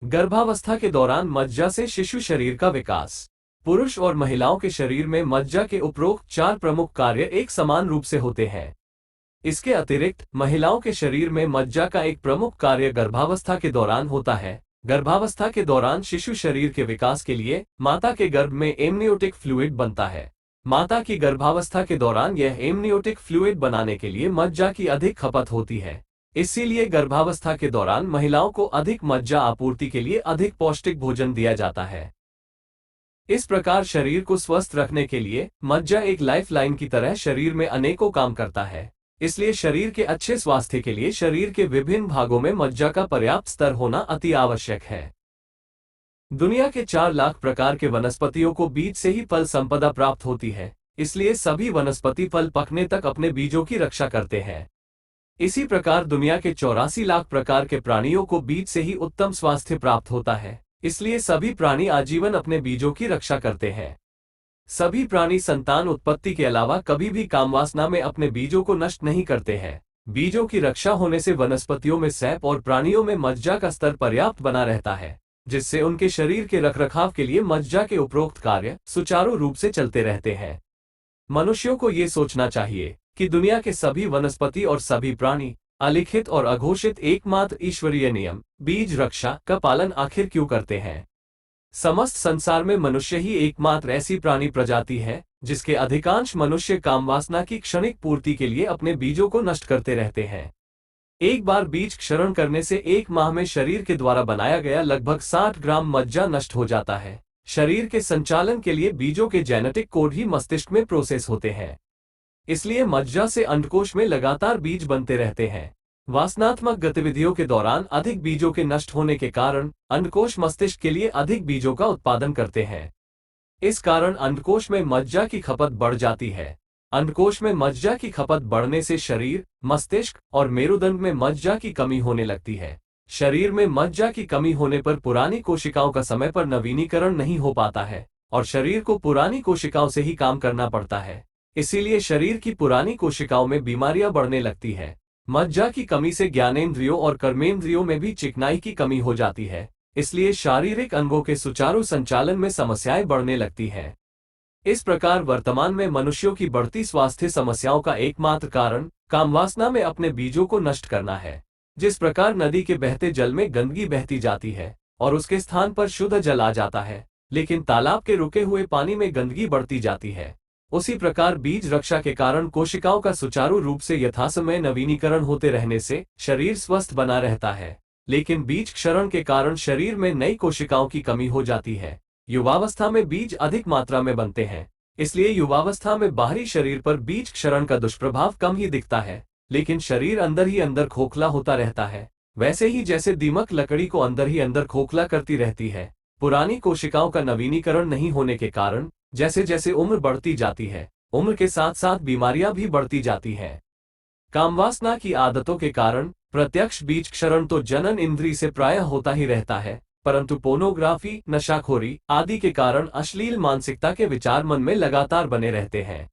गर्भावस्था के दौरान मज्जा से शिशु शरीर का विकास। पुरुष और महिलाओं के शरीर में मज्जा के उपरोक्त 4 प्रमुख कार्य एक समान रूप से होते हैं। इसके अतिरिक्त महिलाओं के शरीर में मज्जा का एक प्रमुख कार्य गर्भावस्था के दौरान होता है। गर्भावस्था के दौरान शिशु शरीर के विकास के लिए माता के गर्भ में एमनियोटिक फ्लूइड बनता है। माता की गर्भावस्था के दौरान यह एमनियोटिक फ्लूइड बनाने के लिए मज्जा की अधिक खपत होती है। इसीलिए गर्भावस्था के दौरान महिलाओं को अधिक मज्जा आपूर्ति के लिए अधिक पौष्टिक भोजन दिया जाता है। इस प्रकार शरीर को स्वस्थ रखने के लिए मज्जा एक लाइफलाइन की तरह शरीर में अनेकों काम करता है। इसलिए शरीर के अच्छे स्वास्थ्य के लिए शरीर के विभिन्न भागों में मज्जा का पर्याप्त स्तर होना अति आवश्यक है। दुनिया के 4 लाख प्रकार के वनस्पतियों को बीज से ही फल संपदा प्राप्त होती है। इसलिए सभी वनस्पति फल पकने तक अपने बीजों की रक्षा करते हैं। इसी प्रकार दुनिया के 84 लाख प्रकार के प्राणियों को बीज से ही उत्तम स्वास्थ्य प्राप्त होता है। इसलिए सभी प्राणी आजीवन अपने बीजों की रक्षा करते हैं। सभी प्राणी संतान उत्पत्ति के अलावा कभी भी कामवासना में अपने बीजों को नष्ट नहीं करते हैं। बीजों की रक्षा होने से वनस्पतियों में सैप और प्राणियों में मज्जा का स्तर पर्याप्त बना रहता है, जिससे उनके शरीर के रखरखाव के लिए मज्जा के उपरोक्त कार्य सुचारू रूप से चलते रहते हैं। मनुष्यों को ये सोचना चाहिए कि दुनिया के सभी वनस्पति और सभी प्राणी अलिखित और अघोषित एकमात्र ईश्वरीय नियम बीज रक्षा का पालन आखिर क्यों करते हैं। समस्त संसार में मनुष्य ही एकमात्र ऐसी प्राणी प्रजाति है जिसके अधिकांश मनुष्य कामवासना की क्षणिक पूर्ति के लिए अपने बीजों को नष्ट करते रहते हैं। एक बार बीज क्षरण करने से 1 माह में शरीर के द्वारा बनाया गया लगभग 60 ग्राम मज्जा नष्ट हो जाता है। शरीर के संचालन के लिए बीजों के जेनेटिक कोड ही मस्तिष्क में प्रोसेस होते हैं। इसलिए मज्जा से अंडकोश में लगातार बीज बनते रहते हैं। वासनात्मक गतिविधियों के दौरान अधिक बीजों के नष्ट होने के कारण अंडकोश मस्तिष्क के लिए अधिक बीजों का उत्पादन करते हैं। इस कारण अंडकोश में मज्जा की खपत बढ़ जाती है। अंडकोश में मज्जा की खपत बढ़ने से शरीर, मस्तिष्क और मेरुदंड में मज्जा की कमी होने लगती है। शरीर में मज्जा की कमी होने पर पुरानी कोशिकाओं का समय पर नवीनीकरण नहीं हो पाता है और शरीर को पुरानी कोशिकाओं से ही काम करना पड़ता है। इसीलिए शरीर की पुरानी कोशिकाओं में बीमारियां बढ़ने लगती है। मज्जा की कमी से ज्ञानेंद्रियों और कर्मेंद्रियों में भी चिकनाई की कमी हो जाती है। इसलिए शारीरिक अंगों के सुचारू संचालन में समस्याएं बढ़ने लगती हैं। इस प्रकार वर्तमान में मनुष्यों की बढ़ती स्वास्थ्य समस्याओं का एकमात्र कारण कामवासना में अपने बीजों को नष्ट करना है। जिस प्रकार नदी के बहते जल में गंदगी बहती जाती है और उसके स्थान पर शुद्ध जल आ जाता है, लेकिन तालाब के रुके हुए पानी में गंदगी बढ़ती जाती है, उसी प्रकार बीज रक्षा के कारण कोशिकाओं का सुचारू रूप से यथासमय नवीनीकरण होते रहने से शरीर स्वस्थ बना रहता है। लेकिन बीज क्षरण के कारण शरीर में नई कोशिकाओं की कमी हो जाती है। युवावस्था में बीज अधिक मात्रा में बनते हैं, इसलिए युवावस्था में बाहरी शरीर पर बीज क्षरण का दुष्प्रभाव कम ही दिखता है, लेकिन शरीर अंदर ही अंदर खोखला होता रहता है। वैसे ही जैसे दीमक लकड़ी को अंदर ही अंदर खोखला करती रहती है, पुरानी कोशिकाओं का नवीनीकरण नहीं होने के कारण जैसे जैसे उम्र बढ़ती जाती है, उम्र के साथ साथ बीमारियां भी बढ़ती जाती हैं। कामवासना की आदतों के कारण प्रत्यक्ष बीज क्षरण तो जनन इंद्री से प्रायः होता ही रहता है, परंतु पोर्नोग्राफी, नशाखोरी आदि के कारण अश्लील मानसिकता के विचार मन में लगातार बने रहते हैं।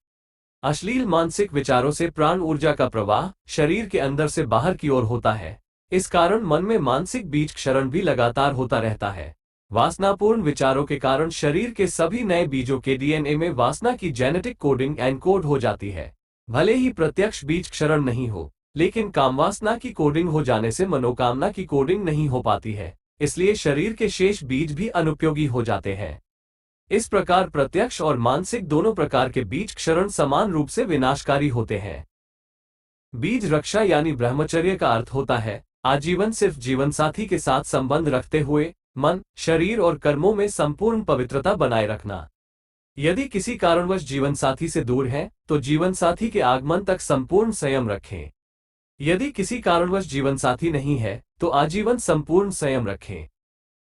अश्लील मानसिक विचारों से प्राण ऊर्जा का प्रवाह शरीर के अंदर से बाहर की ओर होता है। इस कारण मन में मानसिक बीज क्षरण भी लगातार होता रहता है। वासनापूर्ण विचारों के कारण शरीर के सभी नए बीजों के डीएनए में वासना की जेनेटिक कोडिंग एनकोड हो जाती है। भले ही प्रत्यक्ष बीज क्षरण नहीं हो, लेकिन कामवासना की कोडिंग हो जाने से मनोकामना की कोडिंग नहीं हो पाती है, इसलिए शरीर के शेष बीज भी अनुपयोगी हो जाते हैं। इस प्रकार प्रत्यक्ष और मानसिक दोनों प्रकार के बीज क्षरण समान रूप से विनाशकारी होते हैं। बीज रक्षा यानी ब्रह्मचर्य का अर्थ होता है आजीवन सिर्फ जीवनसाथी के साथ संबंध रखते हुए मन, शरीर और कर्मों में संपूर्ण पवित्रता बनाए रखना। यदि किसी कारणवश जीवनसाथी से दूर हैं, तो जीवनसाथी के आगमन तक संपूर्ण संयम रखें। यदि किसी कारणवश जीवनसाथी नहीं है, तो आजीवन संपूर्ण संयम रखें।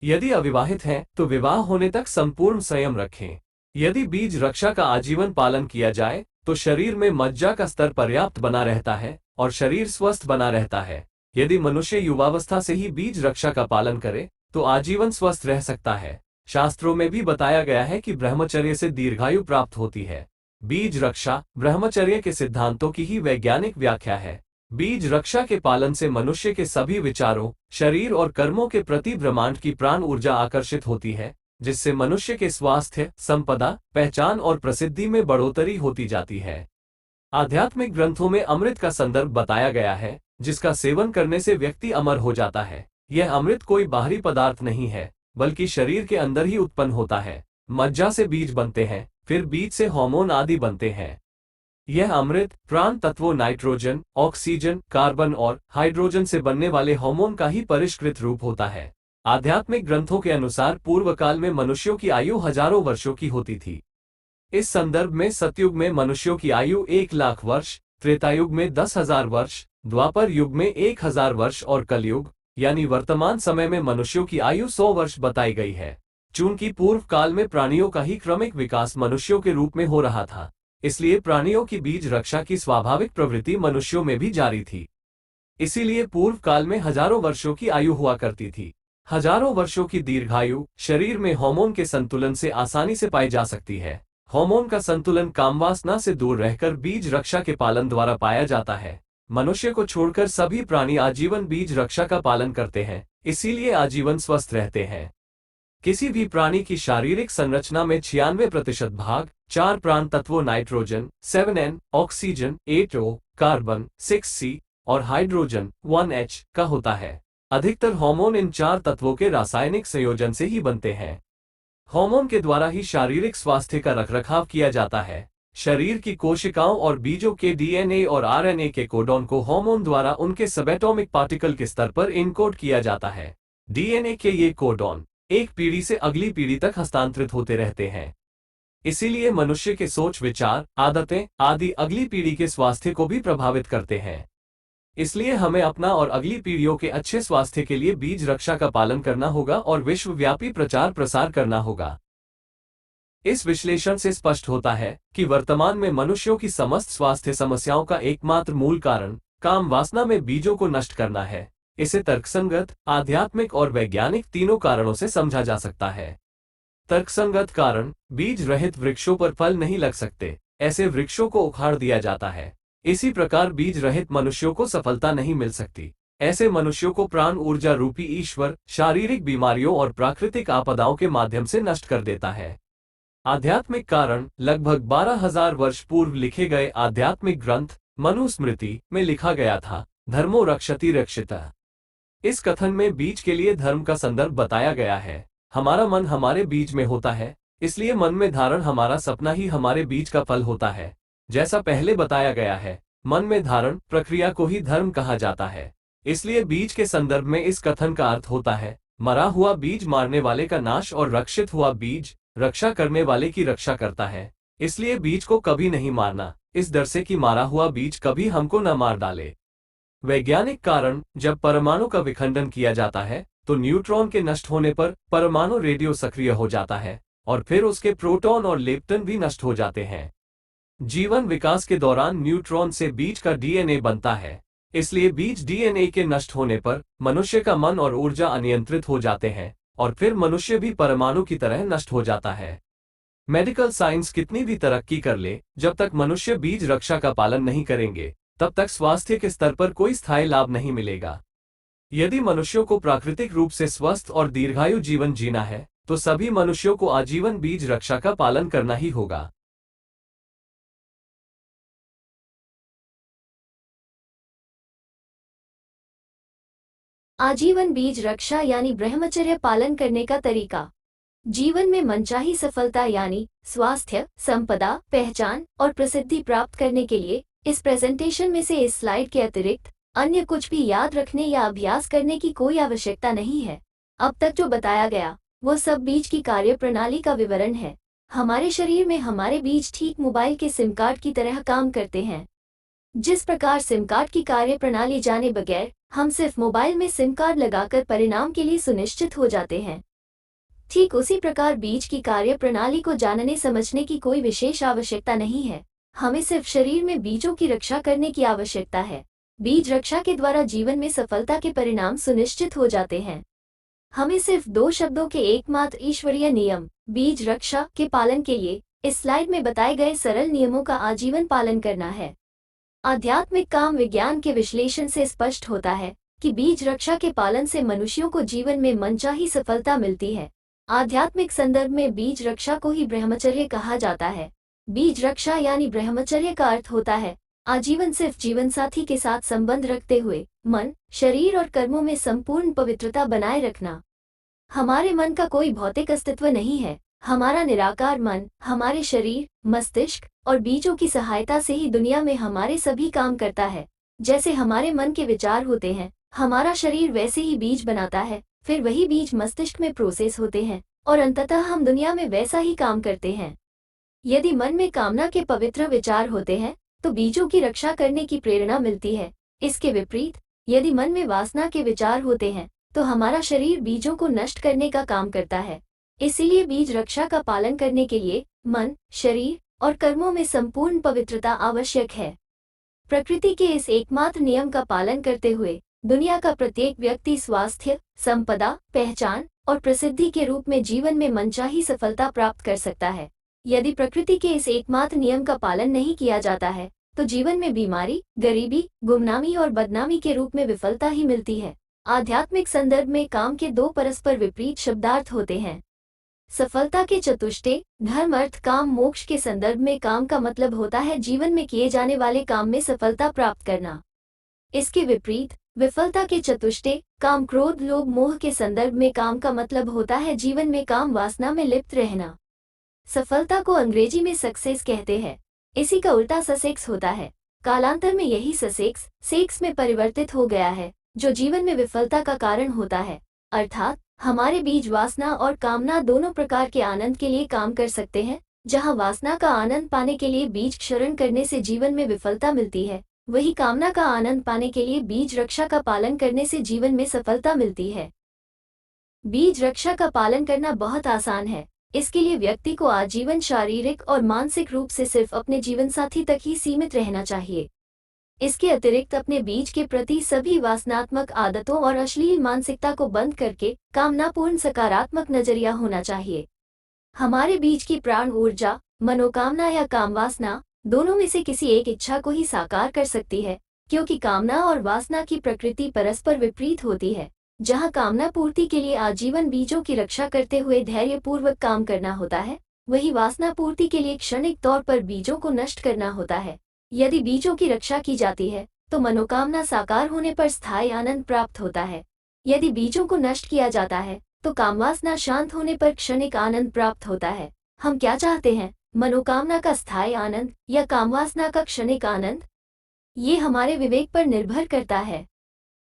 यदि अविवाहित हैं, तो विवाह होने तक संपूर्ण संयम रखें। यदि बीज रक्षा का आजीवन पालन किया जाए, तो शरीर में मज्जा का स्तर पर्याप्त बना रहता है और शरीर स्वस्थ बना रहता है। यदि मनुष्य युवावस्था से ही बीज रक्षा का पालन करे, तो आजीवन स्वस्थ रह सकता है। शास्त्रों में भी बताया गया है कि ब्रह्मचर्य से दीर्घायु प्राप्त होती है। बीज रक्षा ब्रह्मचर्य के सिद्धांतों की ही वैज्ञानिक व्याख्या है। बीज रक्षा के पालन से मनुष्य के सभी विचारों, शरीर और कर्मों के प्रति ब्रह्मांड की प्राण ऊर्जा आकर्षित होती है, जिससे मनुष्य के स्वास्थ्य, संपदा, पहचान और प्रसिद्धि में बढ़ोतरी होती जाती है। आध्यात्मिक ग्रंथों में अमृत का संदर्भ बताया गया है, जिसका सेवन करने से व्यक्ति अमर हो जाता है। यह अमृत कोई बाहरी पदार्थ नहीं है, बल्कि शरीर के अंदर ही उत्पन्न होता है। मज्जा से बीज बनते हैं, फिर बीज से हार्मोन आदि बनते हैं। यह अमृत प्राण तत्वों नाइट्रोजन, ऑक्सीजन, कार्बन और हाइड्रोजन से बनने वाले हार्मोन का ही परिष्कृत रूप होता है। आध्यात्मिक ग्रंथों के अनुसार पूर्व काल में मनुष्यों की आयु हजारों वर्षों की होती थी। इस संदर्भ में सतयुग में मनुष्यों की आयु 1,00,000 वर्ष, त्रेतायुग में 10,000 वर्ष, द्वापर युग में 1,000 वर्ष और कलयुग यानी वर्तमान समय में मनुष्यों की आयु 100 वर्ष बताई गई है। चूंकि पूर्व काल में प्राणियों का ही क्रमिक विकास मनुष्यों के रूप में हो रहा था, इसलिए प्राणियों की बीज रक्षा की स्वाभाविक प्रवृत्ति मनुष्यों में भी जारी थी। इसीलिए पूर्व काल में हजारों वर्षों की आयु हुआ करती थी। हजारों वर्षों की दीर्घायु शरीर में हार्मोन के संतुलन से आसानी से पाई जा सकती है। हार्मोन का संतुलन कामवासना से दूर रहकर बीज रक्षा के पालन द्वारा पाया जाता है। मनुष्य को छोड़कर सभी प्राणी आजीवन बीज रक्षा का पालन करते हैं, इसीलिए आजीवन स्वस्थ रहते हैं। किसी भी प्राणी की शारीरिक संरचना में 96% भाग 4 प्राण तत्वों nitrogen 7N, oxygen 8O, carbon 6C और हाइड्रोजन 1H का होता है। अधिकतर हार्मोन इन 4 तत्वों के रासायनिक संयोजन से ही बनते हैं। हार्मोन के द्वारा ही शारीरिक स्वास्थ्य का रखरखाव किया जाता है। शरीर की कोशिकाओं और बीजों के डीएनए और आरएनए के कोडॉन को हार्मोन द्वारा उनके सबएटॉमिक पार्टिकल के स्तर पर इनकोड किया जाता है। डीएनए के ये कोडॉन एक पीढ़ी से अगली पीढ़ी तक हस्तांतरित होते रहते हैं। इसीलिए मनुष्य के सोच, विचार, आदतें आदि अगली पीढ़ी के स्वास्थ्य को भी प्रभावित करते हैं। इसलिए हमें अपना और अगली पीढ़ियों के अच्छे स्वास्थ्य के लिए बीज रक्षा का पालन करना होगा और विश्वव्यापी प्रचार प्रसार करना होगा। इस विश्लेषण से स्पष्ट होता है कि वर्तमान में मनुष्यों की समस्त स्वास्थ्य समस्याओं का एकमात्र मूल कारण काम वासना में बीजों को नष्ट करना है। इसे तर्कसंगत, आध्यात्मिक और वैज्ञानिक तीनों कारणों से समझा जा सकता है। तर्कसंगत कारण, बीज रहित वृक्षों पर फल नहीं लग सकते, ऐसे वृक्षों को उखाड़ दिया जाता है। इसी प्रकार बीज रहित मनुष्यों को सफलता नहीं मिल सकती, ऐसे मनुष्यों को प्राण ऊर्जा रूपी ईश्वर शारीरिक बीमारियों और प्राकृतिक आपदाओं के माध्यम से नष्ट कर देता है। आध्यात्मिक कारण, लगभग 12,000 वर्ष पूर्व लिखे गए आध्यात्मिक ग्रंथ मनुस्मृति में लिखा गया था, धर्मो रक्षति रक्षितः। इस कथन में बीज के लिए धर्म का संदर्भ बताया गया है। हमारा मन हमारे बीज में होता है, इसलिए मन में धारण हमारा सपना ही हमारे बीज का फल होता है। जैसा पहले बताया गया है, मन में धारण प्रक्रिया को ही धर्म कहा जाता है। इसलिए बीज के संदर्भ में इस कथन का अर्थ होता है, मरा हुआ बीज मारने वाले का नाश और रक्षित हुआ बीज रक्षा करने वाले की रक्षा करता है। इसलिए बीज को कभी नहीं मारना, इस डर से कि मारा हुआ बीज कभी हमको न मार डाले। वैज्ञानिक कारण, जब परमाणु का विखंडन किया जाता है तो न्यूट्रॉन के नष्ट होने पर परमाणु रेडियो सक्रिय हो जाता है और फिर उसके प्रोटॉन और लेप्टन भी नष्ट हो जाते हैं। जीवन विकास के दौरान न्यूट्रॉन से बीज का डीएनए बनता है, इसलिए बीज डीएनए के नष्ट होने पर मनुष्य का मन और ऊर्जा अनियंत्रित हो जाते हैं और फिर मनुष्य भी परमाणु की तरह नष्ट हो जाता है। मेडिकल साइंस कितनी भी तरक्की कर ले, जब तक मनुष्य बीज रक्षा का पालन नहीं करेंगे तब तक स्वास्थ्य के स्तर पर कोई स्थायी लाभ नहीं मिलेगा। यदि मनुष्यों को प्राकृतिक रूप से स्वस्थ और दीर्घायु जीवन जीना है तो सभी मनुष्यों को आजीवन बीज रक्षा का पालन करना ही होगा। आजीवन बीज रक्षा यानी ब्रह्मचर्य पालन करने का तरीका। जीवन में मनचाही सफलता यानी स्वास्थ्य, संपदा, पहचान और प्रसिद्धि प्राप्त करने के लिए इस प्रेजेंटेशन में से इस स्लाइड के अतिरिक्त अन्य कुछ भी याद रखने या अभ्यास करने की कोई आवश्यकता नहीं है। अब तक जो बताया गया वो सब बीज की कार्य प्रणाली का विवरण है। हमारे शरीर में हमारे बीज ठीक मोबाइल के सिम कार्ड की तरह काम करते हैं। जिस प्रकार सिम कार्ड की कार्य प्रणाली जाने बगैर हम सिर्फ मोबाइल में सिम कार्ड लगाकर परिणाम के लिए सुनिश्चित हो जाते हैं, ठीक उसी प्रकार बीज की कार्य प्रणाली को जानने समझने की कोई विशेष आवश्यकता नहीं है। हमें सिर्फ शरीर में बीजों की रक्षा करने की आवश्यकता है। बीज रक्षा के द्वारा जीवन में सफलता के परिणाम सुनिश्चित हो जाते हैं। हमें सिर्फ 2 शब्दों के एकमात्र ईश्वरीय नियम बीज रक्षा के पालन के लिए इस स्लाइड में बताए गए सरल नियमों का आजीवन पालन करना है। आध्यात्मिक काम विज्ञान के विश्लेषण से स्पष्ट होता है कि बीज रक्षा के पालन से मनुष्यों को जीवन में मनचाही सफलता मिलती है। आध्यात्मिक संदर्भ में बीज रक्षा को ही ब्रह्मचर्य कहा जाता है। बीज रक्षा यानी ब्रह्मचर्य का अर्थ होता है आजीवन सिर्फ जीवन साथी के साथ संबंध रखते हुए मन, शरीर और कर्मों में संपूर्ण पवित्रता बनाए रखना। हमारे मन का कोई भौतिक अस्तित्व नहीं है। हमारा निराकार मन हमारे शरीर, मस्तिष्क और बीजों की सहायता से ही दुनिया में हमारे सभी काम करता है। जैसे हमारे मन के विचार होते हैं, हमारा शरीर वैसे ही बीज बनाता है, फिर वही बीज मस्तिष्क में प्रोसेस होते हैं और अंततः हम दुनिया में वैसा ही काम करते हैं। यदि मन में कामना के पवित्र विचार होते हैं तो बीजों की रक्षा करने की प्रेरणा मिलती है। इसके विपरीत यदि मन में वासना के विचार होते हैं तो हमारा शरीर बीजों को नष्ट करने का काम करता है। इसीलिए बीज रक्षा का पालन करने के लिए मन, शरीर और कर्मों में संपूर्ण पवित्रता आवश्यक है। प्रकृति के इस एकमात्र नियम का पालन करते हुए दुनिया का प्रत्येक व्यक्ति स्वास्थ्य, संपदा, पहचान और प्रसिद्धि के रूप में जीवन में मनचाही सफलता प्राप्त कर सकता है। यदि प्रकृति के इस एकमात्र नियम का पालन नहीं किया जाता है तो जीवन में बीमारी, गरीबी, गुमनामी और बदनामी के रूप में विफलता ही मिलती है। आध्यात्मिक संदर्भ में काम के 2 परस्पर विपरीत शब्दार्थ होते हैं। सफलता के चतुष्टय धर्म, अर्थ, काम, मोक्ष के संदर्भ में काम का मतलब होता है जीवन में किए जाने वाले काम में सफलता प्राप्त करना। इसके विपरीत विफलता के चतुष्टय काम, क्रोध, लोभ, मोह के संदर्भ में काम का मतलब होता है जीवन में काम वासना में लिप्त रहना। सफलता को अंग्रेजी में सक्सेस कहते हैं। इसी का उल्टा ससेक्स होता है। कालांतर में यही ससेक्स सेक्स में परिवर्तित हो गया है, जो जीवन में विफलता का कारण होता है। अर्थात हमारे बीज वासना और कामना दोनों प्रकार के आनंद के लिए काम कर सकते हैं। जहां वासना का आनंद पाने के लिए बीज क्षरण करने से जीवन में विफलता मिलती है, वही कामना का आनंद पाने के लिए बीज रक्षा का पालन करने से जीवन में सफलता मिलती है। बीज रक्षा का पालन करना बहुत आसान है। इसके लिए व्यक्ति को आजीवन शारीरिक और मानसिक रूप से सिर्फ अपने जीवन साथी तक ही सीमित रहना चाहिए। इसके अतिरिक्त अपने बीज के प्रति सभी वासनात्मक आदतों और अश्लील मानसिकता को बंद करके कामनापूर्ण सकारात्मक नजरिया होना चाहिए। हमारे बीज की प्राण ऊर्जा, मनोकामना या कामवासना दोनों में से किसी एक इच्छा को ही साकार कर सकती है, क्योंकि कामना और वासना की प्रकृति परस्पर विपरीत होती है। जहां कामना पूर्ति के लिए आजीवन बीजों की रक्षा करते हुए धैर्यपूर्वक काम करना होता है, वही वासना पूर्ति के लिए क्षणिक तौर पर बीजों को नष्ट करना होता है। यदि बीजों की रक्षा की जाती है तो मनोकामना साकार होने पर स्थायी आनंद प्राप्त होता है। यदि बीजों को नष्ट किया जाता है तो कामवासना शांत होने पर क्षणिक आनंद प्राप्त होता है। हम क्या चाहते हैं, मनोकामना का स्थायी आनंद या कामवासना का क्षणिक आनंद? ये हमारे विवेक पर निर्भर करता है।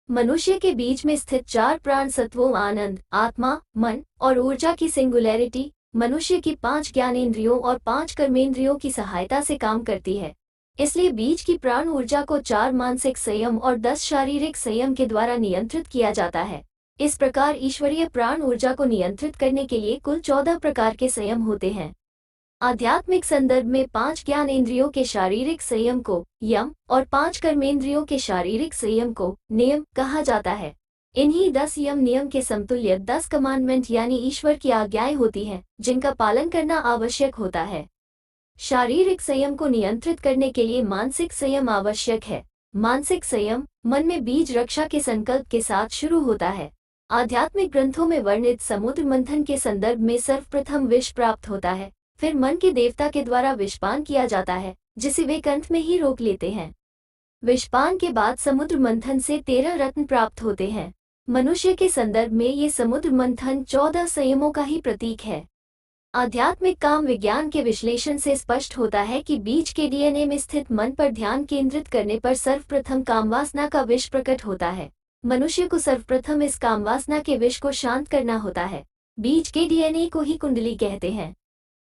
मनुष्य के बीच में स्थित 4 प्राण सत्वों आनंद, आत्मा, मन और ऊर्जा की सिंगुलैरिटी मनुष्य की 5 ज्ञानेंद्रियों और 5 कर्मेंद्रियों की सहायता से काम करती है। इसलिए बीज की प्राण ऊर्जा को 4 मानसिक संयम और 10 शारीरिक संयम के द्वारा नियंत्रित किया जाता है। इस प्रकार ईश्वरीय प्राण ऊर्जा को नियंत्रित करने के लिए कुल 14 प्रकार के संयम होते हैं। आध्यात्मिक संदर्भ में 5 ज्ञानेंद्रियों के शारीरिक संयम को यम और 5 कर्मेंद्रियों के शारीरिक संयम को नियम कहा जाता है। इन्हीं 10 यम नियम के समतुल्य 10 कमांडमेंट यानी ईश्वर की आज्ञाएं होती हैं, जिनका पालन करना आवश्यक होता है। शारीरिक संयम को नियंत्रित करने के लिए मानसिक संयम आवश्यक है। मानसिक संयम मन में बीज रक्षा के संकल्प के साथ शुरू होता है। आध्यात्मिक ग्रंथों में वर्णित समुद्र मंथन के संदर्भ में सर्वप्रथम विष प्राप्त होता है, फिर मन के देवता के द्वारा विषपान किया जाता है, जिसे वे कंठ में ही रोक लेते हैं। विषपान के बाद समुद्र मंथन से 13 रत्न प्राप्त होते हैं। मनुष्य के संदर्भ में ये समुद्र मंथन 14 संयमों का ही प्रतीक है। आध्यात्मिक काम विज्ञान के विश्लेषण से स्पष्ट होता है कि बीज के डीएनए में स्थित मन पर ध्यान केंद्रित करने पर सर्वप्रथम कामवासना का विष प्रकट होता है। मनुष्य को सर्वप्रथम इस कामवासना के विष को शांत करना होता है। बीज के डीएनए को ही कुंडली कहते हैं।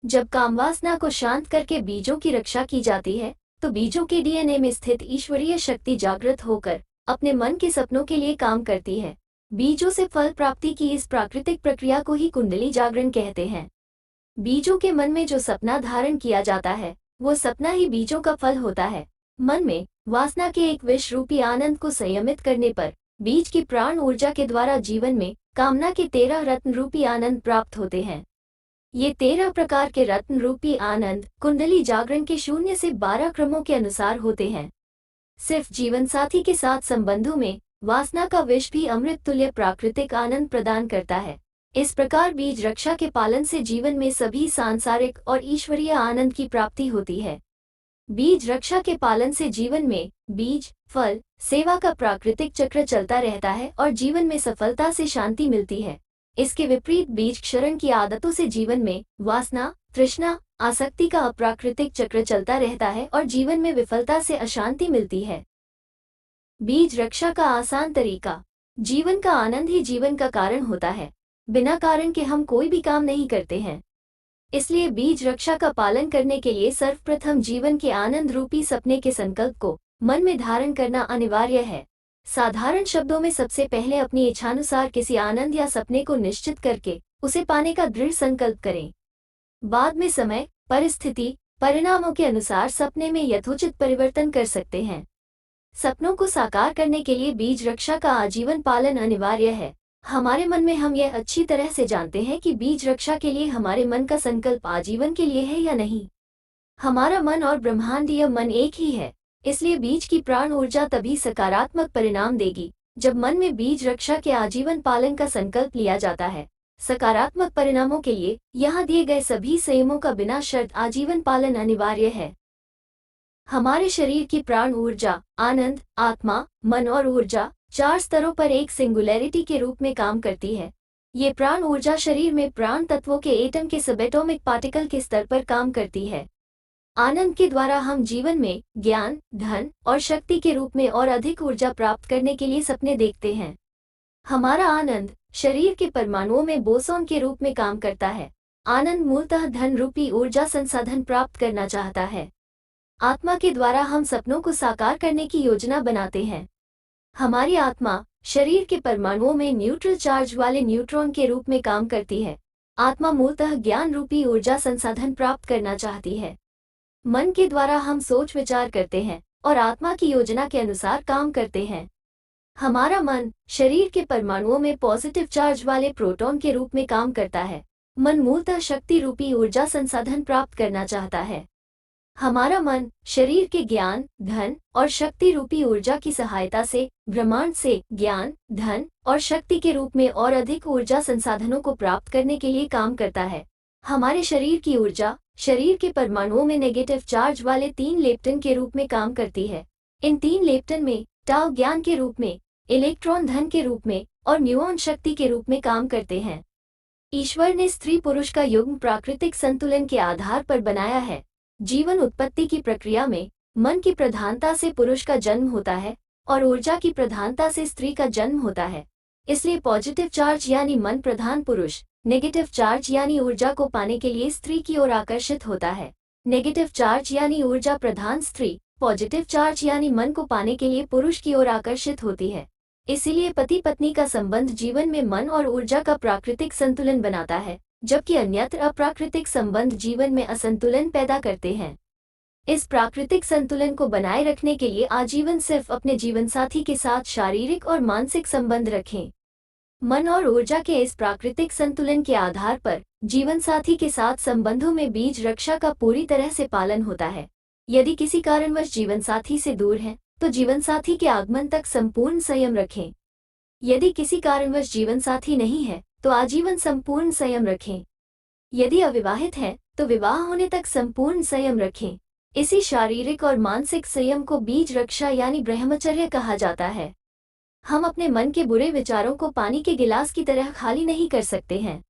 जब कामवासना को शांत करके बीजों की रक्षा की जाती है, तो बीजों के डीएनए में स्थित ईश्वरीय शक्ति जागृत होकर अपने मन के सपनों के लिए काम करती है। बीजों से फल प्राप्ति की इस प्राकृतिक प्रक्रिया को ही कुंडली जागरण कहते हैं। बीजों के मन में जो सपना धारण किया जाता है, वो सपना ही बीजों का फल होता है। मन में वासना के एक विष रूपी आनंद को संयमित करने पर बीज की प्राण ऊर्जा के द्वारा जीवन में कामना के 13 रत्न रूपी आनंद प्राप्त होते हैं। ये 13 प्रकार के रत्न रूपी आनंद कुंडली जागरण के 0 से 12 क्रमों के अनुसार होते हैं। सिर्फ जीवन साथी के साथ संबंधों में वासना का विष भी अमृत तुल्य प्राकृतिक आनंद प्रदान करता है। इस प्रकार बीज रक्षा के पालन से जीवन में सभी सांसारिक और ईश्वरीय आनंद की प्राप्ति होती है। बीज रक्षा के पालन से जीवन में बीज, फल, सेवा का प्राकृतिक चक्र चलता रहता है और जीवन में सफलता से शांति मिलती है। इसके विपरीत बीज क्षरण की आदतों से जीवन में वासना, तृष्णा, आसक्ति का अप्राकृतिक चक्र चलता रहता है और जीवन में विफलता से अशांति मिलती है। बीज रक्षा का आसान तरीका। जीवन का आनंद ही जीवन का कारण होता है। बिना कारण के हम कोई भी काम नहीं करते हैं। इसलिए बीज रक्षा का पालन करने के लिए सर्वप्रथम जीवन के आनंद रूपी सपने के संकल्प को मन में धारण करना अनिवार्य है। साधारण शब्दों में सबसे पहले अपनी इच्छानुसार किसी आनंद या सपने को निश्चित करके उसे पाने का दृढ़ संकल्प करें। बाद में समय, परिस्थिति, परिणामों के अनुसार सपने में यथोचित परिवर्तन कर सकते हैं। सपनों को साकार करने के लिए बीज रक्षा का आजीवन पालन अनिवार्य है। हमारे मन में हम यह अच्छी तरह से जानते हैं कि बीज रक्षा के लिए हमारे मन का संकल्प आजीवन के लिए है या नहीं। हमारा मन और ब्रह्मांडीय मन एक ही है, इसलिए बीज की प्राण ऊर्जा तभी सकारात्मक परिणाम देगी जब मन में बीज रक्षा के आजीवन पालन का संकल्प लिया जाता है। सकारात्मक परिणामों के लिए यहाँ दिए गए सभी संयमों का बिना शर्त आजीवन पालन अनिवार्य है। हमारे शरीर की प्राण ऊर्जा, आनंद, आत्मा, मन और ऊर्जा 4 स्तरों पर एक सिंगुलैरिटी के रूप में काम करती है। ये प्राण ऊर्जा शरीर में प्राण तत्वों के एटम के सबएटॉमिक पार्टिकल के स्तर पर काम करती है। आनंद के द्वारा हम जीवन में ज्ञान, धन और शक्ति के रूप में और अधिक ऊर्जा प्राप्त करने के लिए सपने देखते हैं। हमारा आनंद शरीर के परमाणुओं में बोसॉन के रूप में काम करता है। आनंद मूलतः धन रूपी ऊर्जा संसाधन प्राप्त करना चाहता है। आत्मा के द्वारा हम सपनों को साकार करने की योजना बनाते हैं। हमारी आत्मा शरीर के परमाणुओं में न्यूट्रल चार्ज वाले न्यूट्रॉन के रूप में काम करती है। आत्मा मूलतः ज्ञान रूपी ऊर्जा संसाधन प्राप्त करना चाहती है। मन के द्वारा हम सोच विचार करते हैं और आत्मा की योजना के अनुसार काम करते हैं। हमारा मन शरीर के परमाणुओं में पॉजिटिव चार्ज वाले प्रोटॉन के रूप में काम करता है। मन मूलतः शक्ति रूपी ऊर्जा संसाधन प्राप्त करना चाहता है। हमारा मन शरीर के ज्ञान, धन और शक्ति रूपी ऊर्जा की सहायता से ब्रह्मांड से ज्ञान, धन और शक्ति के रूप में और अधिक ऊर्जा संसाधनों को प्राप्त करने के लिए काम करता है। हमारे शरीर की ऊर्जा शरीर के परमाणुओं में नेगेटिव चार्ज वाले 3 लेप्टन के रूप में काम करती है। इन 3 लेप्टन में टाउ ज्ञान के रूप में, इलेक्ट्रॉन धन के रूप में और न्यूऑन शक्ति के रूप में काम करते हैं। ईश्वर ने स्त्री पुरुष का युग्म प्राकृतिक संतुलन के आधार पर बनाया है। जीवन उत्पत्ति की प्रक्रिया में मन की प्रधानता से पुरुष का जन्म होता है और ऊर्जा की प्रधानता से स्त्री का जन्म होता है। इसलिए पॉजिटिव चार्ज यानी मन प्रधान पुरुष नेगेटिव चार्ज यानी ऊर्जा को पाने के लिए स्त्री की ओर आकर्षित होता है। नेगेटिव चार्ज यानी ऊर्जा प्रधान स्त्री पॉजिटिव चार्ज यानी मन को पाने के लिए पुरुष की ओर आकर्षित होती है। इसीलिए पति पत्नी का संबंध जीवन में मन और ऊर्जा का प्राकृतिक संतुलन बनाता है, जबकि अन्यत्र अप्राकृतिक संबंध जीवन में असंतुलन पैदा करते हैं। इस प्राकृतिक संतुलन को बनाए रखने के लिए आजीवन सिर्फ अपने जीवनसाथी के साथ शारीरिक और मानसिक संबंध रखें। मन और ऊर्जा के इस प्राकृतिक संतुलन के आधार पर जीवनसाथी के साथ संबंधों में बीज रक्षा का पूरी तरह से पालन होता है। यदि किसी कारणवश जीवनसाथी से दूर हैं, तो जीवनसाथी के आगमन तक संपूर्ण संयम रखें। यदि किसी कारणवश जीवनसाथी नहीं है, तो आजीवन संपूर्ण संयम रखें। यदि अविवाहित है, तो विवाह होने तक संपूर्ण संयम रखें। इसी शारीरिक और मानसिक संयम को बीज रक्षा यानी ब्रह्मचर्य कहा जाता है। हम अपने मन के बुरे विचारों को पानी के गिलास की तरह खाली नहीं कर सकते हैं।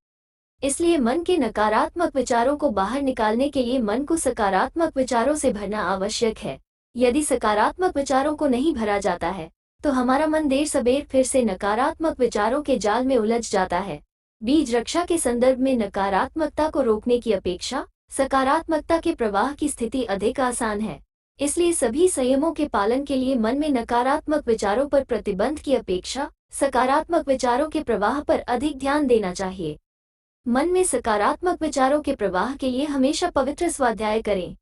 इसलिए मन के नकारात्मक विचारों को बाहर निकालने के लिए मन को सकारात्मक विचारों से भरना आवश्यक है। यदि सकारात्मक विचारों को नहीं भरा जाता है, तो हमारा मन देर सबेर फिर से नकारात्मक विचारों के जाल में उलझ जाता है। बीज रक्षा के संदर्भ में नकारात्मकता को रोकने की अपेक्षा सकारात्मकता के प्रवाह की स्थिति अधिक आसान है। इसलिए सभी संयमों के पालन के लिए मन में नकारात्मक विचारों पर प्रतिबंध की अपेक्षा सकारात्मक विचारों के प्रवाह पर अधिक ध्यान देना चाहिए। मन में सकारात्मक विचारों के प्रवाह के लिए हमेशा पवित्र स्वाध्याय करें।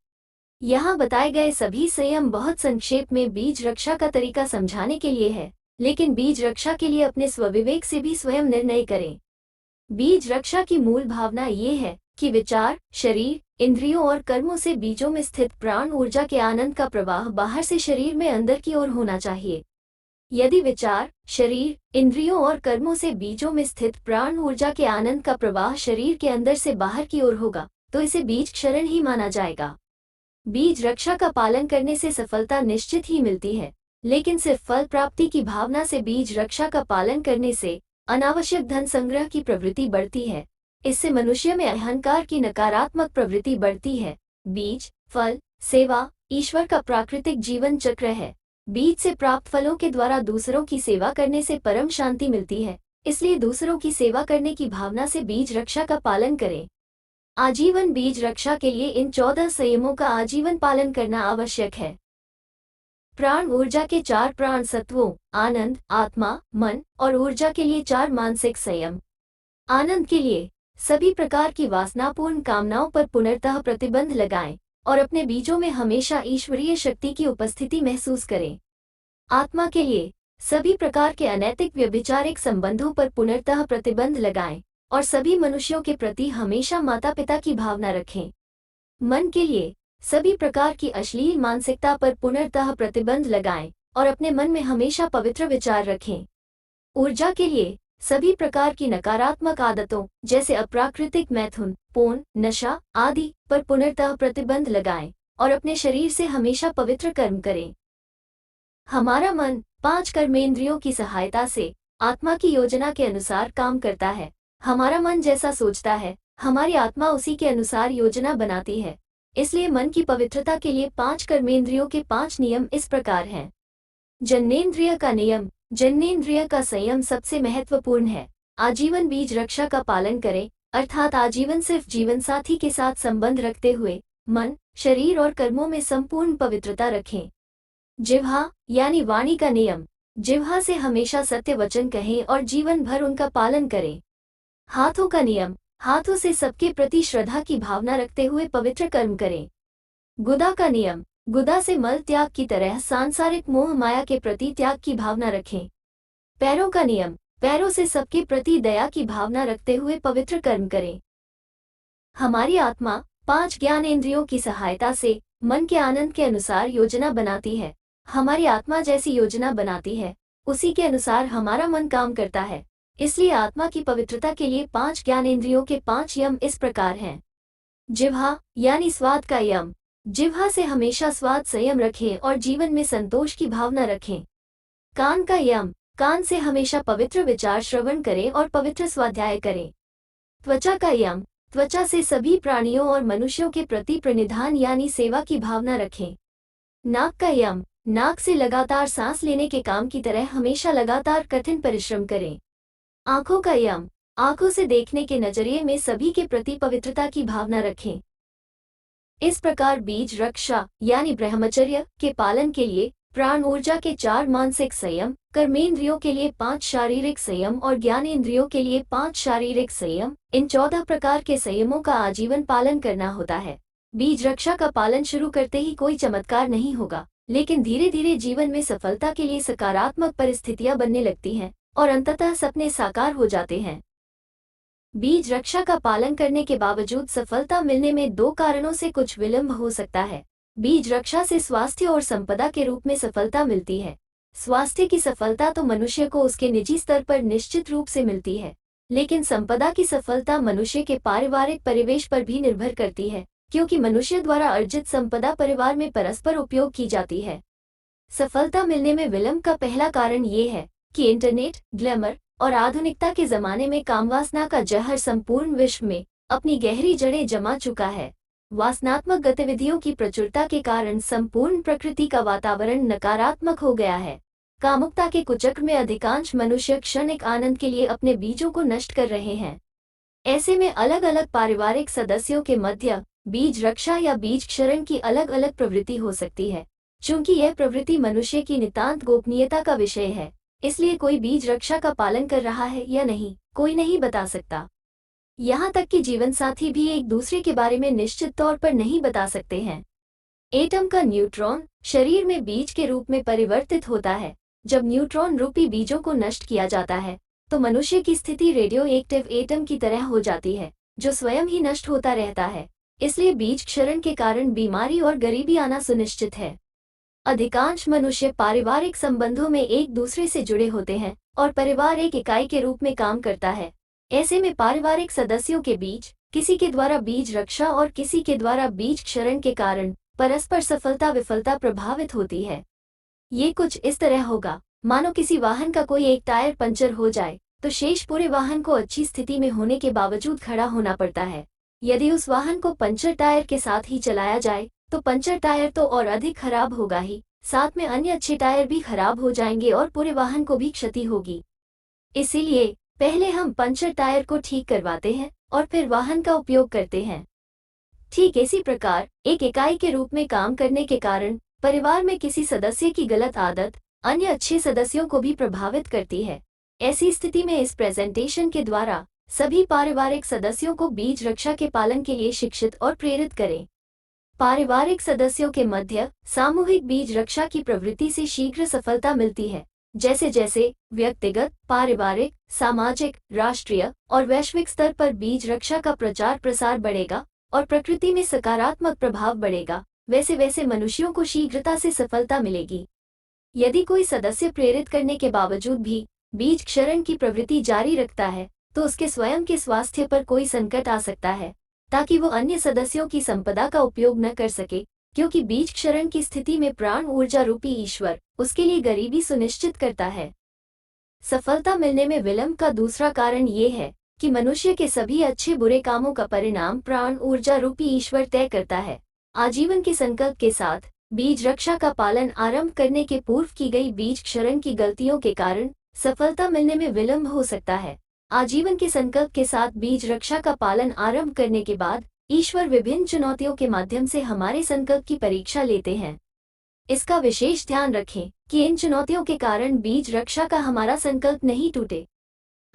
यहाँ बताए गए सभी संयम बहुत संक्षेप में बीज रक्षा का तरीका समझाने के लिए है, लेकिन बीज रक्षा के लिए अपने स्वविवेक से भी स्वयं निर्णय करें। बीज रक्षा की मूल भावना ये है कि विचार, शरीर, इंद्रियों और कर्मों से बीजों में स्थित प्राण ऊर्जा के आनंद का प्रवाह बाहर से शरीर में अंदर की ओर होना चाहिए। यदि विचार, शरीर, इंद्रियों और कर्मों से बीजों में स्थित प्राण ऊर्जा के आनंद का प्रवाह शरीर के अंदर से बाहर की ओर होगा, तो इसे बीज क्षरण ही माना जाएगा। बीज रक्षा का पालन करने से सफलता निश्चित ही मिलती है, लेकिन सिर्फ फल प्राप्ति की भावना से बीज रक्षा का पालन करने से अनावश्यक धन संग्रह की प्रवृत्ति बढ़ती है। इससे मनुष्य में अहंकार की नकारात्मक प्रवृत्ति बढ़ती है। बीज, फल, सेवा ईश्वर का प्राकृतिक जीवन चक्र है। बीज से प्राप्त फलों के द्वारा दूसरों की सेवा करने से परम शांति मिलती है। इसलिए दूसरों की सेवा करने की भावना से बीज रक्षा का पालन करें। आजीवन बीज रक्षा के लिए इन 14 संयमों का आजीवन पालन करना आवश्यक है। प्राण ऊर्जा के 4 प्राण सत्वों आनंद, आत्मा, मन और ऊर्जा के लिए 4 मानसिक संयम। आनंद के लिए सभी प्रकार की वासनापूर्ण कामनाओं पर पुनर्तः प्रतिबंध लगाएं और अपने बीजों में हमेशा ईश्वरीय शक्ति की उपस्थिति महसूस करें। आत्मा के लिए सभी प्रकार के अनैतिक व्यभिचारिक संबंधों पर पुनर्तः प्रतिबंध लगाएं और सभी मनुष्यों के प्रति हमेशा माता पिता की भावना रखें। मन के लिए सभी प्रकार की अश्लील मानसिकता पर पुनर्तः प्रतिबंध लगाएं और अपने मन में हमेशा पवित्र विचार रखें। ऊर्जा के लिए सभी प्रकार की नकारात्मक आदतों जैसे अप्राकृतिक मैथुन, पोन, नशा आदि पर पुनर्तः प्रतिबंध लगाएं और अपने शरीर से हमेशा पवित्र कर्म करें। हमारा मन 5 कर्मेंद्रियों की सहायता से आत्मा की योजना के अनुसार काम करता है। हमारा मन जैसा सोचता है, हमारी आत्मा उसी के अनुसार योजना बनाती है। इसलिए मन की पवित्रता के लिए 5 कर्मेंद्रियों के 5 नियम इस प्रकार हैं। जन्नेंद्रिय का नियम, जन्नेंद्रिय का संयम सबसे महत्वपूर्ण है। आजीवन बीज रक्षा का पालन करें, अर्थात आजीवन सिर्फ जीवनसाथी के साथ संबंध रखते हुए मन, शरीर और कर्मों में संपूर्ण पवित्रता रखें। जिह्वा यानी वाणी का नियम, जिह्वा से हमेशा सत्य वचन कहें और जीवन भर उनका पालन करें। हाथों का नियम, हाथों से सबके प्रति श्रद्धा की भावना रखते हुए पवित्र कर्म करें। गुदा का नियम, गुदा से मल त्याग की तरह सांसारिक मोह माया के प्रति त्याग की भावना रखें। पैरों का नियम, पैरों से सबके प्रति दया की भावना रखते हुए पवित्र कर्म करें। हमारी आत्मा 5 ज्ञानेंद्रियों की सहायता से मन के आनंद के अनुसार योजना बनाती है। हमारी आत्मा जैसी योजना बनाती है, उसी के अनुसार हमारा मन काम करता है। इसलिए आत्मा की पवित्रता के लिए 5 ज्ञानेंद्रियों के 5 यम इस प्रकार हैं। जिह्वा यानी स्वाद का यम, जिह्वा से हमेशा स्वाद संयम रखें और जीवन में संतोष की भावना रखें। कान का यम, कान से हमेशा पवित्र विचार श्रवण करें और पवित्र स्वाध्याय करें। त्वचा का यम, त्वचा से सभी प्राणियों और मनुष्यों के प्रति प्रणिधान यानी सेवा की भावना रखें। नाक का यम, नाक से लगातार सांस लेने के काम की तरह हमेशा लगातार कठिन परिश्रम करें। आंखों का यम, आंखों से देखने के नजरिए में सभी के प्रति पवित्रता की भावना रखें। इस प्रकार बीज रक्षा यानी ब्रह्मचर्य के पालन के लिए प्राण ऊर्जा के 4 मानसिक संयम, कर्मेंद्रियों के लिए 5 शारीरिक संयम और ज्ञानेंद्रियों के लिए 5 शारीरिक संयम, इन 14 प्रकार के संयमों का आजीवन पालन करना होता है। बीज रक्षा का पालन शुरू करते ही कोई चमत्कार नहीं होगा, लेकिन धीरे धीरे जीवन में सफलता के लिए सकारात्मक परिस्थितियां बनने लगती हैं और अंततः सपने साकार हो जाते हैं। बीज रक्षा का पालन करने के बावजूद सफलता मिलने में 2 कारणों से कुछ विलंब हो सकता है। बीज रक्षा से स्वास्थ्य और संपदा के रूप में सफलता मिलती है। स्वास्थ्य की सफलता तो मनुष्य को उसके निजी स्तर पर निश्चित रूप से मिलती है, लेकिन संपदा की सफलता मनुष्य के पारिवारिक परिवेश पर भी निर्भर करती है, क्योंकि मनुष्य द्वारा अर्जित संपदा परिवार में परस्पर उपयोग की जाती है। सफलता मिलने में विलंब का पहला कारण ये है कि इंटरनेट, ग्लैमर और आधुनिकता के जमाने में कामवासना का जहर संपूर्ण विश्व में अपनी गहरी जड़ें जमा चुका है। वासनात्मक गतिविधियों की प्रचुरता के कारण संपूर्ण प्रकृति का वातावरण नकारात्मक हो गया है। कामुकता के कुचक्र में अधिकांश मनुष्य क्षणिक आनंद के लिए अपने बीजों को नष्ट कर रहे हैं। ऐसे में अलग अलग पारिवारिक सदस्यों के मध्य बीज रक्षा या बीज क्षरण की अलग अलग प्रवृत्ति हो सकती है। चूंकि यह प्रवृत्ति मनुष्य की नितांत गोपनीयता का विषय है, इसलिए कोई बीज रक्षा का पालन कर रहा है या नहीं, कोई नहीं बता सकता। यहाँ तक कि जीवन साथी भी एक दूसरे के बारे में निश्चित तौर पर नहीं बता सकते हैं। एटम का न्यूट्रॉन शरीर में बीज के रूप में परिवर्तित होता है। जब न्यूट्रॉन रूपी बीजों को नष्ट किया जाता है, तो मनुष्य की स्थिति रेडियो एक्टिव एटम की तरह हो जाती है, जो स्वयं ही नष्ट होता रहता है। इसलिए बीज क्षरण के कारण बीमारी और गरीबी आना सुनिश्चित है। अधिकांश मनुष्य पारिवारिक संबंधों में एक दूसरे से जुड़े होते हैं और परिवार एक इकाई के रूप में काम करता है। ऐसे में पारिवारिक सदस्यों के बीच किसी के द्वारा बीज रक्षा और किसी के द्वारा बीज क्षरण के कारण परस्पर सफलता विफलता प्रभावित होती है। ये कुछ इस तरह होगा, मानो किसी वाहन का कोई एक टायर पंचर हो जाए तो शेष पूरे वाहन को अच्छी स्थिति में होने के बावजूद खड़ा होना पड़ता है। यदि उस वाहन को पंचर टायर के साथ ही चलाया जाए तो पंचर टायर तो और अधिक खराब होगा ही, साथ में अन्य अच्छे टायर भी खराब हो जाएंगे और पूरे वाहन को भी क्षति होगी। इसीलिए पहले हम पंचर टायर को ठीक करवाते हैं और फिर वाहन का उपयोग करते हैं। ठीक इसी प्रकार एक इकाई के रूप में काम करने के कारण परिवार में किसी सदस्य की गलत आदत अन्य अच्छे सदस्यों को भी प्रभावित करती है। ऐसी स्थिति में इस प्रेजेंटेशन के द्वारा सभी पारिवारिक सदस्यों को बीज रक्षा के पालन के लिए शिक्षित और प्रेरित करें। पारिवारिक सदस्यों के मध्य सामूहिक बीज रक्षा की प्रवृत्ति से शीघ्र सफलता मिलती है। जैसे जैसे व्यक्तिगत, पारिवारिक, सामाजिक, राष्ट्रीय और वैश्विक स्तर पर बीज रक्षा का प्रचार प्रसार बढ़ेगा और प्रकृति में सकारात्मक प्रभाव बढ़ेगा, वैसे वैसे मनुष्यों को शीघ्रता से सफलता मिलेगी। यदि कोई सदस्य प्रेरित करने के बावजूद भी बीज क्षरण की प्रवृत्ति जारी रखता है, तो उसके स्वयं के स्वास्थ्य पर कोई संकट आ सकता है, ताकि वो अन्य सदस्यों की संपदा का उपयोग न कर सके, क्योंकि बीज क्षरण की स्थिति में प्राण ऊर्जा रूपी ईश्वर उसके लिए गरीबी सुनिश्चित करता है। सफलता मिलने में विलंब का दूसरा कारण ये है कि मनुष्य के सभी अच्छे बुरे कामों का परिणाम प्राण ऊर्जा रूपी ईश्वर तय करता है। आजीवन के संकल्प के साथ बीज रक्षा का पालन आरंभ करने के पूर्व की गई बीज क्षरण की गलतियों के कारण सफलता मिलने में विलंब हो सकता है। आजीवन के संकल्प के साथ बीज रक्षा का पालन आरंभ करने के बाद ईश्वर विभिन्न चुनौतियों के माध्यम से हमारे संकल्प की परीक्षा लेते हैं। इसका विशेष ध्यान रखें कि इन चुनौतियों के कारण बीज रक्षा का हमारा संकल्प नहीं टूटे।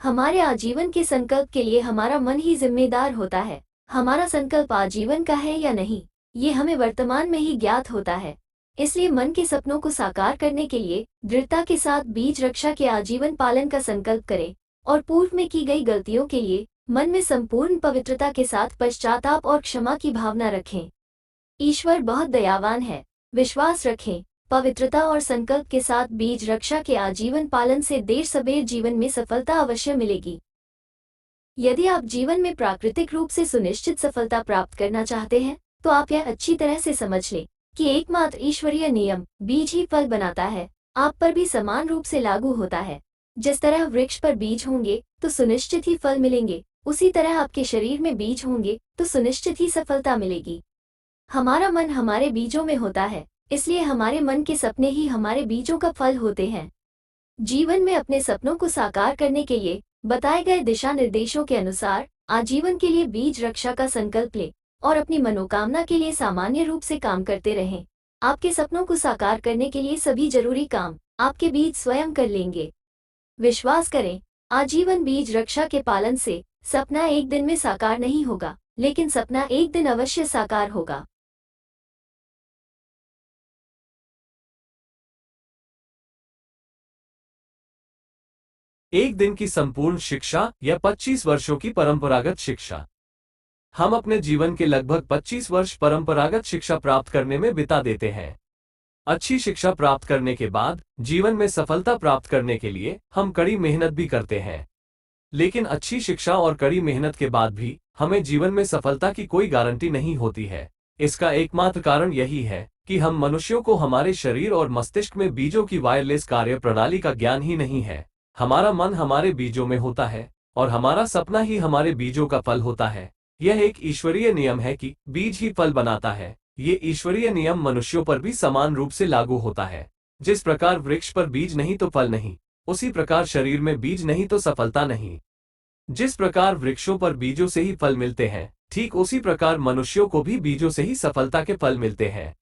हमारे आजीवन के संकल्प के लिए हमारा मन ही जिम्मेदार होता है। हमारा संकल्प आजीवन का है या नहीं, ये हमें वर्तमान में ही ज्ञात होता है। इसलिए मन के सपनों को साकार करने के लिए दृढ़ता के साथ बीज रक्षा के आजीवन पालन का संकल्प करें और पूर्व में की गई गलतियों के लिए मन में संपूर्ण पवित्रता के साथ पश्चाताप और क्षमा की भावना रखें। ईश्वर बहुत दयावान है। विश्वास रखें, पवित्रता और संकल्प के साथ बीज रक्षा के आजीवन पालन से देर सबेर जीवन में सफलता अवश्य मिलेगी। यदि आप जीवन में प्राकृतिक रूप से सुनिश्चित सफलता प्राप्त करना चाहते हैं, तो आप यह अच्छी तरह से समझ लें कि एकमात्र ईश्वरीय नियम बीज ही फल बनाता है, आप पर भी समान रूप से लागू होता है। जिस तरह वृक्ष पर बीज होंगे तो सुनिश्चित ही फल मिलेंगे, उसी तरह आपके शरीर में बीज होंगे तो सुनिश्चित ही सफलता मिलेगी। हमारा मन हमारे बीजों में होता है, इसलिए हमारे मन के सपने ही हमारे बीजों का फल होते हैं। जीवन में अपने सपनों को साकार करने के लिए बताए गए दिशा निर्देशों के अनुसार आजीवन के लिए बीज रक्षा का संकल्प लें और अपनी मनोकामना के लिए सामान्य रूप से काम करते रहें। आपके सपनों को साकार करने के लिए सभी जरूरी काम आपके बीज स्वयं कर लेंगे। विश्वास करें, आजीवन बीज रक्षा के पालन से सपना एक दिन में साकार नहीं होगा, लेकिन सपना एक दिन अवश्य साकार होगा। एक दिन की संपूर्ण शिक्षा या 25 वर्षों की परंपरागत शिक्षा। हम अपने जीवन के लगभग 25 वर्ष परंपरागत शिक्षा प्राप्त करने में बिता देते हैं। अच्छी शिक्षा प्राप्त करने के बाद जीवन में सफलता प्राप्त करने के लिए हम कड़ी मेहनत भी करते हैं। लेकिन अच्छी शिक्षा और कड़ी मेहनत के बाद भी हमें जीवन में सफलता की कोई गारंटी नहीं होती है। इसका एकमात्र कारण यही है कि हम मनुष्यों को हमारे शरीर और मस्तिष्क में बीजों की वायरलेस कार्य प्रणाली का ज्ञान ही नहीं है। हमारा मन हमारे बीजों में होता है और हमारा सपना ही हमारे बीजों का फल होता है। यह एक ईश्वरीय नियम है कि बीज ही फल बनाता है। ये ईश्वरीय नियम मनुष्यों पर भी समान रूप से लागू होता है। जिस प्रकार वृक्ष पर बीज नहीं तो फल नहीं, उसी प्रकार शरीर में बीज नहीं तो सफलता नहीं। जिस प्रकार वृक्षों पर बीजों से ही फल मिलते हैं, ठीक उसी प्रकार मनुष्यों को भी बीजों से ही सफलता के फल मिलते हैं।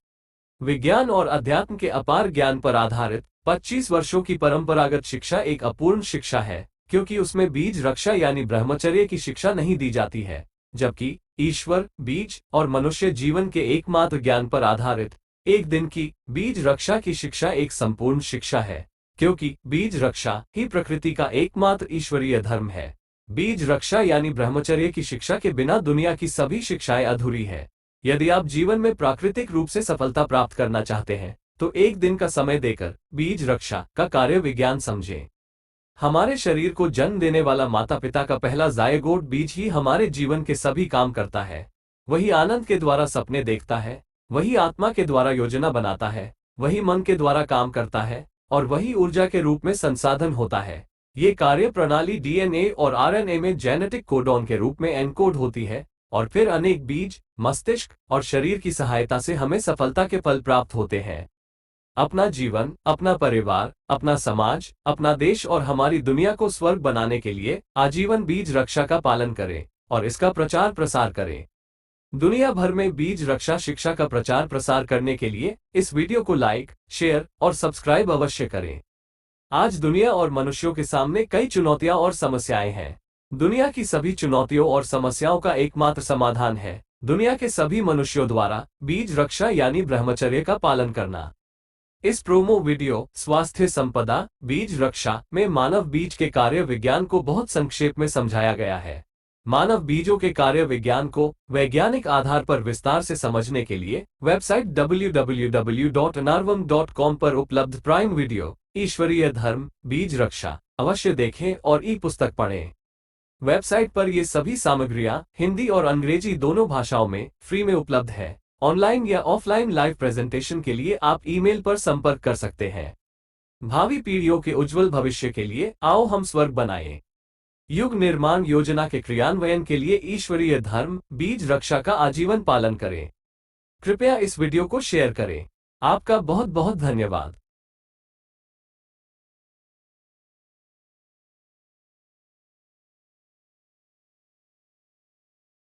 विज्ञान और अध्यात्म के अपार ज्ञान पर आधारित 25 वर्षों की परंपरागत शिक्षा एक अपूर्ण शिक्षा है, क्योंकि उसमें बीज रक्षा यानी ब्रह्मचर्य की शिक्षा नहीं दी जाती है। जबकि ईश्वर, बीज और मनुष्य जीवन के एकमात्र ज्ञान पर आधारित एक दिन की बीज रक्षा की शिक्षा एक संपूर्ण शिक्षा है, क्योंकि बीज रक्षा ही प्रकृति का एकमात्र ईश्वरीय धर्म है। बीज रक्षा यानी ब्रह्मचर्य की शिक्षा के बिना दुनिया की सभी शिक्षाएं अधूरी है। यदि आप जीवन में प्राकृतिक रूप से सफलता प्राप्त करना चाहते हैं, तो एक दिन का समय देकर बीज रक्षा का कार्य विज्ञान समझें। हमारे शरीर को जन्म देने वाला माता पिता का पहला जायगोट बीज ही हमारे जीवन के सभी काम करता है। वही आनंद के द्वारा सपने देखता है, वही आत्मा के द्वारा योजना बनाता है, वही मन के द्वारा काम करता है और वही ऊर्जा के रूप में संसाधन होता है। ये कार्य प्रणाली डीएनए और आरएनए में जेनेटिक कोडॉन के रूप में एनकोड होती है और फिर अनेक बीज, मस्तिष्क और शरीर की सहायता से हमें सफलता के फल प्राप्त होते हैं। अपना जीवन, अपना परिवार, अपना समाज, अपना देश और हमारी दुनिया को स्वर्ग बनाने के लिए आजीवन बीज रक्षा का पालन करें और इसका प्रचार प्रसार करें। दुनिया भर में बीज रक्षा शिक्षा का प्रचार प्रसार करने के लिए इस वीडियो को लाइक, शेयर और सब्सक्राइब अवश्य करें। आज दुनिया और मनुष्यों के सामने कई चुनौतियां और समस्याएं हैं। दुनिया की सभी चुनौतियों और समस्याओं का एकमात्र समाधान है दुनिया के सभी मनुष्यों द्वारा बीज रक्षा यानी ब्रह्मचर्य का पालन करना। इस प्रोमो वीडियो स्वास्थ्य संपदा बीज रक्षा में मानव बीज के कार्य विज्ञान को बहुत संक्षेप में समझाया गया है। मानव बीजों के कार्य विज्ञान को वैज्ञानिक आधार पर विस्तार से समझने के लिए वेबसाइट www.narvam.com पर उपलब्ध प्राइम वीडियो ईश्वरीय धर्म बीज रक्षा अवश्य देखें और ई पुस्तक पढ़ें। वेबसाइट पर ये सभी सामग्रियां हिंदी और अंग्रेजी दोनों भाषाओं में फ्री में उपलब्ध है। ऑनलाइन या ऑफलाइन लाइव प्रेजेंटेशन के लिए आप ईमेल पर संपर्क कर सकते हैं। भावी पीढ़ियों के उज्जवल भविष्य के लिए आओ हम स्वर्ग बनाएं। युग निर्माण योजना के क्रियान्वयन के लिए ईश्वरीय धर्म बीज रक्षा का आजीवन पालन करें। कृपया इस वीडियो को शेयर करें। आपका बहुत बहुत धन्यवाद।